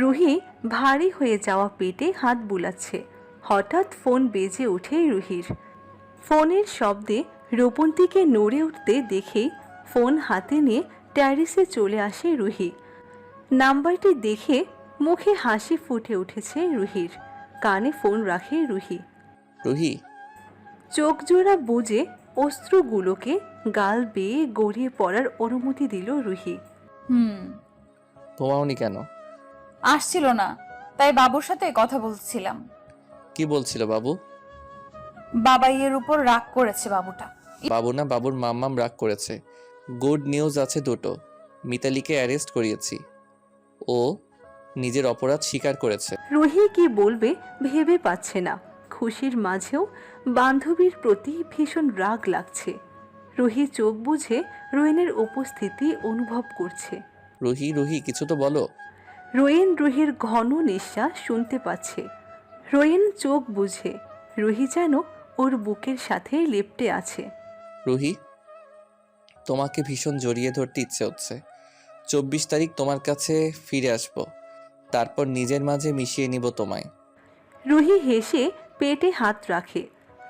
রুহি ভারী হয়ে যাওয়া পেটে হাত বুলাচ্ছে। হঠাৎ ফোন বেজে ওঠে রুহির। ফোনের শব্দে রূপন্তীকে নড়ে উঠতে দেখেই ফোন হাতে নিয়ে ট্যারিসে চলে আসে রুহি। নাম্বারটি দেখে মুখে হাসি ফুটে উঠেছে রুহির। কানে ফোন রাখে রুহি। রুহি। চোখ জোড়া বুজে অস্ত্রগুলোকে গাল বেয়ে গড়িয়ে পড়ার অনুমতি দিল রুহি। ঘুমাওনি কেন? আসছিল না, তাই বাবুর সাথে কথা বলছিলাম। কি বলছিল বাবু? বাবাইয়ের উপর রাগ করেছে বাবুটা। বাবু না, বাবুর মাম্মাম রাগ করেছে। গুড নিউজ আছে দুটো। মিতালিকে অ্যারেস্ট করিয়েছি। ও নিজের অপরাধ স্বীকার করেছে। রুহি কি বলবে ভেবে পাচ্ছে না। খুশির মাঝেও বান্ধবীর প্রতি ভীষণ রাগ লাগছে। রুহি চোখ বুঝে রোয়েনের উপস্থিতি অনুভব করছে। রুহি, রুহি কিছু তো বলো। রোয়েন রুহির ঘন নিঃশ্বাস শুনতে পাচ্ছে। রোয়েন চোখ বুঝে। রুহি যেন ওর বুকের সাথে লেপ্টে আছে। রুহি, তোমাকে ভীষণ জড়িয়ে ধরতে ইচ্ছে হচ্ছে। 24 তারিখ তোমার কাছে ফিরে আসব, তারপর নিজের মাঝে মিশিয়ে নিব তোমায়। রুহি হেসে পেটে হাত রাখে।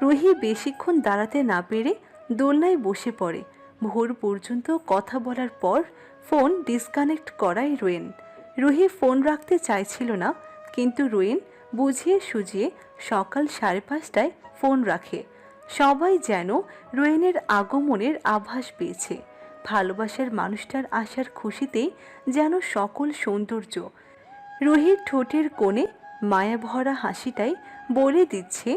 রুহি বেশিক্ষণ দাঁড়াতে না পেরে দোলনায় বসে পড়ে। ভোর পর্যন্ত কথা বলার পর ফোন ডিসকানেক্ট করায় রোয়েন। রুহি ফোন রাখতে চাইছিল না, কিন্তু রোয়েন বুঝিয়ে সুঝিয়ে সকাল 5:30টায় ফোন রাখে। সবাই যেন রোয়েনের আগমনের আভাস পেয়েছে। ভালোবাসার মানুষটার আসার খুশিতেই যেন সকল সৌন্দর্য। রুহির ঠোঁটের কোণে মায়াভরা হাসিটাই বলে দিচ্ছে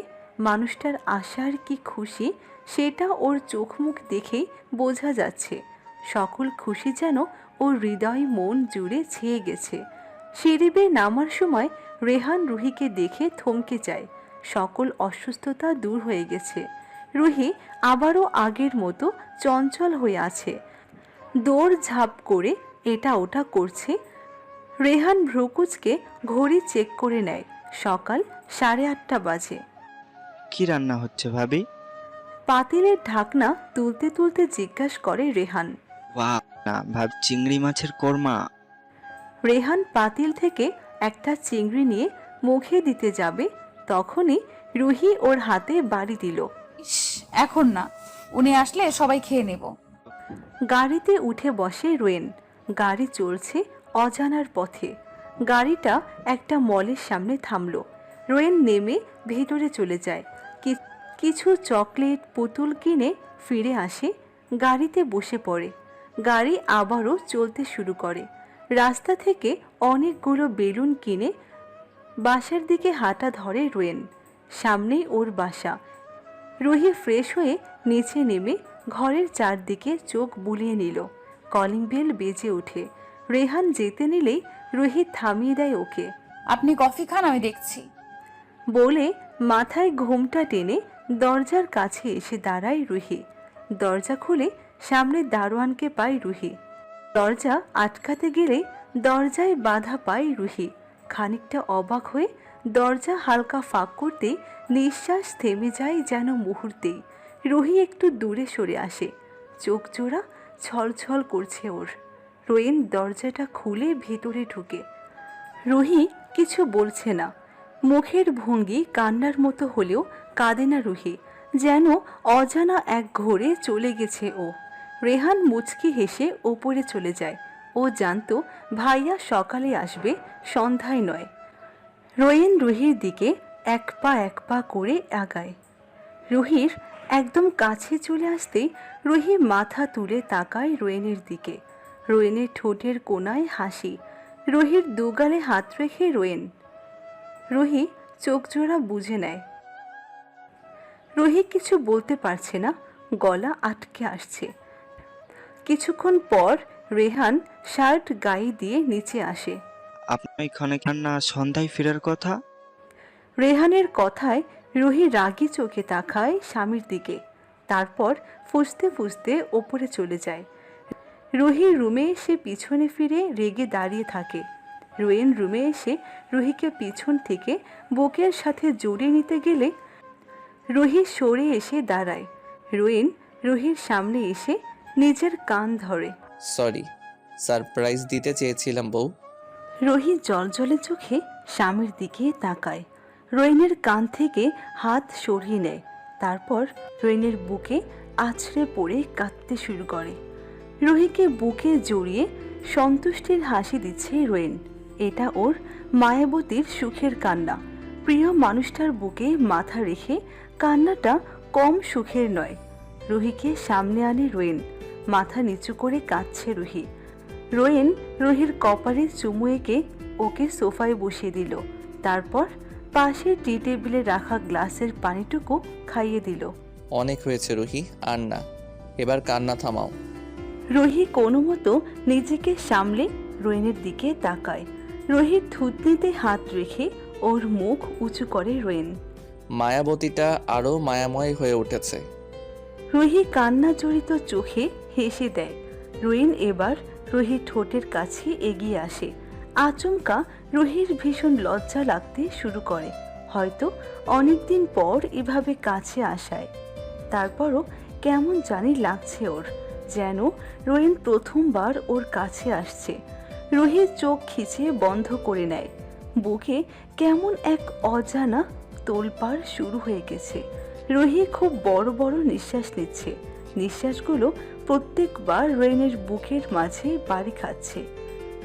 মানুষটার আসার কি খুশি, সেটা ওর চোখ মুখ দেখেই বোঝা যাচ্ছে। সকল খুশি যেন ওর হৃদয় মন জুড়ে ছেয়ে গেছে। সিঁড়ি বেয়ে নামার সময় রেহান রুহিকে দেখে থমকে যায়। সকল অসুস্থতা দূর হয়ে গেছে। রুহি আবারও আগের মতো চঞ্চল হয়ে আছে। দৌড় ঝাঁপ করে এটা ওটা করছে। রেহান ভ্রুকুচকে ঘড়ি চেক করে নেয়। সকাল 8:30 বাজে। কি রান্না হচ্ছে ভাবি? পাতিলের ঢাকনা তুলতে তুলতে জিজ্ঞাসা করে রেহান। বাহ, না ভাবি চিংড়ি মাছের কোরমা। রেহান পাতিল থেকে একটা চিংড়ি নিয়ে মুখে দিতে যাবে, তখনই রুহি ওর হাতে বাড়ি দিল। ইস, এখন না, উনি আসলে সবাই খেয়ে নেব। গাড়িতে উঠে বসে রোয়েন। গাড়ি চলছে অজানার পথে। গাড়িটা একটা মলের সামনে থামলো। রোয়েন নেমে ভেতরে চলে যায়। কিছু চকলেট পুতুল কিনে ফিরে আসে। গাড়িতে বসে পড়ে। গাড়ি আবারও চলতে শুরু করে। রাস্তা থেকে অনেকগুলো বেলুন কিনে বাসার দিকে হাঁটা ধরে রোয়েন। সামনেই ওর বাসা। রুহি ফ্রেশ হয়ে নিচে নেমে ঘরের চারদিকে চোখ বুলিয়ে নিল। কলিং বেল বেজে ওঠে। রেহান যেতে নিলেই রুহি থামিয়ে দেয় ওকে। আপনি কফি খান, আমি দেখছি বলে মাথায় ঘোমটা টেনে দরজার কাছে এসে দাঁড়ায় রুহি। দরজা খুলে সামনে দারোয়ানকে পায় রুহি। দরজা আটকাতে গেলে দরজায় বাধা পায় রুহি। খানিকটা অবাক হয়ে দরজা হালকা ফাঁক করতেই নিঃশ্বাস থেমে যায় যেন মুহূর্তেই। রুহি একটু দূরে সরে আসে, চোখ জোড়া ছলছল করছে ওর। রোয়েন দরজাটা খুলে ভেতরে ঢুকে। রুহি কিছু বলছে না, মুখের ভঙ্গি কান্নার মতো হলেও কাঁদে না রুহি, যেন অজানা এক ঘোরে চলে গেছে ও। রেহান মুচকি হেসে ওপরে চলে যায়। ও জানতো ভাইয়া সকালে আসবে, সন্ধ্যায় নয়। রোয়েন রুহির দিকে এক পা করে আগায়। রুহির একদম কাছে চলে আসতেই রুহি মাথা তুলে তাকায় রোয়েনের দিকে। রোয়েনের ঠোঁটের কোণায় হাসি। রুহির দুগালে হাত রেখে রুহি চোখ জোড়া বুজে নেয়। রুহি কিছু বলতে পারছে না, গলা আটকে আসছে। কিছুক্ষণ পর রেহান শার্ট গায়ে দিয়ে নিচে আসে। আপনার এখানে না সন্ধ্যায় ফেরার কথা? রেহানের কথায় রুহি রাগী চোখে তাকায় স্বামীর দিকে, তারপর ফুঁসতে ফুঁসতে ওপরে চলে যায়। রুহির রুমে এসে পিছনে ফিরে রেগে দাঁড়িয়ে থাকে। রোয়েন রুমে এসে রুহিকে পিছন থেকে বুকের সাথে জড়িয়ে নিতে গেলে রুহি সরে এসে দাঁড়ায়। রোয়েন রুহির সামনে এসে নিজের কান ধরে। সরি, সারপ্রাইজ দিতে চেয়েছিলাম বউ। রুহি জলজলে চোখে স্বামীর দিকে তাকায়। রোয়েনের কান থেকে হাত সরিয়ে নেয়, তারপর রোয়েনের বুকে আছড়ে পড়ে কাঁদতে শুরু করে। রুহিকে বুকে জড়িয়ে সন্তুষ্টির হাসি দিচ্ছে রোয়েন। এটা ওর মায়াবতীর সুখের কান্না। প্রিয় মানুষটার বুকে মাথা রেখে কান্নাটা কম সুখের নয়। রুহিকে সামনে আনে রোয়েন। মাথা নিচু করে কাঁদছে রুহি। রোয়েন রুহির কপালে চুমু এঁকে ওকে সোফায় বসিয়ে দিল, তারপর পাশে টি টেবিলে রাখা গ্লাসের পানিটুকু খাইয়ে দিল। অনেক হয়েছে রুহি, আর না, এবার কান্না থামাও। রুহি কোনো মতো নিজেকে সামলে রোয়েনের দিকে তাকায়। রুহির থুতনিতে হাত রেখে ওর মুখ উঁচু করে রোয়েন। মায়াবতীটা আরও মায়াময় হয়ে উঠেছে। রুহি কান্না জড়িত চোখে হেসে দেয়। রোয়েন এবার রুহির ঠোঁটের কাছে এগিয়ে আসে। আচমকা রুহির ভীষণ লজ্জা লাগতে শুরু করে, হয়তো অনেকদিন পর এভাবে কাছে আসায়। তারপরও কেমন জানি লাগছে ওর, যেন রোয়েন প্রথমবার ওর কাছে আসছে। রুহির চোখ খিচে বন্ধ করে নেয়। বুকে কেমন এক অজানা তোলপাড় শুরু হয়ে গেছে। রুহি খুব বড় বড় নিঃশ্বাস নিচ্ছে। নিঃশ্বাসগুলো প্রত্যেকবার রোয়েনের বুকের মাঝে বাড়ি খাচ্ছে।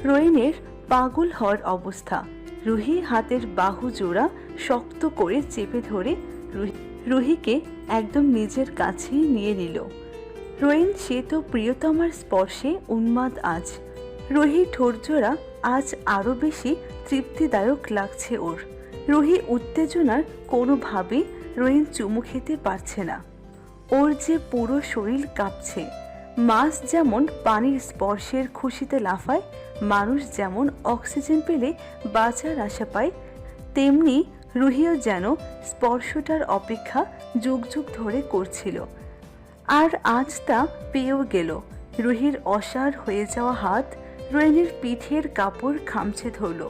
রোয়েনের পাগল হওয়ার অবস্থা। রুহি হাতের বাহু জোড়া শক্ত করে চেপে ধরে রুহিকে একদম নিজের কাছে নিয়ে নিল। রোয়েন সে তো প্রিয়তমার স্পর্শে উন্মাদ আজ। রুহি ঠোঁটজোড়া আজ আরও বেশি তৃপ্তিদায়ক লাগছে ওর। রুহি উত্তেজনার কোনোভাবেই রোয়েন চুমু খেতে পারছে না। ওর যে পুরো শরীর কাঁপছে। মাছ যেমন পানির স্পর্শের খুশিতে লাফায়, মানুষ যেমন অক্সিজেন পেলে বাঁচার আশা পায়, তেমনি রুহিও যেন স্পর্শটার অপেক্ষা যুগ যুগ ধরে করছিল। আর আজ তা পেয়েও গেল। রুহির অসাড় হয়ে যাওয়া হাত রোয়েনের পিঠের কাপড় খামছে ধরল।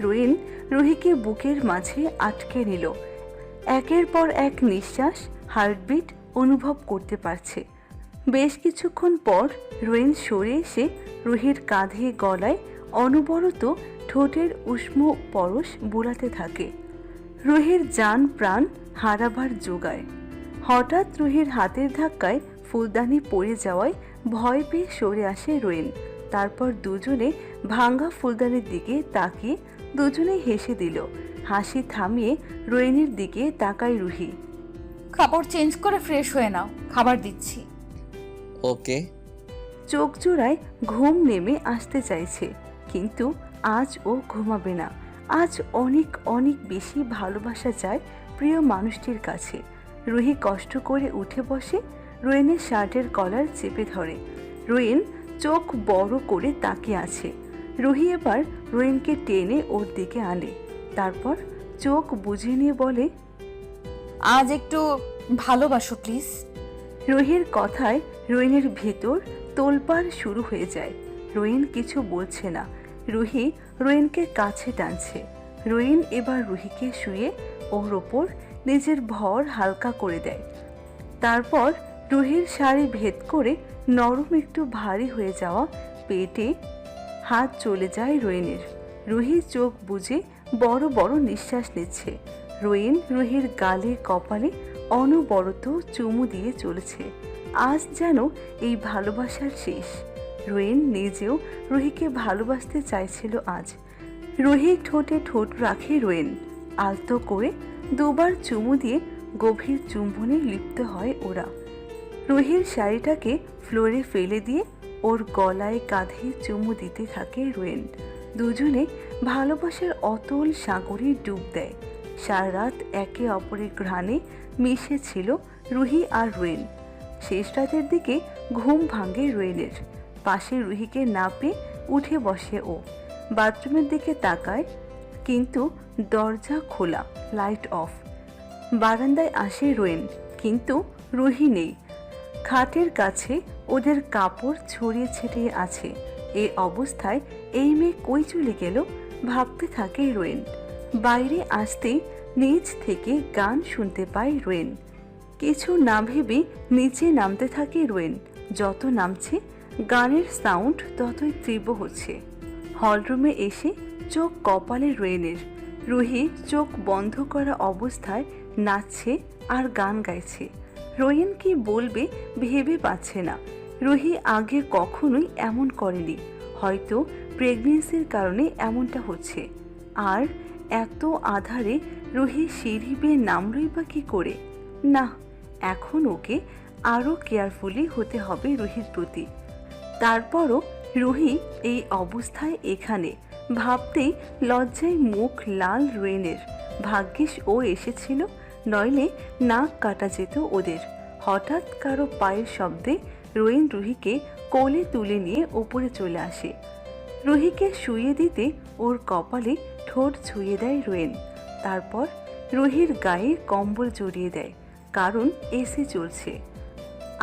রোয়েন রুহিকে বুকের মাঝে আটকে নিল। একের পর এক নিঃশ্বাস, হার্টবিট অনুভব করতে পারছে। বেশ কিছুক্ষণ পর রোয়েন সরে এসে রুহির কাঁধে গলায় অনবরত ঠোঁটের উষ্ণ পরশ বুলাতে থাকে। রুহির জান প্রাণ হারাবার জোগায়। হঠাৎ রুহির হাতের ধাক্কায় ফুলদানি পড়ে যাওয়ায় ভয় পেয়ে সরে আসে রোয়েন। তারপর দুজনে ভাঙ্গা ফুলদানির দিকে তাকিয়ে দুজনেই হেসে দিল। হাসি থামিয়ে রোয়েনের দিকে তাকায় রুহি। কাপড় চেঞ্জ করে ফ্রেশ হয়ে নাও, খাবার দিচ্ছি। ওকে। চোখ জোড়ায় ঘুম নেমে আসতে চাইছে, কিন্তু আজ ও ঘুমাবে না। আজ অনেক অনেক বেশি ভালোবাসা চায় প্রিয় মানুষটির কাছে। রুহি কষ্ট করে উঠে বসে, রোয়েনের শার্টের কলার চেপে ধরে। রোয়েন চোখ বড় করে তাকিয়ে আছে। রুহি এবার রোয়েনকে টেনে ওর দিকে আনে, তারপর চোখ বুঝে নিয়ে বলে, আজ একটু ভালোবাসো প্লিজ। রুহির কথায় রোয়েনের ভেতর তোলপাড় শুরু হয়ে যায়। রোয়েন কিছু বলছে না, রুহি রোয়েনকে কাছে টানছে। রোয়েন এবার রুহিকে শুয়ে ওর ওপর নিজের ভর হালকা করে দেয়। তারপর রুহির শাড়ি ভেদ করে নরম একটু ভারী হয়ে যাওয়া পেটে হাত চলে যায় রোয়েনের। রুহি চোখ বুজে বড় বড় নিঃশ্বাস নিচ্ছে। রোয়েন রুহির গালে কপালে অনবরত চুমু দিয়ে চলেছে। আজ যেন এই ভালোবাসার শেষ। রোয়েন নিজেও রুহিকে ভালোবাসতে চাইছিল আজ। রুহি ঠোঁটে ঠোঁট রাখে রোয়েন। আলতো করে দুবার চুমু দিয়ে গভীর চুম্বনে লিপ্ত হয় ওরা। রুহির শাড়িটাকে ফ্লোরে ফেলে দিয়ে ওর গলায় কাঁধে চুমু দিতে থাকে রোয়েন। দুজনে ভালোবাসার অতল সাগরে ডুব দেয়। সারা রাত একে অপরের ঘ্রাণে মিশেছিল রুহি আর রোয়েন। শেষ রাতের দিকে ঘুম ভাঙে রোয়েনের। পাশে রুহিকে না পেয়ে উঠে বসে ও। বাথরুমের দিকে তাকায়, কিন্তু দরজা খোলা, লাইট অফ। বারান্দায় আসে রোয়েন, কিন্তু রুহি নেই। খাটের কাছে ওদের কাপড় ছড়িয়ে ছিটিয়ে আছে। এই অবস্থায় এই মেয়ে কই চলে গেল ভাবতে থাকে রোয়েন। বাইরে আসতেই নিচ থেকে গান শুনতে পায় রোয়েন। কিছু না ভেবে নিচে নামতে থাকে রোয়েন। যত নামছে গানের সাউন্ড ততই তীব্র হচ্ছে। হলরুমে এসে চোখ কপালে রোয়েনের। রুহি চোখ বন্ধ করা অবস্থায় নাচছে আর গান গাইছে। রোয়েন কি বলবে ভেবে পাচ্ছে না। রুহি আগে কখনোই এমন করেনি, হয়তো প্রেগনেন্সির কারণে এমনটা হচ্ছে। আর এত আধারে রুহি সিঁড়ি বেয়ে নামলই বা কী করে? না, এখন ওকে আরও কেয়ারফুলি হতে হবে রুহির প্রতি। তারপরও রুহি এই অবস্থায় এখানে ভাবতেই লজ্জায় মুখ লাল রোয়েনের। ভাগ্যিস ও এসেছিল, নইলে নাক কাটা যেত ওদের। হঠাৎ কারো পায়ের শব্দে রোয়েন রুহিকে কোলে তুলে নিয়ে ওপরে চলে আসে। রুহিকে শুইয়ে দিতে ওর কপালে ঠোঁট ছুঁয়ে দেয় রোয়েন। তারপর রুহির গায়ে কম্বল জড়িয়ে দেয়, কারণ এসি চলছে।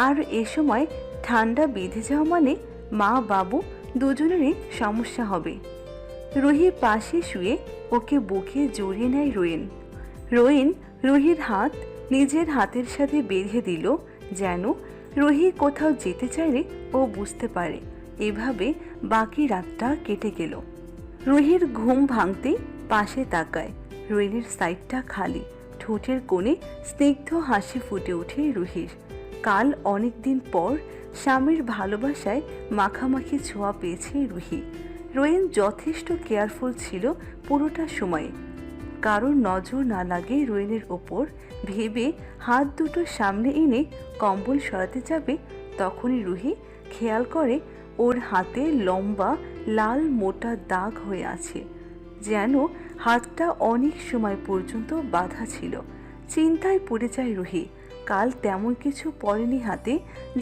আর এ সময় ঠান্ডা বেঁধে যাওয়া মানে মা বাবু দুজনেরই সমস্যা হবে। রুহি পাশে শুয়ে ওকে বুকে জড়িয়ে নেয় রোয়েন। রোয়েন রুহির হাত নিজের হাতের সাথে বেঁধে দিল, যেন রুহি কোথাও যেতে চাইলে ও বুঝতে পারে। এভাবে বাকি রাতটা কেটে গেল। রুহির ঘুম ভাঙতেই পাশে তাকায়। রোয়েনের সাইডটা খালি। ঠোঁটের কোণে স্নিগ্ধ হাসি ফুটে ওঠে রুহির। কাল অনেক দিন পর স্বামীর ভালোবাসায় মাখামাখি ছোঁয়া পেয়েছে রুহি। রোয়েন যথেষ্ট কেয়ারফুল ছিল পুরোটা সময়ে। কারোর নজর না লাগে রোয়েনের ওপর ভেবে হাত দুটো সামনে এনে কম্বল সরাতে যাবে, তখনই রুহি খেয়াল করে ওর হাতে লম্বা লাল মোটা দাগ হয়ে আছে, যেন হাতটা অনেক সময় পর্যন্ত বাঁধা ছিল। চিন্তায় পড়ে যায় রুহি। কাল তেমন কিছু পড়েনি হাতে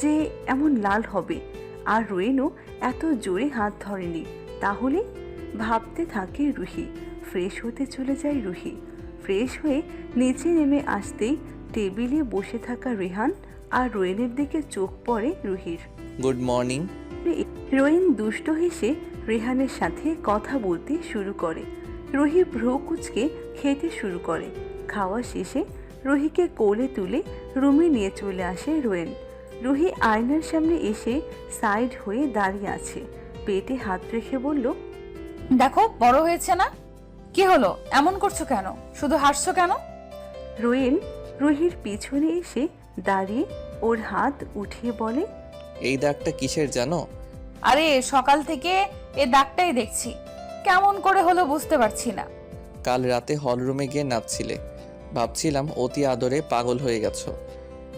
যে এমন লাল হবে, আর রোয়েনও এত জোরে হাত ধরেনি। তাহলে ভাবতে থাকে রুহি। ফ্রেশ হতে চলে যায় রুহি। ফ্রেশ হয়ে নিচে নেমে আসতেই টেবিলে বসে থাকা রেহান আর রোয়েনের দিকে চোখ পড়ে রুহির। Good morning. রোয়েন দুষ্ট হেসে রেহানের সাথে কথা বলতে শুরু করে। রুহি ভ্রু কুঁচকে খেতে শুরু করে। খাওয়া শেষে রুহিকে কোলে তুলে রুমে নিয়ে চলে আসে রোয়েন। রুহি আয়নার সামনে এসে সাইড হয়ে দাঁড়িয়ে আছে। পেটে হাত রেখে বলল, দেখো বড় হয়েছে না? কি হলো, এমন করছো কেন? শুধু হাসছো কেন? রোয়েন রুহির পিছনে এসে দাঁড়িয়ে ওর হাত উঠিয়ে বলে, এই দাগটা কিসের জানো? আরে সকাল থেকে এ দাগটাই দেখছি, কেমন করে হলো বুঝতে পারছি না। কাল রাতে হলরুমে গিয়ে নাচছিলে, ভাবছিলাম অতি আদরে পাগল হয়ে গেছো।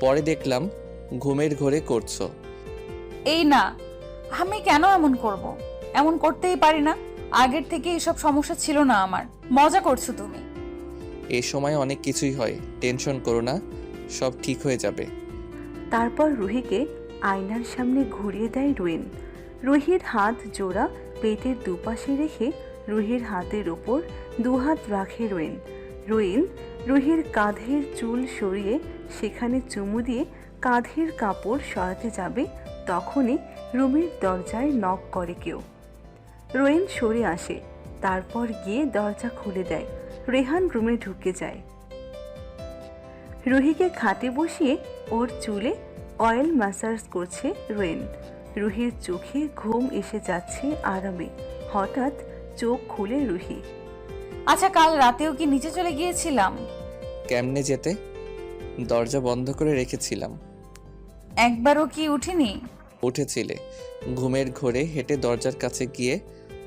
পরে দেখলাম ঘুমের ঘোরে করছো। এই না, আমি কেন এমন করব? এমন করতেই পারি না। আগের থেকে এসব সমস্যা ছিল না আমার। মজা করছো তুমি। এই সময় অনেক কিছুই হয়, টেনশন করো না, সব ঠিক হয়ে যাবে। তারপর রুহিকে আয়নার সামনে ঘুরিয়ে দেয় রোয়েন। রুহির হাত জোড়া পেটের দুপাশে রেখে রুহির হাতের ওপর দুহাত রাখে রোয়েন। রোয়েন রুহির কাঁধের চুল সরিয়ে সেখানে চুমু দিয়ে কাঁধের কাপড় সরাতে যাবে, তখনই রুমের দরজায় নক করে কেউ। রোয়েন সরে আসে, তারপর গিয়ে দরজা খুলে দেয়। রেহান রুমে ঢুকে যায়। রুহিকে খাটে বসিয়ে ওর চুলে অয়েল ম্যাসাজ করছে রোয়েন। রুহির চোখে ঘুম এসে যাচ্ছে আরামে। হঠাৎ চোখ খুলে রুহি। আচ্ছা, কাল রাতেও কি নিচে চলে গিয়েছিলাম? কেমনে যেতে? দরজা বন্ধ করে রেখেছিলাম। একবারও কি উঠিনি? উঠেছিলে, ঘুমের ঘোরে হেঁটে দরজার কাছে গিয়ে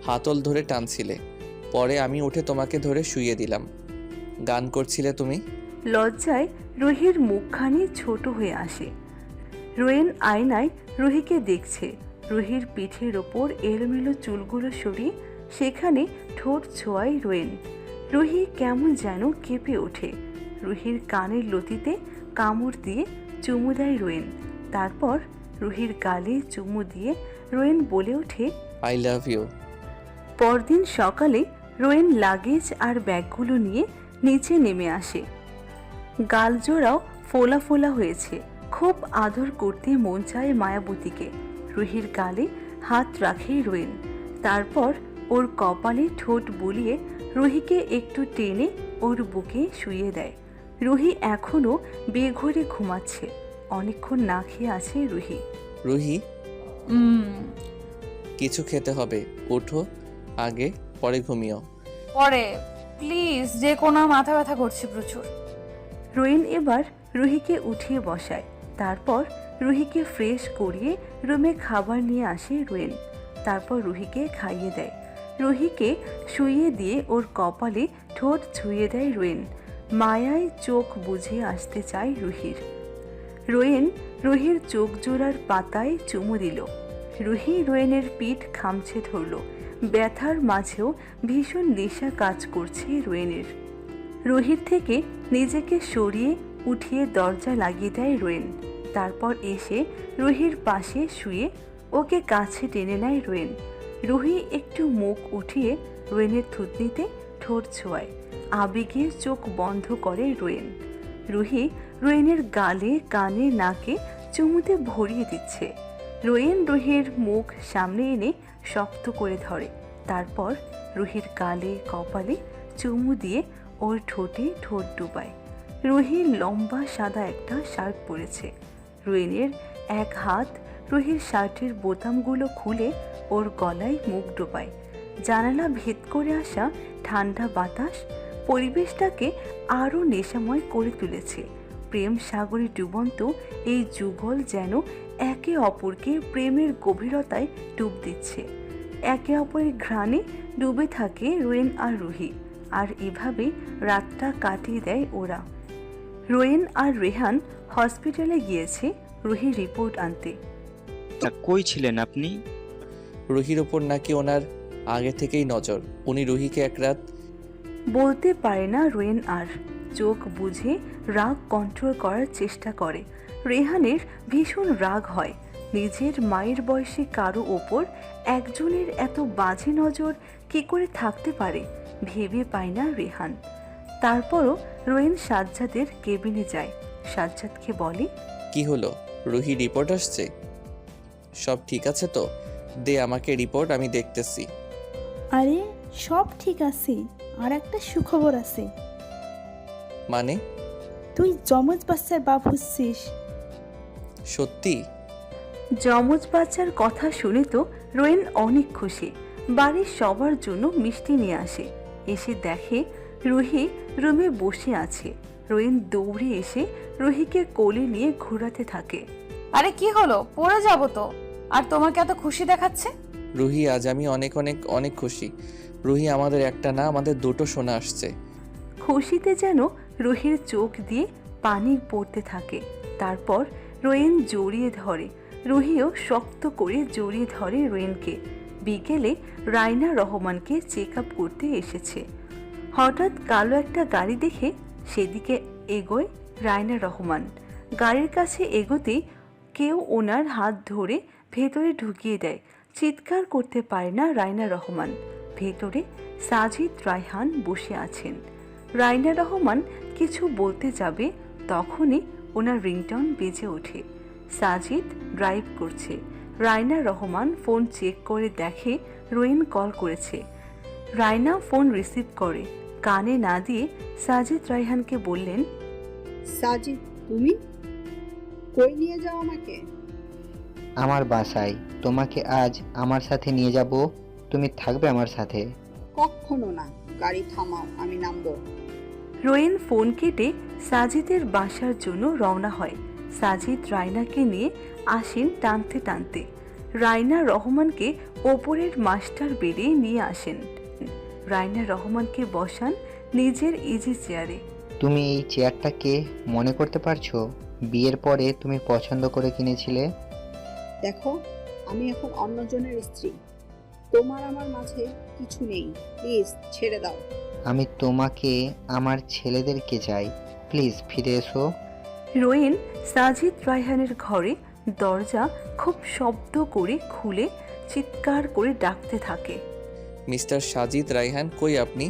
হাতল ধরে টানছিলে, পরে আমি উঠে তোমাকে ধরে শুইয়ে দিলাম। গান করছিলে তুমি। লজ্জায় রুহির মুখখানি ছোট হয়ে আসে। রোয়েন আয়নায় রুহিকে দেখছে। রুহির পিঠের ওপর এলোমেলো চুলগুলো সরিয়ে সেখানে ঠোঁট ছোঁয়ায় রোয়েন। রুহি কেমন যেন কেঁপে ওঠে। রুহির কানের লতিতে কামড় দিয়ে চুমু দেয় রোয়েন। তারপর রুহির গালে চুমু দিয়ে রোয়েন বলে ওঠে, আই লাভ ইউ। পরদিন সকালে রোয়েন লাগেজ আর ব্যাগগুলো নিয়ে নিচে নেমে আসে। গালজোড়াও ফোলা ফোলা হয়েছে। খুব আদর করতে মন চায় মায়াবতীকে। রুহির গালে হাত রাখে রোয়েন। তারপর ওর কপালে ঠোঁট বুলিয়ে রুহিকে একটু টেনে ওর বুকে শুইয়ে দেয়। রুহি এখনো বেঘরে ঘুমাচ্ছে। অনেকক্ষণ না খেয়ে আছে রুহি। রুহি, উম, কিছু খেতে হবে, ওঠো আগে, পরে ঘুমিও। পরে প্লিজ, যে কোনো মাথা ব্যথা করছে প্রচুর। রোয়েন এবার রুহিকে উঠিয়ে বসায়। তারপর রুহিকে ফ্রেশ করিয়ে রুমে খাবার নিয়ে আসে রোয়েন। তারপর রুহিকে খাইয়ে দেয়। রুহিকে শুইয়ে দিয়ে ওর কপালে ঠোঁট ছুঁয়ে দেয় রোয়েন। মায়ায় চোখ বুঝে আসতে চায় রুহির। রোয়েন রুহির চোখ জোড়ার পাতায় চুমু দিল। রুহি রোয়েনের পিঠ খামছে ধরল। ব্যথার মাঝেও ভীষণ নেশা কাজ করছে রোয়েনের। রুহির থেকে নিজেকে সরিয়ে উঠিয়ে দরজা লাগিয়ে দেয় রোয়েন। তারপর এসে রুহির পাশে শুয়ে ওকে কাছে টেনে নেয় রোয়েন। রুহি একটু মুখ উঠিয়ে রোয়েনের থুতনিতে ঠোঁট ছোঁয়ায়। আবেগে চোখ বন্ধ করে রোয়েন। রুহি রোয়েনের গালে, কানে, নাকে চুমুতে ভরিয়ে দিচ্ছে। রোয়েন রুহির মুখ সামনে এনে শক্ত করে ধরে। তারপর রুহির গালে, কপালে চুমু দিয়ে ওর ঠোঁটে ঠোঁট ডুবায়। রুহির লম্বা সাদা একটা শার্ট পরেছে। রোয়েনের এক হাত রুহির শার্টের বোতামগুলো খুলে ওর গলায় মুখ ডোবায়। জানালা ভেদ করে আসা ঠান্ডা বাতাস পরিবেশটাকে আরও নেশাময় করে তুলেছে। প্রেম সাগরে ডুবন্ত এই যুগল যেন একে অপরকে প্রেমের গভীরতায় ডুব দিচ্ছে। একে অপরের ঘ্রাণে ডুবে থাকে রোয়েন আর রুহি। আর এভাবে রাতটা কাটিয়ে দেয় ওরা। রোয়েন আর রেহান হসপিটালে গিয়েছে রুহির রিপোর্ট আনতে। তা কই ছিলেন আপনি? রুহির ওপর নাকি ওনার আগে থেকেই নজর। উনি রুহিকে এক রাত। বলতে পারে না রোয়েন আর। চোখ বুঝে রাগ কন্ট্রোল করার চেষ্টা করে। রেহানের ভীষণ রাগ হয়। নিজের মায়ের বয়সী কারো ওপর একজনের এত বাজে নজর কি করে থাকতে পারে ভেবে পায় না রেহান। তারপরও রোয়েন সাজ্জাদের কেবিনে যায়। সাজ্জাদকে বলে, কি হলো, রুহি রিপোর্ট আসছে? সব ঠিক আছে তো? দে আমাকে রিপোর্ট, আমি দেখতেছি। আরে সব ঠিক আছে, আর একটা সুখবর আছে। মানে? তুই যমজ বাচ্চার বাপ হচ্ছিস। সত্যি? যমজ বাচ্চার কথা শুনে তো রোয়েন অনেক খুশি। বাড়ির সবার জন্য মিষ্টি নিয়ে আসে। এসে দেখে রুহি রুমে বসে আছে। রোয়েন দৌড়ে এসে রুহিকে কোলে নিয়ে ঘোরাতে থাকে। আরে কি হলো, পড়ে যাব তো। আর তোমাকে এত খুশি দেখাচ্ছে? রুহি, আজ আমি অনেক অনেক অনেক খুশি। রুহি, আমাদের একটা না, আমাদের দুটো সোনা আসছে। খুশিতে যেন রুহির চোখ দিয়ে পানি পড়তে থাকে। তারপর রোয়েন জড়িয়ে ধরে। রুহিও শক্ত করে জড়িয়ে ধরে রোয়েনকে। বিকেলে রায়না রহমানকে চেক আপ করতে এসেছে। হঠাৎ কালো একটা গাড়ি দেখে সেদিকে এগোয় রায়না রহমান। গাড়ির কাছে এগোতেই কেউ ওনার হাত ধরে ভেতরে ঢুকিয়ে দেয়। চিৎকার করতে পারে না রায়না রহমান। ভেতরে সাজিদ রায়হান বসে আছেন। রায়না রহমান কিছু বলতে যাবে, তখনই ওনার রিংটোন বেজে ওঠে। সাজিদ ড্রাইভ করছে। রায়না রহমান ফোন চেক করে দেখে রোয়েন কল করেছে। রায়না ফোন রিসিভ করে, কানে না দিয়ে সাজিদ রায়হানকে বললেন, সাজিদ, তুমি কই নিয়ে যাও আমাকে? আমার বাসায়। তোমাকে আজ আমার সাথে নিয়ে যাব, তুমি থাকবে আমার সাথে। কখনো না, গাড়ি থামাও, আমি নামবো। রোয়েন ফোন কেটে সাজিদের বাসার জন্য রওনা হয়। সাজিদ রায়নাকে নিয়ে আসেন টানতে টানতে। রায়না রহমানকে ওপরের মাস্টার বেডে নিয়ে আসেন। রায়না রহমানকে বসান নিজের ইজি চেয়ারে। তুমি এই চেয়ারটাকে মনে করতে পারছো? বিয়ের পরে তুমি পছন্দ করে কিনেছিলে। দেখো, আমি এখন অন্যজনের স্ত্রী, তোমার আমার মাঝে কিছু নেই, প্লিজ ছেড়ে দাও। আমি তোমাকে আমার ছেলেদেরকে চাই, প্লিজ ফিরে এসো। রোয়েন সাজিদ রায়হানের ঘরে দরজা খুব শব্দ করে খুলে চিৎকার করে ডাকতে থাকে, মিস্টার সাজিদ রায়হান, কই আপনি?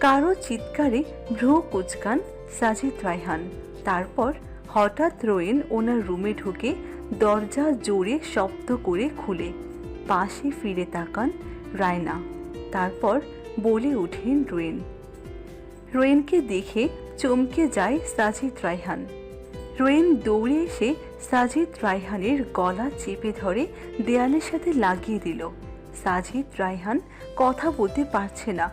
কারো চিৎকারে ভ্রু কুচকান সাজিদ রায়হান। তারপর হঠাৎ রোয়েন ওনার রুমে ঢুকে দরজা জোরে শব্দ করে খুলে পাশে ফিরে তাকান রায়না। তারপর বলে ওঠেন রোয়েন। রোয়েনকে দেখে চমকে যায় সাজিদ রায়হান। রোয়েন দৌড়ে এসে সাজিদ রায়হানের গলা চেপে ধরে দেয়ালের সাথে লাগিয়ে দিল। সাজিদ রায়হান কথা বলতে পারছে না,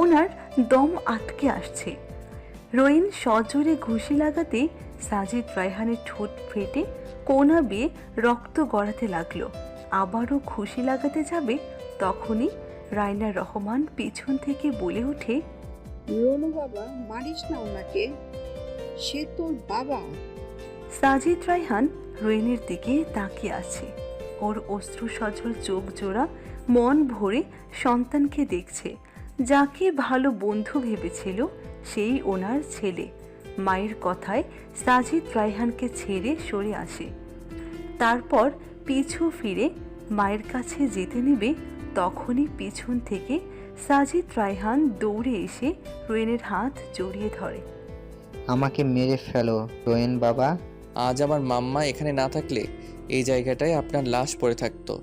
ওনার দম আটকে আসছে। রোয়েন সজোরে ঘুষি লাগাতে সাজিদ রায়হানের ঠোঁট ফেটে কোনা বেয়ে রক্ত গড়াতে লাগলো। আবারও ঘুষি লাগাতে যাবে, তখনই রায়না রহমান পিছন থেকে বলে ওঠে, রনু বাবা, মারিস না ওনাকে, সে তোর বাবা। সাজিদ রায়হান রোয়েনের দিকে তাকিয়ে আছে। ওর অশ্রু সজল চোখ জোড়া মন ভরে সন্তানকে দেখছে। যাকে ভালো বন্ধু ভেবেছিল সেই ওনার ছেলে। মায়ের কথায় সাজিদ রায়হানকে ছেড়ে সরে আসে। তারপর পিছু ফিরে মায়ের কাছে যেতে নেবে, তখনই পিছন থেকে সাজিদ রায়হান দৌড়ে এসে রোয়েনের হাত জড়িয়ে ধরে। আমাকে মেরে ফেলো রোয়েন বাবা। আজ আমার মাম্মা এখানে না থাকলে এই জায়গাটায় আপনার লাশ পড়ে থাকতো।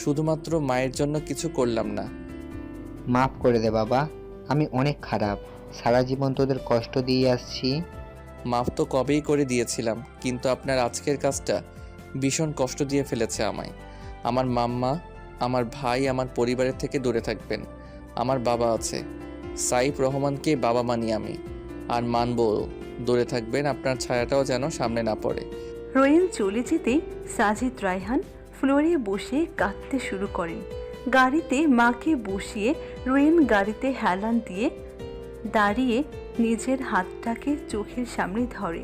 শুধুমাত্র মায়ের জন্য কিছু করলাম না। মাফ করে দে বাবা, আমি অনেক খারাপ, সারা জীবন তোদের কষ্ট দিয়ে আসছি। মাফ তো কবেই করে দিয়েছিলাম, কিন্তু আপনার আজকের কাজটা ভীষণ কষ্ট দিয়ে ফেলেছে আমায়। আমার মাম্মা, আমার ভাই, আমার পরিবারের থেকে দূরে থাকবেন। আমার বাবা আছে, সাইফ রহমানকে বাবা মানি আমি, আর মানবো। দূরে থাকবেন, আপনার ছায়াটাও যেন সামনে না পড়ে। রোয়েন চলে যেতেই সাজিদ রায়হান ফ্লোরে বসে কাঁদতে শুরু করেন। গাড়িতে মাকে বসিয়ে রোয়েন গাড়িতে হেলান দিয়ে দাঁড়িয়ে নিজের হাতটাকে চোখের সামনে ধরে,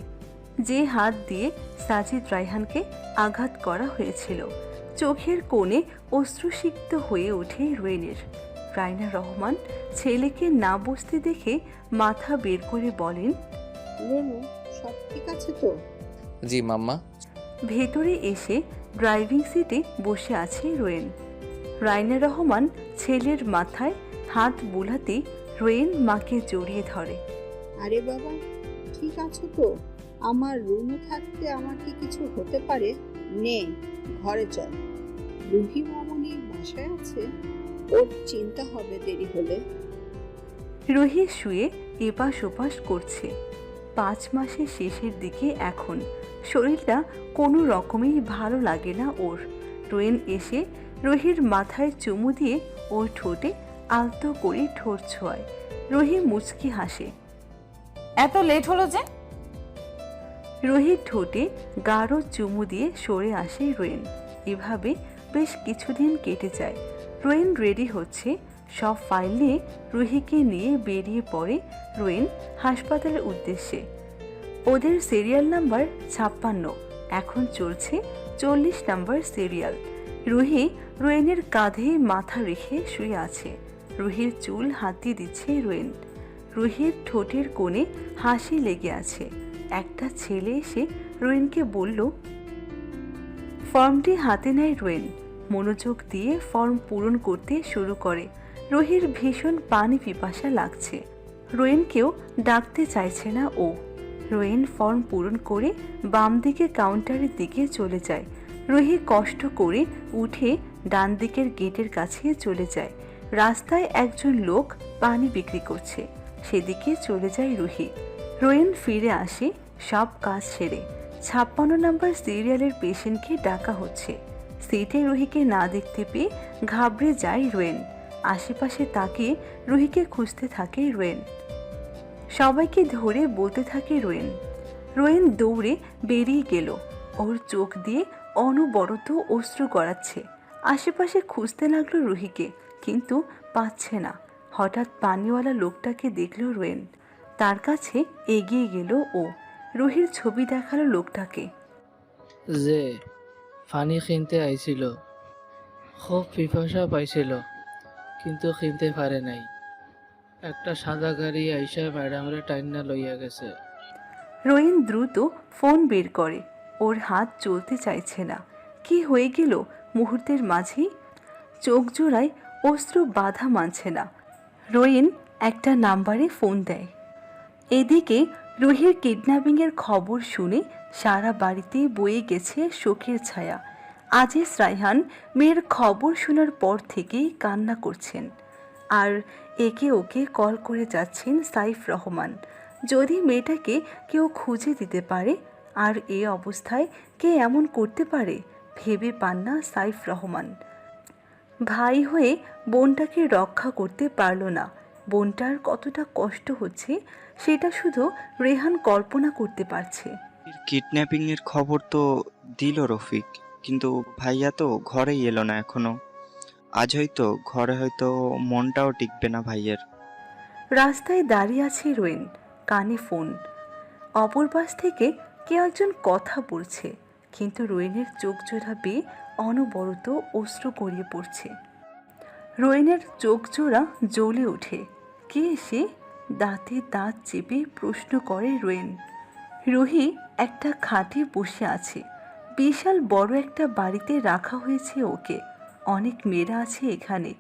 যে হাত দিয়ে সাজিদ রায়হানকে আঘাত করা হয়েছিল। চোখের কোণে অশ্রুসিক্ত হয়ে ওঠে রোয়েনের। রায়না রহমান ছেলেকে না বসতে দেখে মাথা বের করে বলেন, রনু, সব ঠিক আছে তো? জি মাম্মা। ভেতরে এসে ড্রাইভিং সিটে বসে আছে রোয়েন। রায়না রহমান ছেলের মাথায় হাত বোলাতে রোয়েন মাকে জড়িয়ে ধরে। আরে বাবা, ঠিক আছো তো? আমার রুনু থাকতে আমার কি কিছু হতে পারে? নে, ঘরে চল। রুহি মামনি বাসায় আছে, ওর চিন্তা হবে দেরি হলে। রুহি শুয়ে এপাশ ওপাশ করছে। 5 মাসের শেষের দিকে এখন। শরীরটা কোনো রকমেই ভালো লাগে না ওর। রোয়েন এসে রুহির মাথায় চুমু দিয়ে ওর ঠোঁটে আলতো করে ঠোঁট ছোঁয়ায়। রুহি মুচকি হাসে। এত লেট হলো যে? রুহির ঠোঁটে গাঢ় চুমু দিয়ে সরে আসে রোয়েন। এভাবে বেশ কিছুদিন কেটে যায়। রোয়েন রেডি হচ্ছে, সব ফাইল নিয়ে রুহিকে নিয়ে বেরিয়ে পড়ে রোয়েন হাসপাতালের উদ্দেশ্যে। ওদের সিরিয়াল নাম্বার 56, এখন চলছে 40 নাম্বার সিরিয়াল। রুহি রোয়েনের কাঁধে মাথা রেখে শুয়ে আছে। রুহির চুল হাতিয়ে দিচ্ছে রোয়েন। রুহির ঠোঁটের কোণে হাসি লেগে আছে। একটা ছেলে এসে রোয়েনকে বলল, ফর্মটি হাতে নেয় রোয়েন। মনোযোগ দিয়ে ফর্ম পূরণ করতে শুরু করে। রুহির ভীষণ পানি পিপাসা লাগছে। রোয়েনকেও ডাকতে চাইছে না ও। রোয়েন ফর্ম পূরণ করে বাম দিকে কাউন্টারের দিকে চলে যায়। রুহি কষ্ট করে উঠে ডান দিকের গেটের কাছে চলে যায়। রাস্তায় একজন লোক পানি বিক্রি করছে, সেদিকে চলে যায় রুহি। রোয়েন ফিরে আসে সব কাজ সেরে। 56 নম্বর সিরিয়ালের পেশেন্টকে ডাকা হচ্ছে। সিটে রুহিকে না দেখতে পেয়ে ঘাবড়ে যায় রোয়েন। আশেপাশে তাকিয়ে রুহিকে খুঁজতে থাকে রোয়েন। সবাইকে ধরে বলতে থাকে রোয়েন। রোয়েন দৌড়ে বেরিয়ে গেল। ওর চোখ দিয়ে অনবরত অশ্রু গড়াচ্ছে। আশেপাশে খুঁজতে লাগলো রুহিকে, কিন্তু পাচ্ছে না। হঠাৎ পানিওয়ালা লোকটাকে দেখল রোয়েন। তার কাছে এগিয়ে গেল ও। রুহির ছবি দেখালো লোকটাকে। যে পানি কিনতে আইছিল, খুব পিপাসা পাইছিল, কিন্তু কিনতে পারে নাই। একটা সাদা গাড়ি আইসা ম্যাডামরে টাইনা লইয়া গেছে। রোয়েন দ্রুত ফোন বের করে। ওর হাত চলতে চাইছে না। কি হয়ে গেল মুহূর্তের মাঝেই? চোখ জোড়ায় অশ্রু বাধা মানছে না। রোয়েন একটা নাম্বারে ফোন দেয়। এদিকে রুহির কিডন্যাপিংয়ের খবর শুনে সারা বাড়িতে বয়ে গেছে শোকের ছায়া। আজিজ রায়হান মেয়ের খবর শোনার পর থেকেই কান্না করছেন, আর একে ওকে কল করে যাচ্ছেন সাইফ রহমান। যদি মেয়েটাকে কেউ খুঁজে দিতে পারে, আর এ অবস্থায় কে এমন করতে পারে ভেবে পান না সাইফ রহমান। ভাই হয়ে বোনটাকে রক্ষা করতে পারল না। বোনটার কতটা কষ্ট হচ্ছে সেটা শুধু রেহান কল্পনা করতে পারছে। কিডন্যাপিং এর খবর তো দিল রফিক, কিন্তু ভাইয়া তো ঘরেই এলো না এখনো। আজ হয়তো ঘরে হয়তো মনটাও টিকবে না ভাইয়ের। রাস্তায় দাঁড়িয়ে আছে রোয়েন, কানে ফোন। অপর পাশ থেকে কেউ একজন কথা বলছে, কিন্তু রোয়েনের চোখ জোড়া বেয়ে অনবরত অশ্রু গড়িয়ে পড়ছে। রোয়েনের চোখ জোড়া জ্বলে ওঠে। কে সে? দাঁতে দাঁত চেপে প্রশ্ন করে রোয়েন। রুহি একটা খাটে বসে আছে। বিশাল বড় একটা বাড়িতে রাখা হয়েছে ওকে। অনেক মেয়েরা আছে এখানে।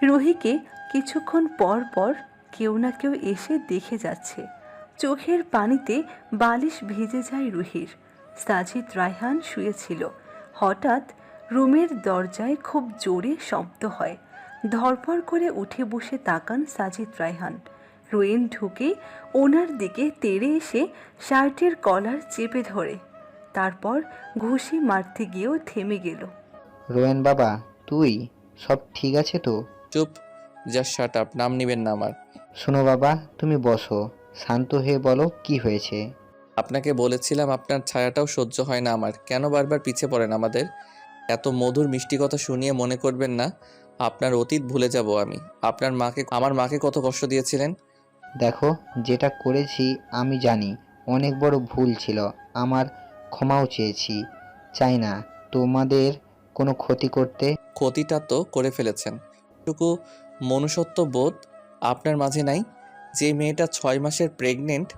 রুহিকে কিছুক্ষণ পর পর কেউ না কেউ এসে দেখে যাচ্ছে। চোখের পানিতে বালিশ ভিজে যায় রুহির। সাজিদ রায়হান শুয়েছিল। হঠাৎ রুমের দরজায় খুব জোরে শব্দ হয়। ধরপড় করে উঠে বসে তাকান সাজিদ রায়হান। রোয়েন ঢুকে ওনার দিকে তেড়ে এসে শার্টের কলার চেপে ধরে, তারপর ঘুষি মারতে গিয়েও থেমে গেল। রোয়েন বাবা, তুই সব ঠিক আছে তো? চুপ, জাস্ট শাট আপ, নাম নিবেন না আমার। শোনো বাবা, তুমি বসো, শান্ত হয়ে বলো কি হয়েছে। আপনাকে বলেছিলাম আপনার ছায়াটাও সহ্য হয় না আমার। কেন বারবার পিছে পড়েন আমাদের? এত মধুর মিষ্টি কথা শুনিয়ে মনে করবেন না আপনার অতীত ভুলে যাব আমি। আমার মাকে কত কষ্ট দিয়েছিলেন। দেখো, যেটা করেছি আমি জানি অনেক বড় ভুল ছিল, আমার ক্ষমাও চেয়েছি। চাই না তোমাদের কোনো ক্ষতি করতে। ক্ষতিটা তো করে ফেলেছেন। টুকু মনুষ্যত্ব বোধ আপনার মাঝে নাই? যে মেয়েটা 6 মাসের প্রেগনেন্ট,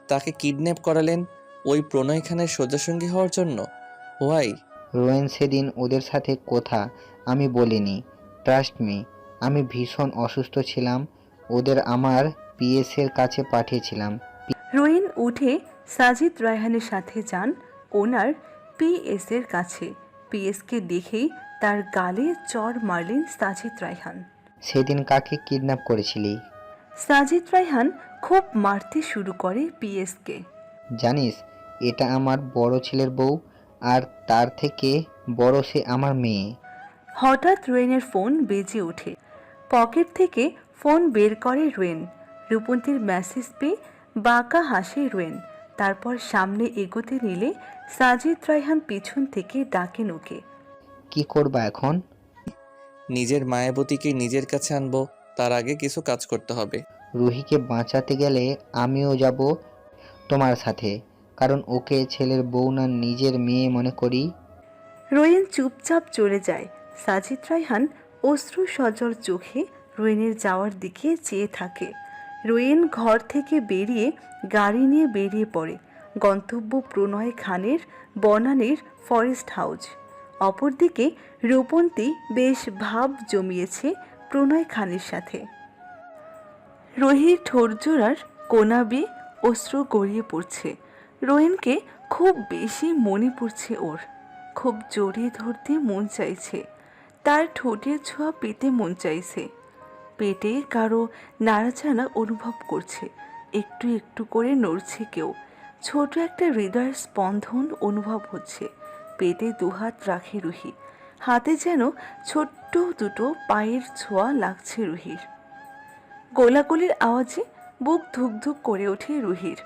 তাকে কিডন্যাপ করালেন ওই প্রণয় খানের সোজাসঙ্গী হওয়ার জন্য। হোয়াই? রোয়েন, সেদিন ওদের সাথে কথা আমি বলিনি, ট্রাস্ট মি। আমি ভীষণ অসুস্থ ছিলাম, ওদের আমার পিএসের কাছে পাঠিয়েছিলাম। রোয়েন উঠে সাজিদ রায়হানের সাথে যান ওনার পিএসের কাছে। পিএসকে দেখেই তার গালে চড় মারলেন সাজিদ রায়হান। সেদিন কাকে কিডন্যাপ করেছিলি? সাজিদ রায়হান খুব মারতে শুরু করে পিএসকে। জানিস, এটা আমার বড় ছেলের বউ, আর তার থেকে বড় সে আমার মেয়ে। হঠাৎ রোয়েনের ফোন বেজে ওঠে। পকেট থেকে ফোন বের করে রোয়েন। রূপন্তীর মেসেজ পেয়ে বাঁকা হাসে রোয়েন। তারপর সামনে এগোতে নিলে সাজিদ রায়হান পিছন থেকে ডাকেন ওকে। কি করবা এখন? নিজের মায়াবতীকে নিজের কাছে আনবো, তার আগে কিছু কাজ করতে হবে। রুহিকে বাঁচাতে গেলে আমিও যাব তোমার সাথে, কারণ ওকে ছেলের বউ না নিজের মেয়ে মনে করি। রোয়েন চুপচাপ চলে যায়। সাজিদ রায়হান অশ্রু সজল চোখে রোয়েনের যাওয়ার দিকে চেয়ে থাকে। রোয়েন ঘর থেকে বেরিয়ে গাড়ি নিয়ে বেরিয়ে পড়ে। গন্তব্য প্রণয় খানের বনানীর ফরেস্ট হাউস। অপরদিকে রূপন্তী বেশ ভাব জমিয়েছে প্রণয় খানের সাথে। রোহির ঠোরজোড়ার কোনা বেয়ে অশ্রু গড়িয়ে পড়ছে। রোয়েনকে খুব বেশি মনে পড়ছে ওর। খুব জড়িয়ে ধরতে মন চাইছে, তার ঠোঁটের ছোঁয়া পেতে মন চাইছে। পেটে কারো নাড়াচাড়া অনুভব করছে, একটু একটু করে নড়ছে কেউ। ছোট একটা হৃদয়ের স্পন্দন অনুভব হচ্ছে। পেটে দুহাত রাখে রুহি, হাতে যেন ছোট্ট দুটো পায়ের ছোঁয়া লাগছে রুহির। গোলাগুলির আওয়াজে বুক ধুকধুক করে ওঠে রুহির।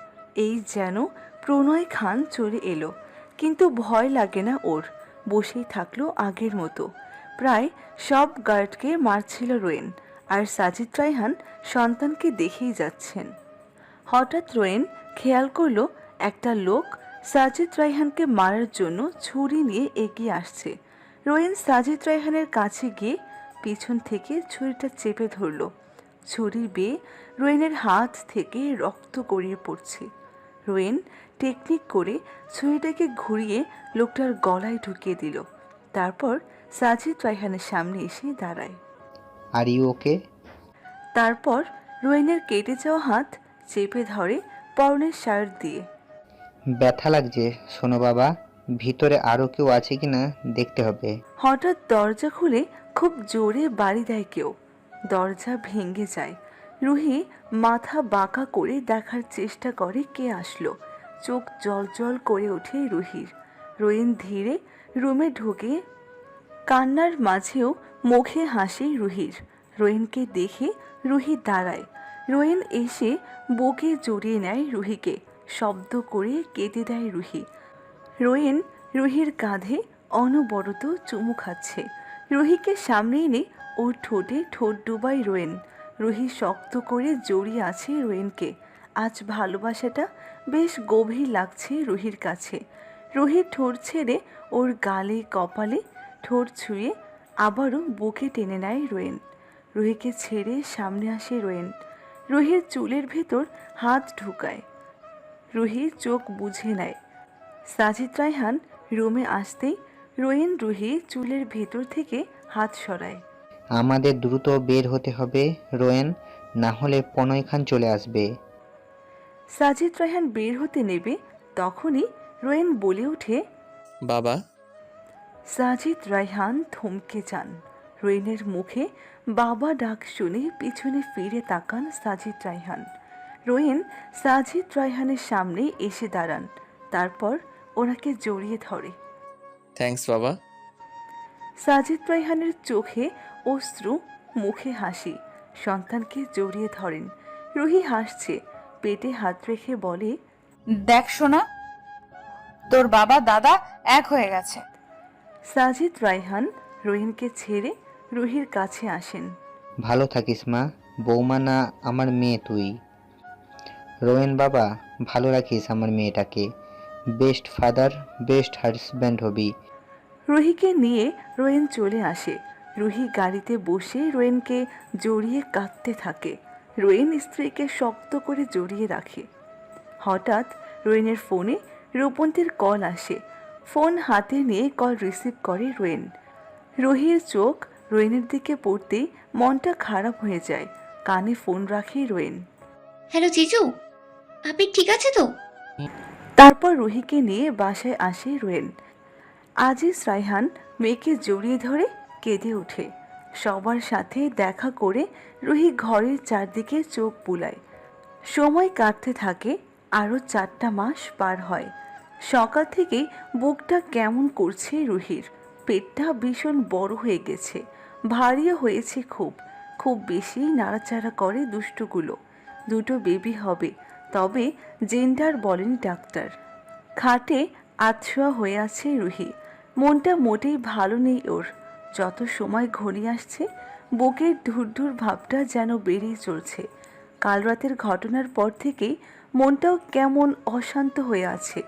এই যেন প্রণয় খান চলে এলো, কিন্তু ভয় লাগে না ওর। বসেই থাকলো আগের মতো। প্রায় সব গার্ডকে মারছিল রোয়েন, আর সাজিদ রায়হান সন্তানকে দেখেই যাচ্ছেন। হঠাৎ রোয়েন খেয়াল করলো একটা লোক সাজিদ রায়হানকে মারার জন্য ছুরি নিয়ে এগিয়ে আসছে। রোয়েন সাজিদ রায়হানের কাছে গিয়ে পিছন থেকে ছুরিটা চেপে ধরল। ছুরি বেয়ে রোয়েনের হাত থেকে রক্ত গড়িয়ে পড়ছে। রোয়েন টেকনিক করে ছুরিটাকে ঘুরিয়ে লোকটার গলায় ঢুকিয়ে দিল। তারপর সাজিদ রায়হানের সামনে এসে দাঁড়ায়। Are you okay? তারপর রোয়েনের কেটে যাওয়া হাত চেপে ধরে পরনের শার্ট দিয়ে। ব্যথা লাগছে শোনো বাবা, ভিতরে আরও কেউ আছে কিনা দেখতে হবে। হঠাৎ দরজা খুলে খুব জোরে বাড়ি দেয় কেউ। দরজা ভেঙে যায়। রুহি মাথা বাঁকা করে দেখার চেষ্টা করে কে আসলো। চোখ জল করে ওঠে রুহির। রোয়েন ধীরে রুমে ঢুকে, কান্নার মাঝেও মুখে হাসি রুহির। রোয়েনকে দেখে রুহি দাঁড়ায়। রোয়েন এসে বুকে জড়িয়ে নেয় রুহিকে। শব্দ করে কেঁদে দেয় রুহি। রোয়েন রুহির কাঁধে অনবরত চুমু খাচ্ছে। রুহিকে সামনে এনে ওর ঠোঁটে ঠোঁট ডুবায় রোয়েন। রুহি শক্ত করে জড়িয়ে আছে রোয়েনকে। আজ ভালোবাসাটা বেশ গভীর লাগছে রুহির কাছে। রুহির ঠোঁট ছেড়ে ওর গালে কপালে ঠোঁট ছুঁয়ে আবারও বুকে টেনে নেয় রোয়েন। রুহিকে ছেড়ে সামনে আসে রোয়েন। রুহির চুলের ভেতর হাত ঢুকায়। রুহি চোখ বুঝে নেয়। সাজিদ রায়হান রুমে আসতেই রোয়েন রুহি চুলের ভেতর থেকে হাত সরায়। আমাদের দ্রুত বের হতে হবে রোয়েন, না হলে প্রণয় খান চলে আসবে। সাজিদ রায়হান বের হতে নেবে, তখনই রোয়েন বলে ওঠে, বাবা। সাজিদ রায়হান থমকে যান। রোয়েনের মুখে বাবা ডাক শুনে পিছনে ফিরে তাকান সাজিদ রায়হান। রোয়েন সাজিদ রায়হানের সামনে এসে দাঁড়ান। তারপর ওনাকে জড়িয়ে ধরে। থ্যাঙ্কস বাবা। সাজিদ রায়হানের চোখে অশ্রু, মুখে হাসি। সন্তানকে জড়িয়ে ধরেন। রুহি হাসছে, পেটে হাত রেখে বলে, দেখ শোনা, তোর বাবা দাদা এক হয়ে গেছে। সাজিদ রায়হান রোয়েনকে ছেড়ে রুহির কাছে আসেন। ভালো থাকিস মা, বৌমা না আমার মেয়ে তুই। রোয়েন বাবা, ভালো রাখিস আমার মেয়েটাকে। বেস্ট ফাদার, বেস্ট হাজব্যান্ড হবি। রুহিকে নিয়ে রোয়েন চলে আসে। রুহি গাড়িতে বসে রোয়েনকে জড়িয়ে কাঁদতে থাকে। রোয়েন স্ত্রীকে শক্ত করে জড়িয়ে রাখে। হঠাৎ রোয়েনের ফোনে রূপন্তীর কল আসে। ফোন হাতে নিয়ে কল রিসিভ করে রোয়েন। রুহির চোখ রোয়েনের দিকে পড়তেই মনটা খারাপ হয়ে যায়। কানে ফোন রাখে রোয়েন। হ্যালো জিজু, আপনি ঠিক আছে তো? তারপর রুহিকে নিয়ে বাসায় আসে রোয়েন। আজিজ রায়হান মেয়েকে জড়িয়ে ধরে কেঁদে ওঠে। সবার সাথে দেখা করে রুহি ঘরের চারদিকে চোখ বুলায়। সময় কাটতে থাকে, আরও 4টা মাস পার হয়। সকাল থেকেই বুকটা কেমন করছে রুহির। পেটটা ভীষণ বড় হয়ে গেছে, ভারীও হয়েছে খুব। খুব বেশি নাড়াচাড়া করে দুষ্টুগুলো। 2টো বেবি হবে, তবে জেন্ডার বলেনি ডাক্তার। খাটে আধশোয়া হয়ে আছে রুহি। মনটা মোটেই ভালো নেই ওর। যত সময় ঘনিয়ে আসছে বুকের ঢুরঢুর ভাবটা যেন বেড়েই চলছে। কাল রাতের ঘটনার পর থেকেই মনটাও কেমন অশান্ত হয়ে আছে।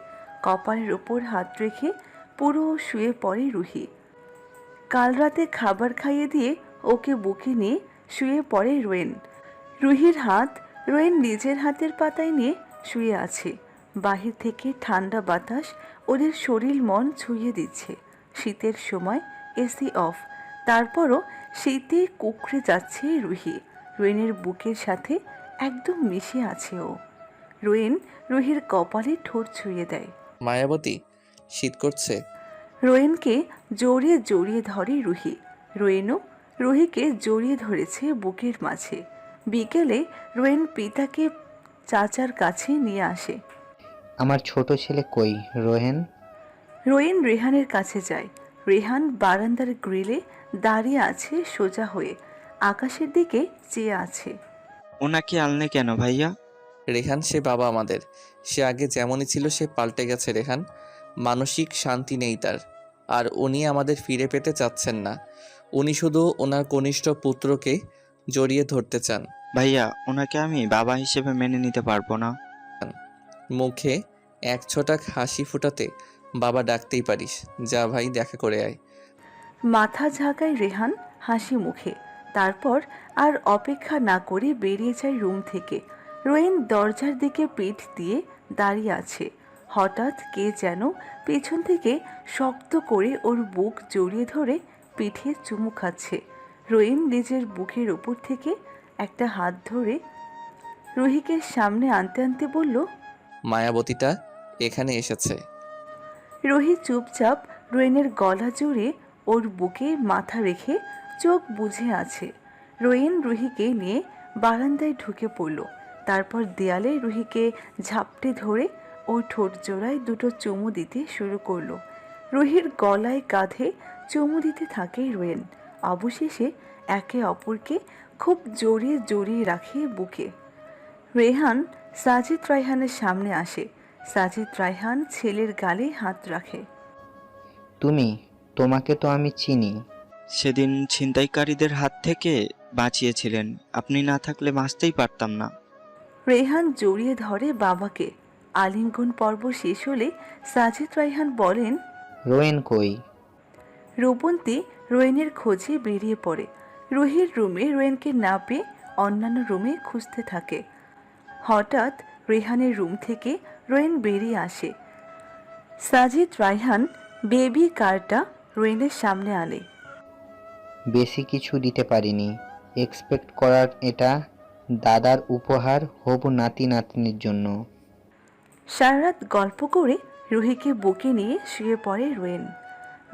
কপালের ওপর হাত রেখে পুরো শুয়ে পড়ে রুহি। কাল রাতে খাবার খাইয়ে দিয়ে ওকে বুকে নিয়ে শুয়ে পড়ে রোয়েন। রুহির হাত রোয়েন নিজের হাতের পাতায় নিয়ে শুয়ে আছে। বাহির থেকে ঠান্ডা বাতাস ওদের শরীর মন ছুঁয়ে দিচ্ছে। শীতের সময় এসি অফ, তারপরও শীতে কুকড়ে যাচ্ছে রুহি। রোয়েনের বুকের সাথে একদম মিশে আছে ও। রোয়েন রুহির কপালে ঠোঁট ছুঁয়ে দেয়। মায়াবতী, শীত করছে? রোয়েনকে জড়িয়ে জড়িয়ে ধরে রুহি। রোয়েনও রুহিকে জড়িয়ে ধরেছে বুকের মাঝে। বিকেলে রোয়েন পিতাকে চাচার কাছে নিয়ে আসে। আমার ছোট ছেলে কই রোহেন? রোয়েন রেহানের কাছে যায়। রেহান বারান্দার গ্রিলে দাঁড়িয়ে আছে সোজা হয়ে, আকাশের দিকে চেয়ে আছে। ওনাকে আনলে কেন ভাইয়া? রেহান সে বাবা আমাদের। সে আগে যেমনই ছিল সে পাল্টে গেছে রেহান। মানসিক শান্তি নেই তার। আর উনি আমাদের ফিরে পেতে চাচ্ছেন না। উনি শুধু ওনার কনিষ্ঠ পুত্রকে জড়িয়ে ধরতে চান। ভাইয়া, ওনাকে আমি বাবা হিসেবে মেনে নিতে পারবো না। মুখে এক ছোটাক হাসি ফুটাতে বাবা ডাকতেই পারিস। যা ভাই, দেখা করে আয়। মাথা ঝাঁকায় রেহান হাসি মুখে। তারপর আর অপেক্ষা না করে বেরিয়ে যায় রুম থেকে। রোয়েন দরজার দিকে পিঠ দিয়ে দাঁড়িয়ে আছে। হঠাৎ কে যেন পেছন থেকে শক্ত করে ওর বুক জড়িয়ে ধরে পিঠে চুমু খাচ্ছে। রোয়েন নিজের বুকের ওপর থেকে একটা হাত ধরে রুহিকে সামনে আনতে আনতে বলল, মায়াবতীটা এখানে এসেছে। রুহি চুপচাপ রোয়েনের গলা জুড়ে ওর বুকে মাথা রেখে চোখ বুজে আছে। রোয়েন রুহিকে নিয়ে বারান্দায় ঢুকে পড়ল। তারপর দেয়ালে রুহিকে ঝাপটে ধরে ওর ঠোঁট জোড়ায় দুটো চুমু দিতে শুরু করলো। রুহির গলায় কাঁধে চুমু দিতে থাকে রোয়েন। অবশেষে একে অপরকে খুব জড়িয়ে জড়িয়ে রাখে বুকে। রেহান সাজিদ রায়হানের সামনে আসে। সাজিদ রায়হান ছেলের গালে হাত রাখে। তোমাকে তো আমি চিনি। সেদিন ছিনতাইকারীদের হাত থেকে বাঁচিয়েছিলেন। আপনি না থাকলে বাঁচতেই পারতাম না। রেহান জড়িয়ে ধরে বাবাকে। আলিঙ্গন পর্ব শেষ হলে সাজিদ রায়হান বলেন, রোয়েন কই? রূপন্তী রোয়েনের খোঁজে বেরিয়ে পড়ে। রুহির রুমে রোয়েনকে না পেয়ে অন্যান্য রুমে খুঁজতে থাকে। হঠাৎ রেহানের রুম থেকে রোয়েন বেরিয়ে আসে। সাজিদ রায়হান বেবি কারটা রোয়েনের সামনে আনে। বেশি কিছু দিতে পারিনি, এক্সপেক্ট করার এটা দাদার উপহার হবু নাতি নাতনির জন্য। সারা রাত গল্প করে রুহিকে বুকে নিয়ে শুয়ে পড়ে রোয়েন।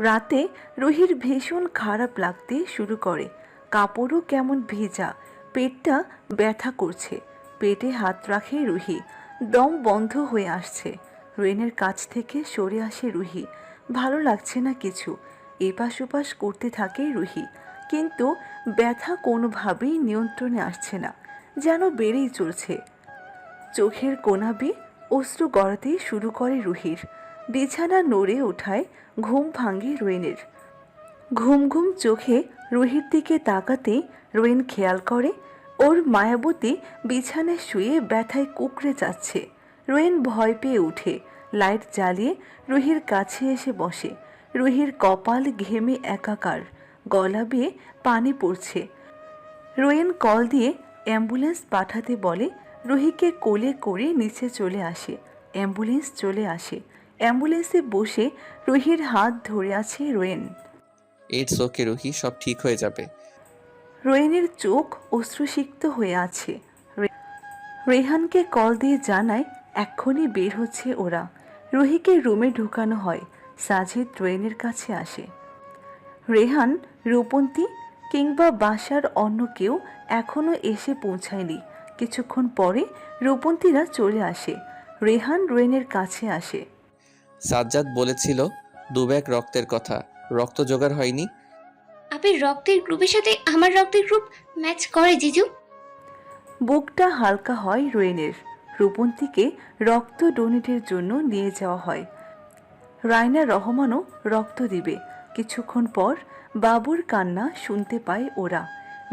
রাতে রুহির ভীষণ খারাপ লাগতে শুরু করে। কাপড়ও কেমন ভেজা, পেটটা ব্যথা করছে। পেটে হাত রাখে রুহি। দম বন্ধ হয়ে আসছে। রোয়েনের কাছ থেকে সরে আসে রুহি। ভালো লাগছে না কিছু। এপাশ ওপাশ করতে থাকে রুহি, কিন্তু ব্যথা কোনোভাবেই নিয়ন্ত্রণে আসছে না, যেন বেড়েই চলছে। চোখের কোনা বেয়ে অশ্রু গড়াতে শুরু করে রুহির। বিছানা নড়ে ওঠায় ঘুম ভাঙে রোয়েনের। ঘুম ঘুম চোখে রুহির দিকে তাকাতেই রোয়েন খেয়াল করে ওর মায়াবতী বিছানায় শুয়ে ব্যথায় কুকড়ে যাচ্ছে। রোয়েন ভয় পেয়ে উঠে লাইট জ্বালিয়ে রুহির কাছে এসে বসে। রুহির কপাল ঘেমে একাকার, গলা বেয়ে পানি পড়ছে। রোয়েন কল দিয়ে অ্যাম্বুলেন্স পাঠাতে বলে। রুহিকে কোলে করে নিচে চলে আসে। অ্যাম্বুলেন্স চলে আসে। অ্যাম্বুলেন্সে বসে রুহির হাত ধরে আছে রোয়েন। ইটস ওকে রুহি, সব ঠিক হয়ে যাবে। রোয়েনের চোখ অশ্রুসিক্ত হয়ে আছে। রেহানকে কল দিয়ে জানায় এক্ষুনি বের হচ্ছে ওরা। রুহিকে রুমে ঢুকানো হয়। সাজিদ রোয়েনের কাছে আসে। রেহান, রূপন্তী কিংবা বাসার অন্য কেউ এখনও এসে পৌঁছায়নি। কিছুক্ষণ পরে রূপন্তীরা চলে আসে। রেহান রোয়েনের কাছে আসে। সাজ্জাদ বলেছিল 2 ব্যাগ রক্তের কথা, রক্ত জোগাড় হয়নি। আপনার রক্তের গ্রুপের সাথে আমার রক্তের গ্রুপ ম্যাচ করে জিজু। বুকটা হালকা হয় রোয়েনের। রূপন্তীকে রক্ত ডোনেটের জন্য নিয়ে যাওয়া হয়। রায়না রহমানও রক্ত দিবে। কিছুক্ষণ পর বাবুর কান্না শুনতে পায় ওরা।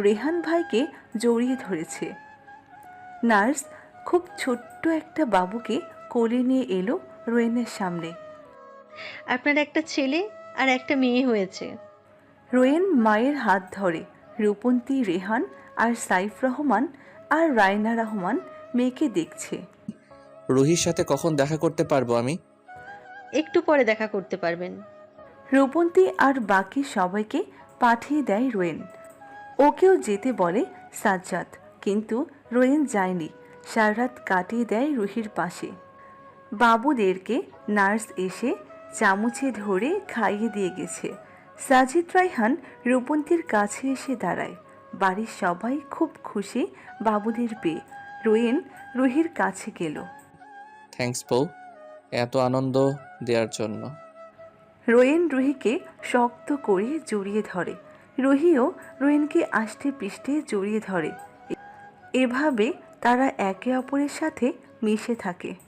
রেহান ভাইকে জড়িয়ে ধরেছে। নার্স খুব ছোট্ট একটা বাবুকে কোলে নিয়ে এলো রোয়েনের সামনে। আপনার একটা ছেলে আর একটা মেয়ে হয়েছে। রোয়েন মায়ের হাত ধরে। রূপন্তী, রেহান আর সাইফ রহমান আর রায়না রহমান মেয়েকে দেখছে। রুহির সাথে কখন দেখা করতে পারবো আমি? একটু পরে দেখা করতে পারবেন। রূপন্তী আর বাকি সবাইকে পাঠিয়ে দেয় রোয়েন। ওকেও যেতে বলে সাজ্জাদ, কিন্তু রোয়েন যায়নি। সারা রাত কাটিয়ে দেয় রুহির পাশে। বাবুদেরকে নার্স এসে চামচে ধরে খাইয়ে দিয়ে গেছে। সাজিদ রায়হান রূপন্তীর কাছে এসে দাঁড়ায়। বাড়ির সবাই খুব খুশি বাবুদের পেয়ে। রোয়েন রুহির কাছে গেল। থ্যাঙ্কস বউ, এত আনন্দ দেওয়ার জন্য। রোয়েন রুহিকে শক্ত করে জড়িয়ে ধরে। রুহিও রোয়েনকে আষ্টে পৃষ্ঠে জড়িয়ে ধরে। এভাবে তারা একে অপরের সাথে মিশে থাকে।